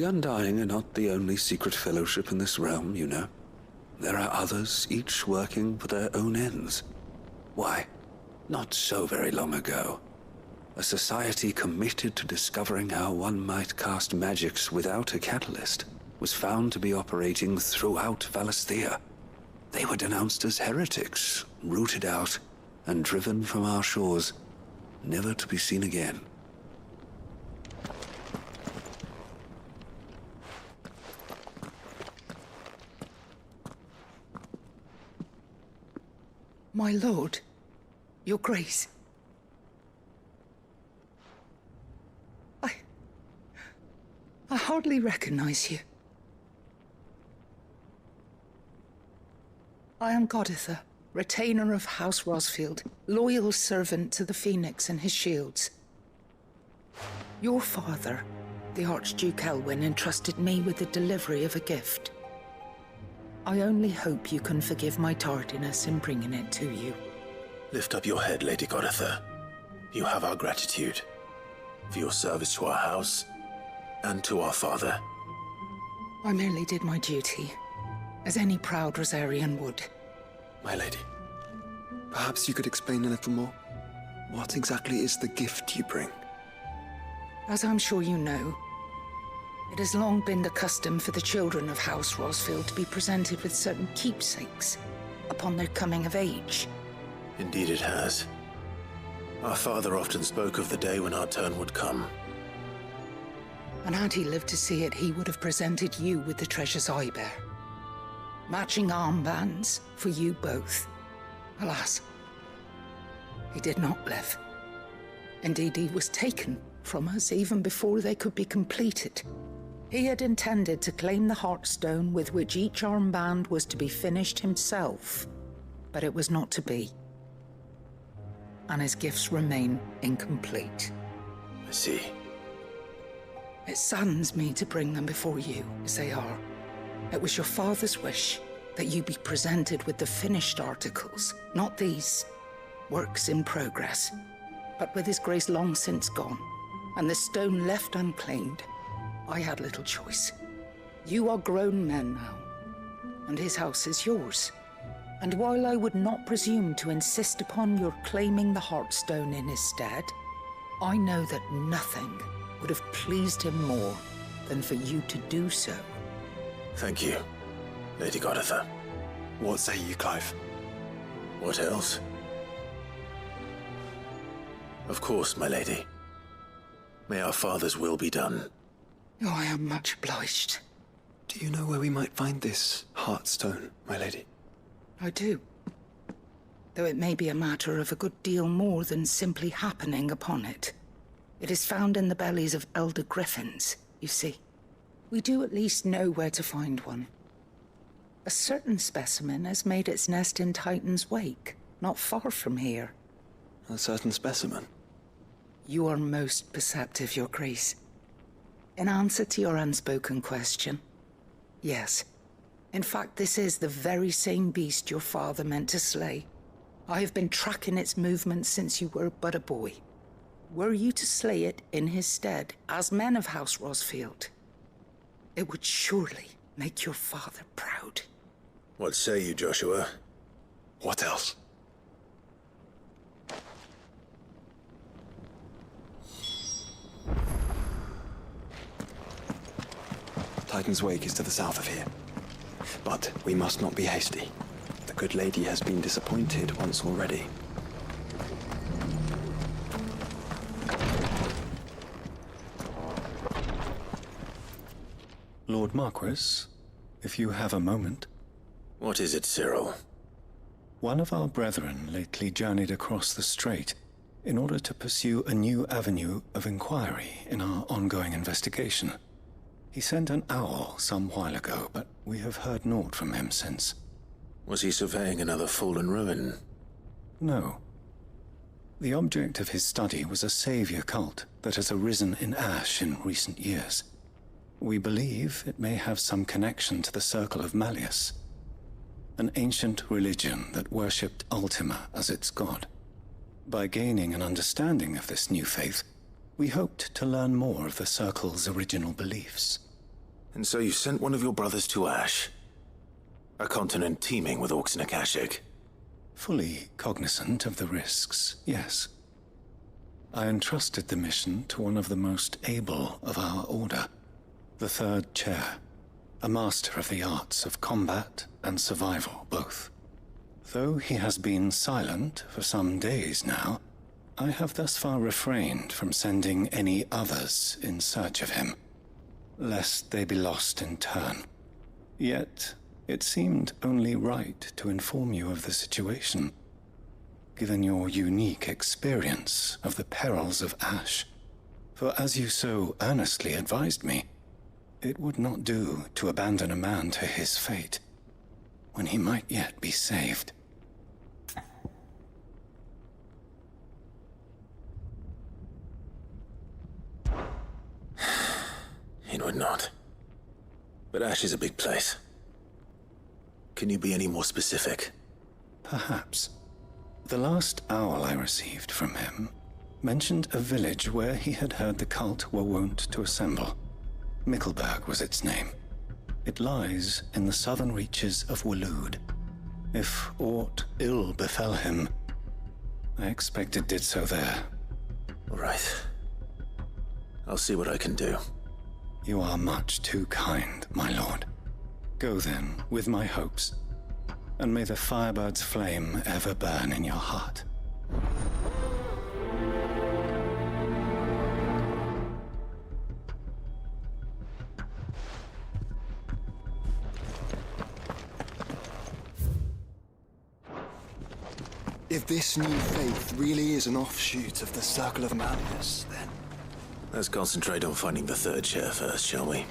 The Undying are not the only secret fellowship in this realm, you know. There are others, each working for their own ends. Why, not so very long ago, a society committed to discovering how one might cast magics without a catalyst was found to be operating throughout Valisthea. They were denounced as heretics, rooted out, and driven from our shores, never to be seen again. My lord, your grace. I hardly recognize you. I am Goditha, retainer of House Rosfield, loyal servant to the Phoenix and his shields. Your father, the Archduke Elwyn, entrusted me with the delivery of a gift. I only hope you can forgive my tardiness in bringing it to you. Lift up your head, Lady Goditha. You have our gratitude for your service to our house and to our father. I merely did my duty, as any proud Rosarian would. My lady, perhaps you could explain a little more? What exactly is the gift you bring? As I'm sure you know, it has long been the custom for the children of House Rosfield to be presented with certain keepsakes upon their coming of age. Indeed it has. Our father often spoke of the day when our turn would come. And had he lived to see it, he would have presented you with the treasures I bear. Matching armbands for you both. Alas, he did not live. Indeed, he was taken from us even before they could be completed. He had intended to claim the Heartstone with which each armband was to be finished himself, but it was not to be. And his gifts remain incomplete. I see. It saddens me to bring them before you, as they are. It was your father's wish that you be presented with the finished articles, not these works in progress. But with his grace long since gone, and the stone left unclaimed, I had little choice. You are grown men now, and his house is yours. And while I would not presume to insist upon your claiming the Heartstone in his stead, I know that nothing would have pleased him more than for you to do so. Thank you, Lady Goditha. What say you, Clive? What else? Of course, my lady. May our father's will be done. Oh, I am much obliged. Do you know where we might find this Heartstone, my lady? I do. Though it may be a matter of a good deal more than simply happening upon it. It is found in the bellies of elder griffins, you see. We do at least know where to find one. A certain specimen has made its nest in Titan's Wake, not far from here. A certain specimen? You are most perceptive, Your Grace. In answer to your unspoken question, yes. In fact, this is the very same beast your father meant to slay. I have been tracking its movements since you were but a boy. Were you to slay it in his stead, as men of House Rosfield, it would surely make your father proud. What say you, Joshua? What else? Titan's Wake is to the south of here. But we must not be hasty. The good lady has been disappointed once already. Lord Marquis, if you have a moment. What is it, Cyril? One of our brethren lately journeyed across the strait in order to pursue a new avenue of inquiry in our ongoing investigation. He sent an owl some while ago, but we have heard naught from him since. Was he surveying another fallen ruin? No. The object of his study was a savior cult that has arisen in Ash in recent years. We believe it may have some connection to the Circle of Malleus, an ancient religion that worshipped Ultima as its god. By gaining an understanding of this new faith, we hoped to learn more of the Circle's original beliefs. And so you sent one of your brothers to Ash. A continent teeming with orcs and Akashic. Fully cognizant of the risks, yes. I entrusted the mission to one of the most able of our order, the Third Chair, a master of the arts of combat and survival both. Though he has been silent for some days now, I have thus far refrained from sending any others in search of him, lest they be lost in turn. Yet, it seemed only right to inform you of the situation, given your unique experience of the perils of Ash. For as you so earnestly advised me, it would not do to abandon a man to his fate, when he might yet be saved. It would not. But Ash is a big place. Can you be any more specific? Perhaps. The last owl I received from him mentioned a village where he had heard the cult were wont to assemble. Mickleburg was its name. It lies in the southern reaches of Waloed. If aught ill befell him, I expect it did so there. All right. I'll see what I can do. You are much too kind, my lord. Go then, with my hopes, and may the Firebird's flame ever burn in your heart. If this new faith really is an offshoot of the Circle of Madness, then... Let's concentrate on finding the Third Chair first, shall we?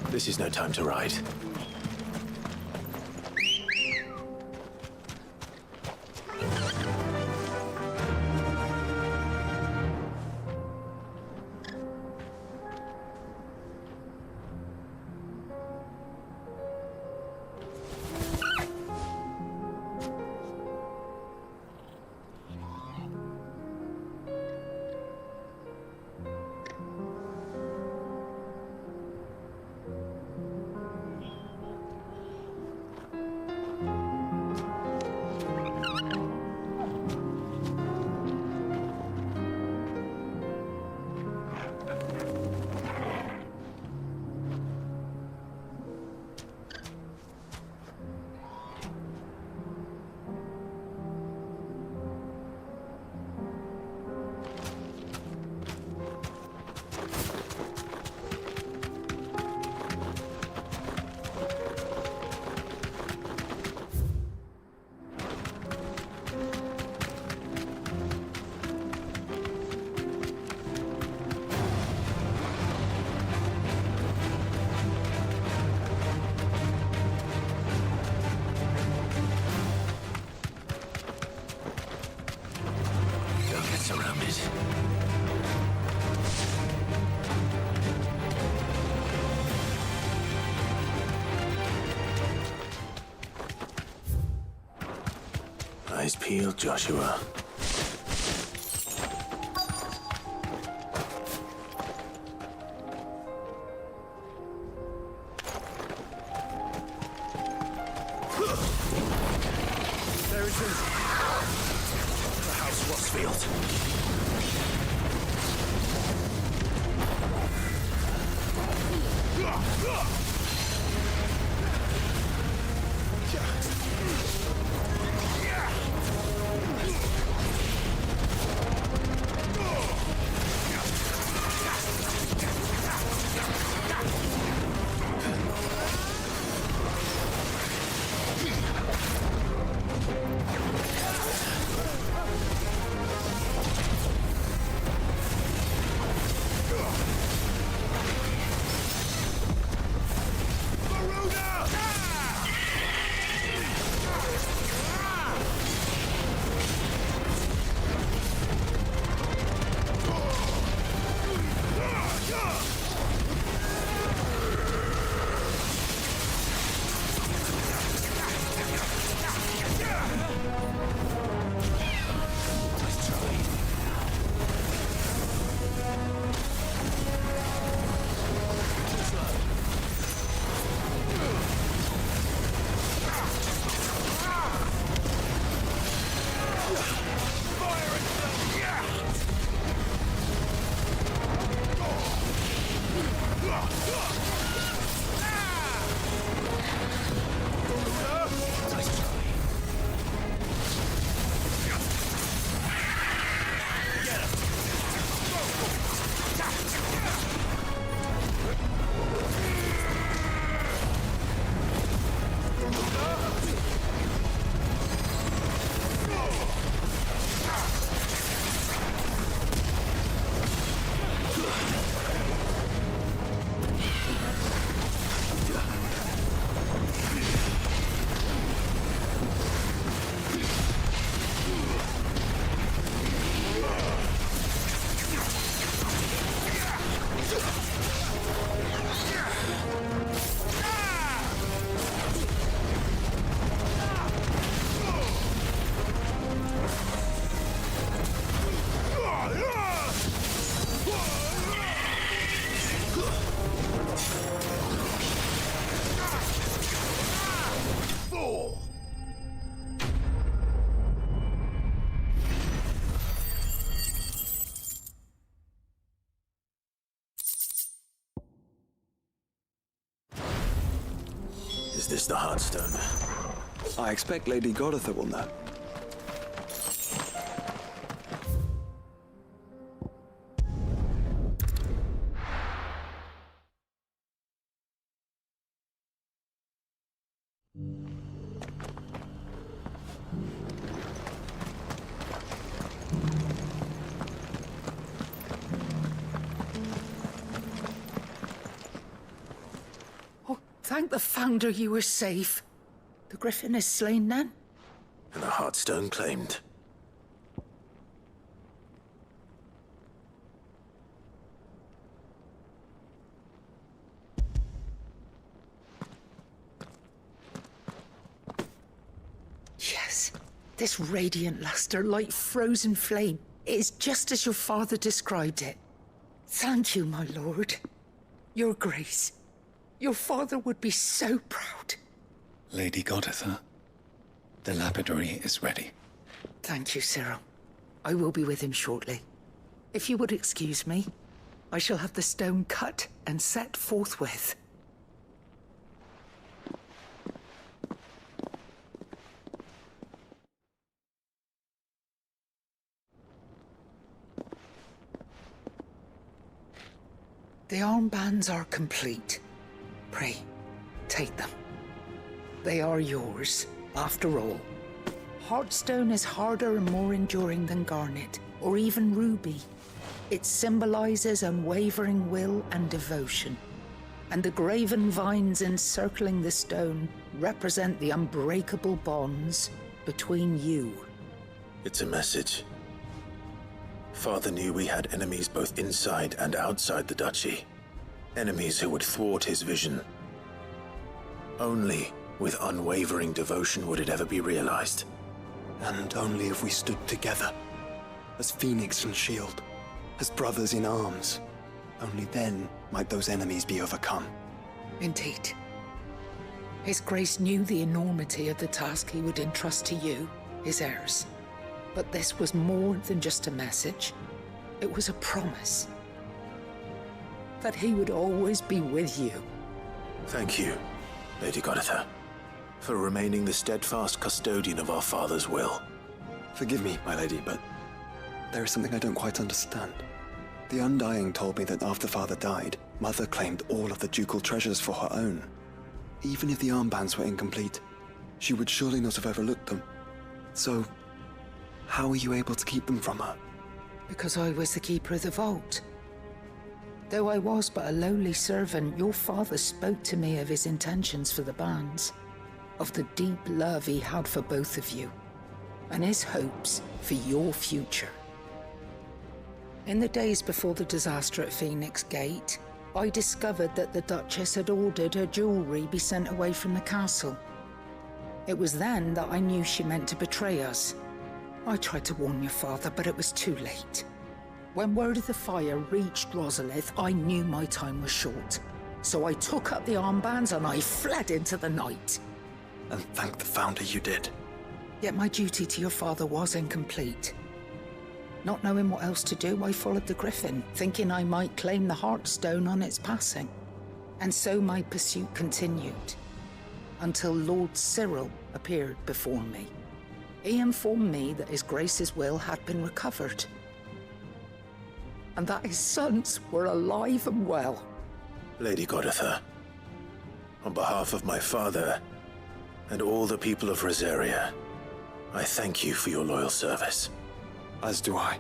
This is no time to ride. Surrounded. Eyes peeled, Joshua. There it is. The House Rossfield. Is this the Heartstone? I expect Lady Goditha will know. Thank the Founder you were safe. The Griffin is slain then? And the Heartstone claimed. Yes. This radiant luster, like frozen flame. It is just as your father described it. Thank you, my lord. Your Grace. Your father would be so proud. Lady Goditha, the lapidary is ready. Thank you, Cyril. I will be with him shortly. If you would excuse me, I shall have the stone cut and set forthwith. The armbands are complete. Pray, take them. They are yours, after all. Heartstone is harder and more enduring than garnet, or even ruby. It symbolizes unwavering will and devotion. And the graven vines encircling the stone represent the unbreakable bonds between you. It's a message. Father knew we had enemies both inside and outside the duchy. Enemies who would thwart his vision. Only with unwavering devotion would it ever be realized. And only if we stood together, as Phoenix and Shield, as brothers in arms, only then might those enemies be overcome. Indeed. His Grace knew the enormity of the task he would entrust to you, his heirs. But this was more than just a message. It was a promise. That he would always be with you. Thank you, Lady Goditha, for remaining the steadfast custodian of our father's will. Forgive me, my lady, but there is something I don't quite understand. The Undying told me that after Father died, Mother claimed all of the ducal treasures for her own. Even if the armbands were incomplete, she would surely not have overlooked them. So, how were you able to keep them from her? Because I was the keeper of the vault. Though I was but a lowly servant, your father spoke to me of his intentions for the bands, of the deep love he had for both of you, and his hopes for your future. In the days before the disaster at Phoenix Gate, I discovered that the Duchess had ordered her jewelry be sent away from the castle. It was then that I knew she meant to betray us. I tried to warn your father, but it was too late. When word of the fire reached Rosalith, I knew my time was short. So I took up the armbands and I fled into the night. And thank the Founder you did. Yet my duty to your father was incomplete. Not knowing what else to do, I followed the Griffin, thinking I might claim the Heartstone on its passing. And so my pursuit continued, until Lord Cyril appeared before me. He informed me that his Grace's will had been recovered, and that his sons were alive and well. Lady Goditha, on behalf of my father and all the people of Rosaria, I thank you for your loyal service. As do I.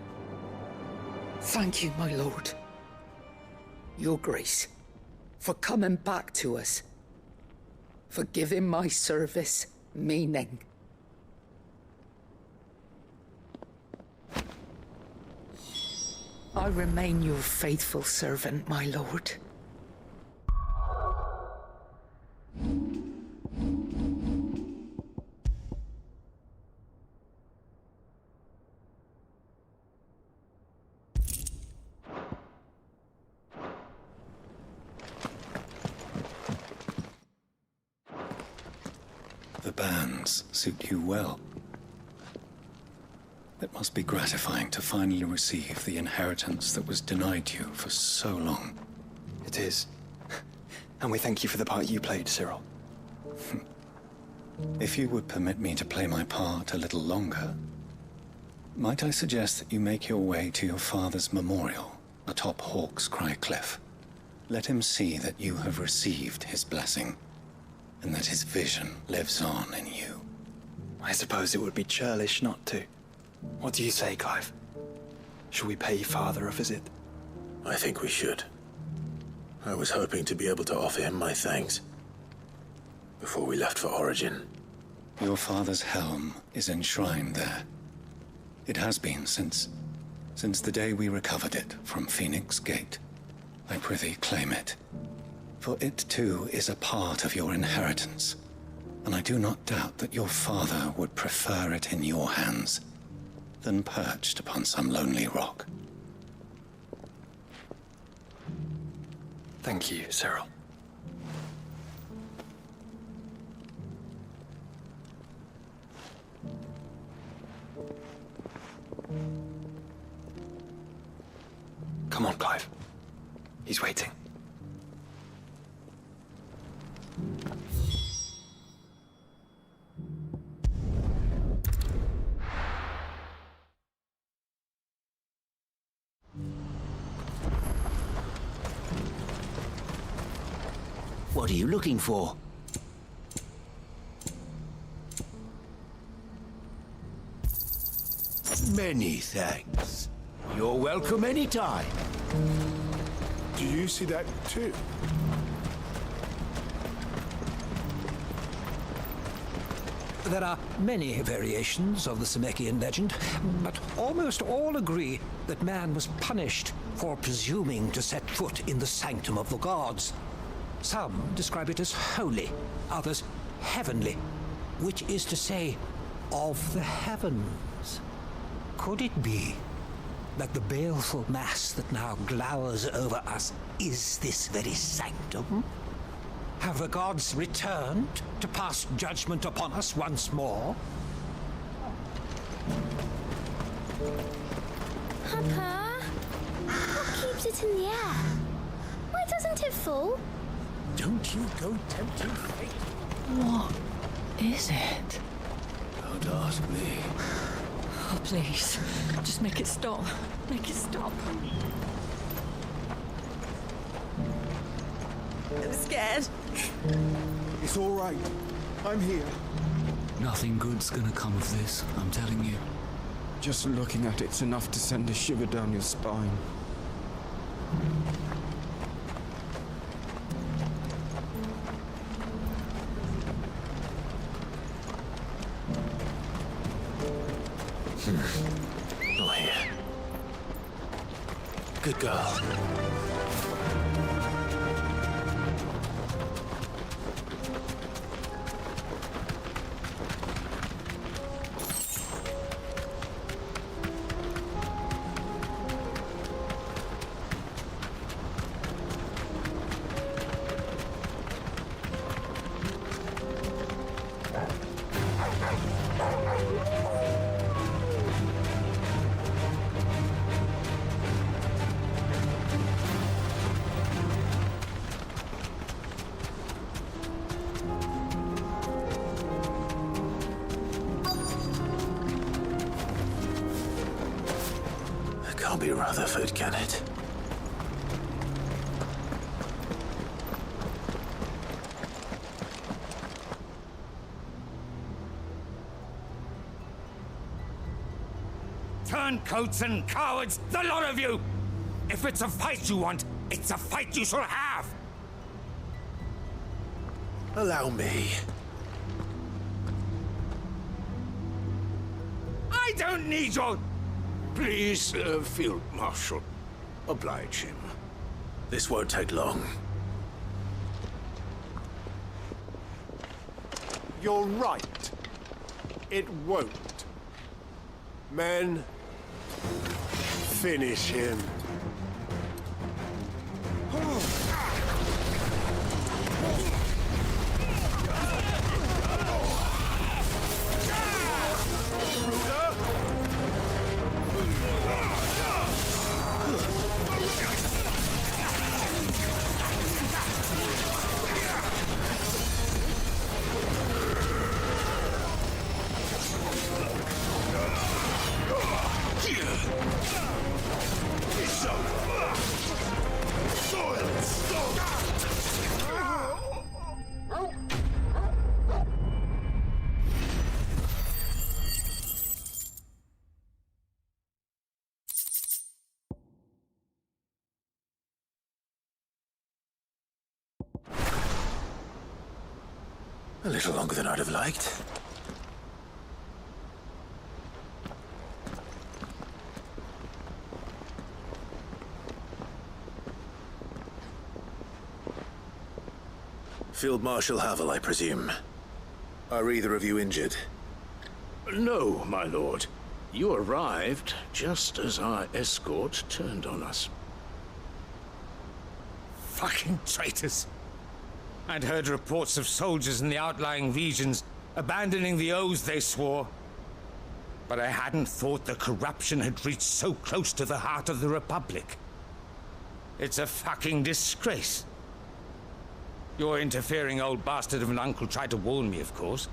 Thank you, my lord. Your Grace, for coming back to us, for giving my service meaning. I remain your faithful servant, my lord. The bands suit you well. It must be gratifying to finally receive the inheritance that was denied you for so long. It is. And we thank you for the part you played, Cyril. If you would permit me to play my part a little longer, might I suggest that you make your way to your father's memorial atop Hawk's Cry Cliff? Let him see that you have received his blessing, and that his vision lives on in you. I suppose it would be churlish not to. What do you say, Clive? Shall we pay Father a visit? I think we should. I was hoping to be able to offer him my thanks before we left for Origin. Your father's helm is enshrined there. It has been since the day we recovered it from Phoenix Gate. I prithee claim it, for it too is a part of your inheritance, and I do not doubt that your father would prefer it in your hands than perched upon some lonely rock. Thank you, Cyril. Come on, Clive. He's waiting. What are you looking for? Many thanks. You're welcome anytime. Do you see that too? There are many variations of the Semekian legend, but almost all agree that man was punished for presuming to set foot in the sanctum of the gods. Some describe it as holy, others heavenly, which is to say, of the heavens. Could it be that the baleful mass that now glowers over us is this very sanctum? Have the gods returned to pass judgment upon us once more? Papa, what keeps it in the air? Why doesn't it fall? Don't you go tempting fate. What is it? Don't ask me. Oh, please. Just make it stop. Make it stop. I'm scared. It's all right. I'm here. Nothing good's gonna come of this, I'm telling you. Just looking at it's enough to send a shiver down your spine. Not here. Good girl. Can't be Rutherford, can it? Turncoats and cowards, the lot of you! If it's a fight you want, it's a fight you shall have! Allow me. I don't need your... Please, Field Marshal, oblige him. This won't take long. You're right. It won't. Men, finish him. A little longer than I'd have liked. Field Marshal Havel, I presume. Are either of you injured? No, my lord. You arrived just as our escort turned on us. Fucking traitors. I'd heard reports of soldiers in the outlying regions abandoning the oaths they swore. But I hadn't thought the corruption had reached so close to the heart of the Republic. It's a fucking disgrace. Your interfering old bastard of an uncle tried to warn me, of course.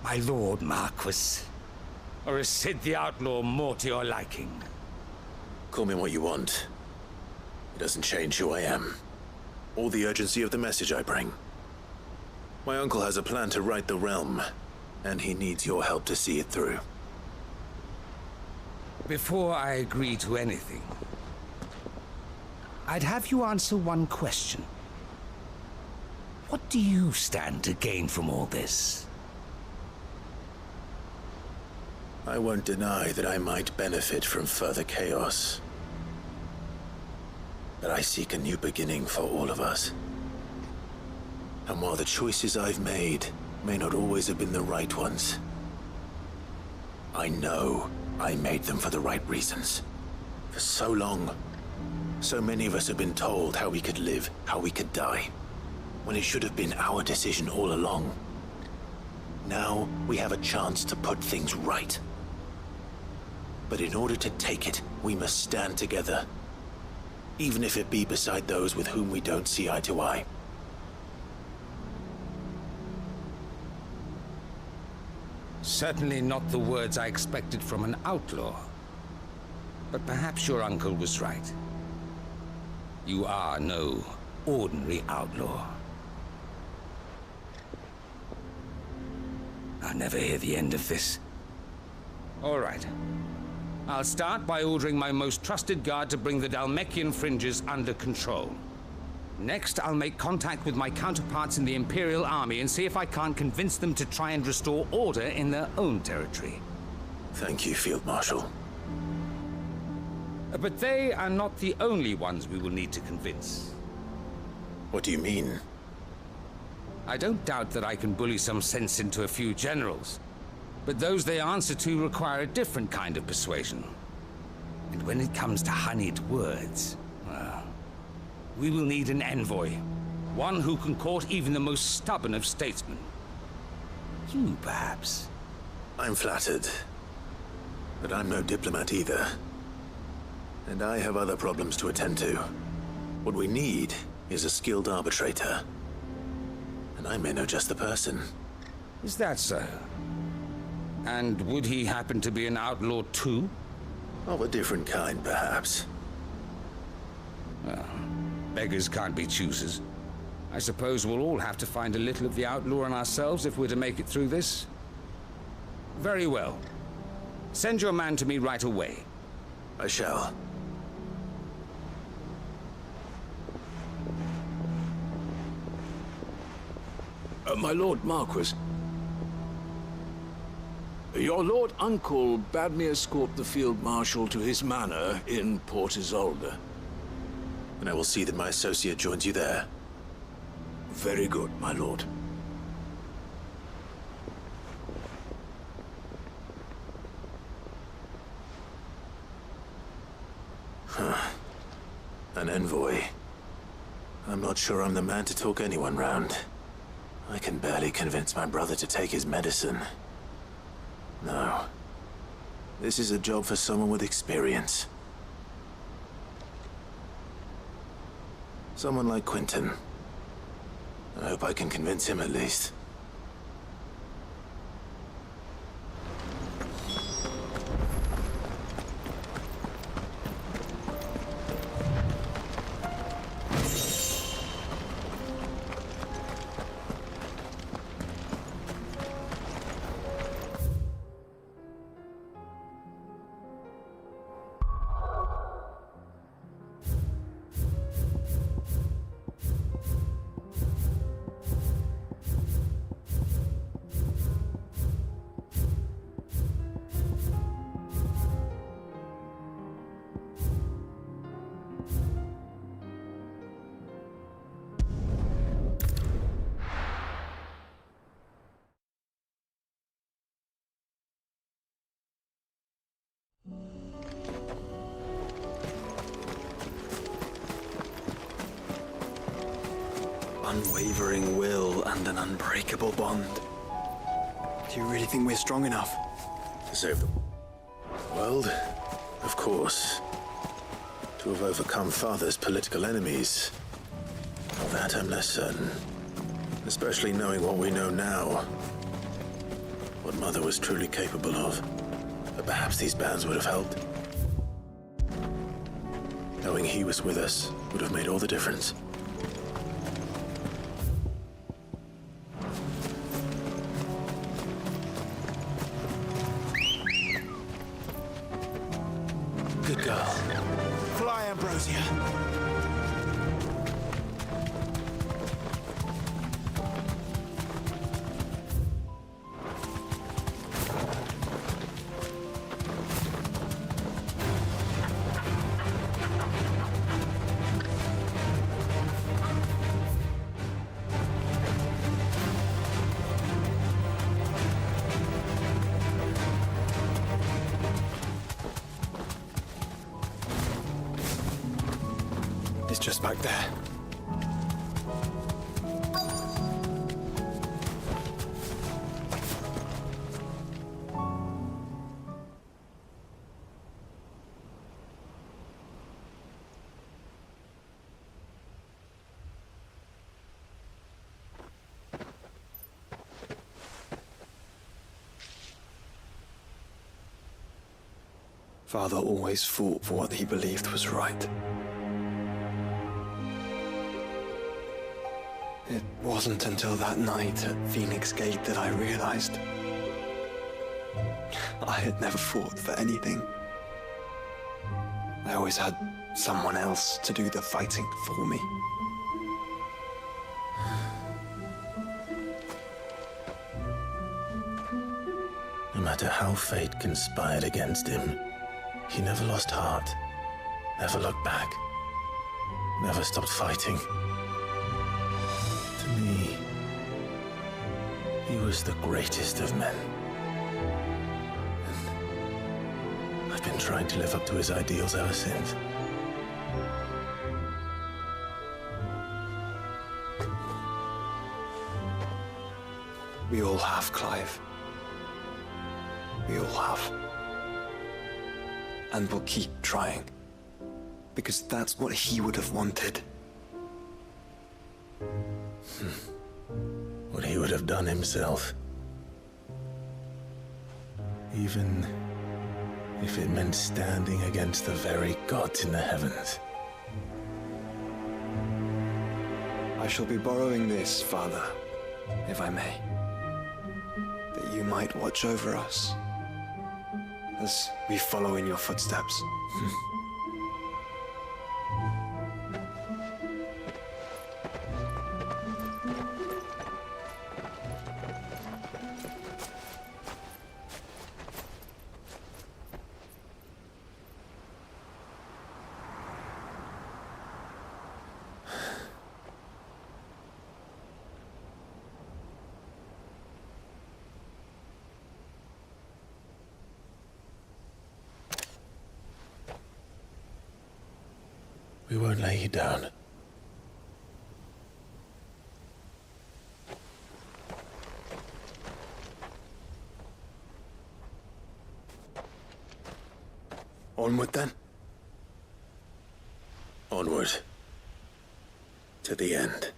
My lord Marquis. Or is Sid the Outlaw more to your liking? Call me what you want. It doesn't change who I am, or the urgency of the message I bring. My uncle has a plan to right the realm, and he needs your help to see it through. Before I agree to anything, I'd have you answer one question. What do you stand to gain from all this? I won't deny that I might benefit from further chaos. But I seek a new beginning for all of us. And while the choices I've made may not always have been the right ones, I know I made them for the right reasons. For so long, so many of us have been told how we could live, how we could die, when it should have been our decision all along. Now we have a chance to put things right. But in order to take it, we must stand together. Even if it be beside those with whom we don't see eye to eye. Certainly not the words I expected from an outlaw. But perhaps your uncle was right. You are no ordinary outlaw. I'll never hear the end of this. All right. I'll start by ordering my most trusted guard to bring the Dhalmekian fringes under control. Next, I'll make contact with my counterparts in the Imperial Army and see if I can't convince them to try and restore order in their own territory. Thank you, Field Marshal. But they are not the only ones we will need to convince. What do you mean? I don't doubt that I can bully some sense into a few generals. But those they answer to require a different kind of persuasion. And when it comes to honeyed words, well, we will need an envoy. One who can court even the most stubborn of statesmen. You, perhaps. I'm flattered. But I'm no diplomat either. And I have other problems to attend to. What we need is a skilled arbitrator. And I may know just the person. Is that so? And would he happen to be an outlaw too? Of a different kind, perhaps. Well, beggars can't be choosers. I suppose we'll all have to find a little of the outlaw in ourselves if we're to make it through this. Very well. Send your man to me right away. I shall. My Lord Marquis. Your Lord Uncle bade me escort the Field Marshal to his manor in Port Isolde. And I will see that my associate joins you there. Very good, my lord. Huh. An envoy. I'm not sure I'm the man to talk anyone round. I can barely convince my brother to take his medicine. No. This is a job for someone with experience. Someone like Quentin. I hope I can convince him at least. unwavering will and an unbreakable bond. Do you really think we're strong enough? To save the world? Of course. To have overcome Father's political enemies. Of that I'm less certain. Especially knowing what we know now. What Mother was truly capable of. But perhaps these bands would have helped. Knowing he was with us would have made all the difference. Good girl. Fly, Ambrosia. It's just back there. Father always fought for what he believed was right. It wasn't until that night at Phoenix Gate that I realized I had never fought for anything. I always had someone else to do the fighting for me. No matter how fate conspired against him, he never lost heart, never looked back, never stopped fighting. To me, he was the greatest of men. And I've been trying to live up to his ideals ever since. We all have, Clive. We all have. And we'll keep trying. Because that's what he would have wanted. What he would have done himself. Even if it meant standing against the very gods in the heavens. I shall be borrowing this, Father, if I may. That you might watch over us as we follow in your footsteps. We won't lay you down. Onward then? Onward. To the end.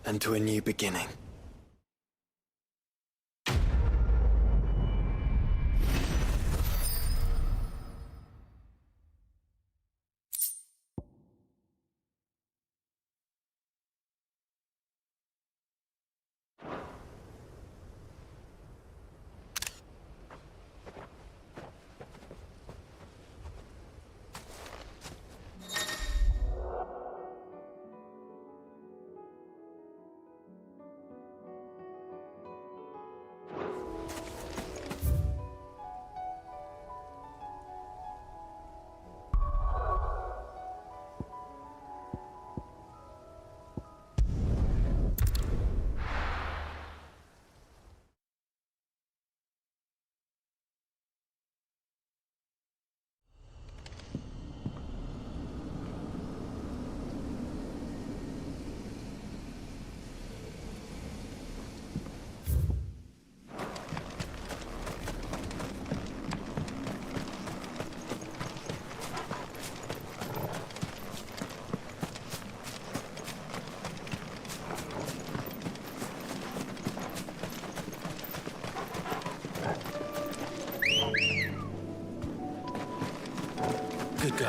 And to a new beginning.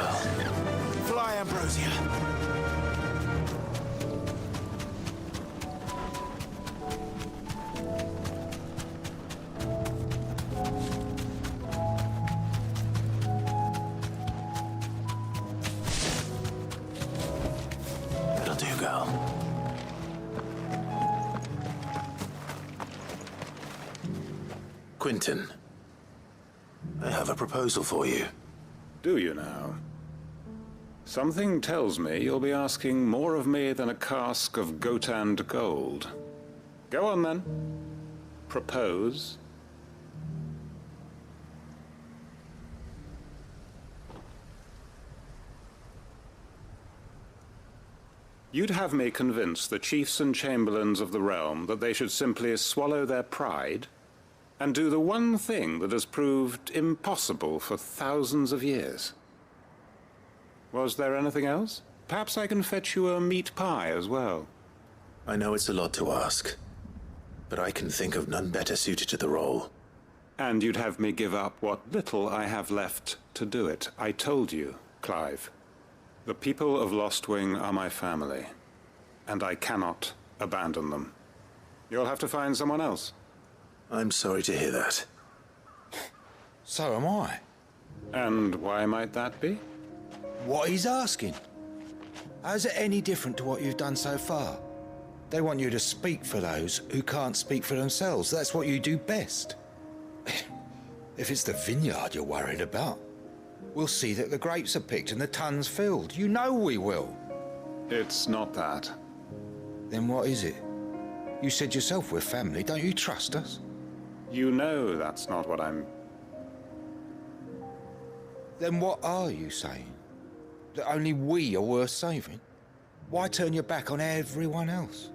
girl. Fly, Ambrosia. That'll do, girl. Quentin, I have a proposal for you. Do you now? Something tells me you'll be asking more of me than a cask of Gotand gold. Go on, then. Propose. You'd have me convince the chiefs and chamberlains of the realm that they should simply swallow their pride and do the one thing that has proved impossible for thousands of years. Was there anything else? Perhaps I can fetch you a meat pie as well. I know it's a lot to ask, but I can think of none better suited to the role. And you'd have me give up what little I have left to do it. I told you, Clive. The people of Lostwing are my family, and I cannot abandon them. You'll have to find someone else. I'm sorry to hear that. So am I. And why might that be? What he's asking. How's it any different to what you've done so far? They want you to speak for those who can't speak for themselves. That's what you do best. If it's the vineyard you're worried about, we'll see that the grapes are picked and the tons filled. You know we will. It's not that. Then what is it? You said yourself we're family. Don't you trust us? You know that's not what I'm... Then what are you saying? That only we are worth saving? Why turn your back on everyone else?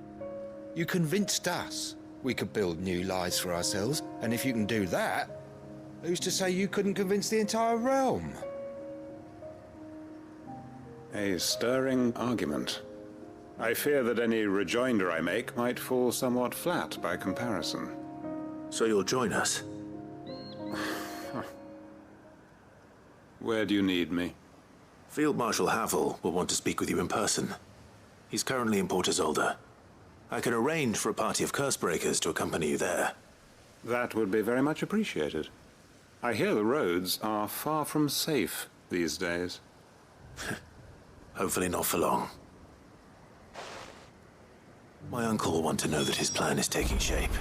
You convinced us we could build new lives for ourselves, and if you can do that, who's to say you couldn't convince the entire realm? A stirring argument. I fear that any rejoinder I make might fall somewhat flat by comparison. So you'll join us? Where do you need me? Field Marshal Havel will want to speak with you in person. He's currently in Port Isolde. I can arrange for a party of Cursebreakers to accompany you there. That would be very much appreciated. I hear the roads are far from safe these days. Hopefully not for long. My uncle will want to know that his plan is taking shape.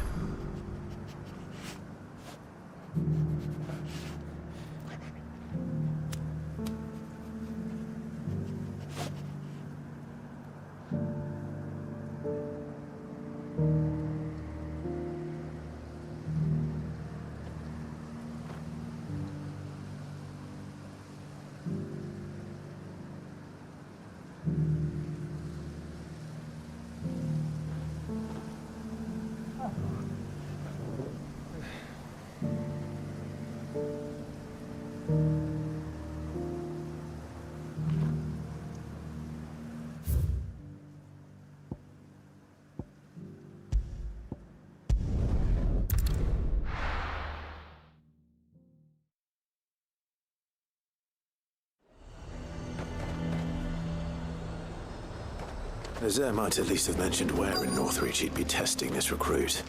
Azir might at least have mentioned where in Northreach he'd be testing this recruit.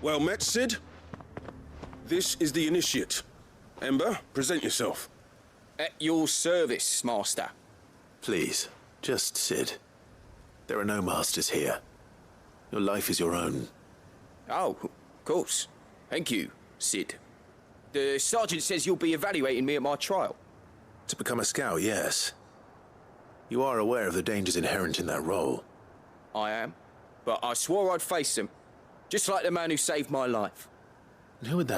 Well met, Sid. This is the initiate. Ember, present yourself. At your service, Master. Please, just Sid. There are no masters here. Your life is your own. Oh, of course. Thank you, Sid. The sergeant says you'll be evaluating me at my trial. To become a scout, yes. You are aware of the dangers inherent in that role. I am. But I swore I'd face them. Just like the man who saved my life. And who would that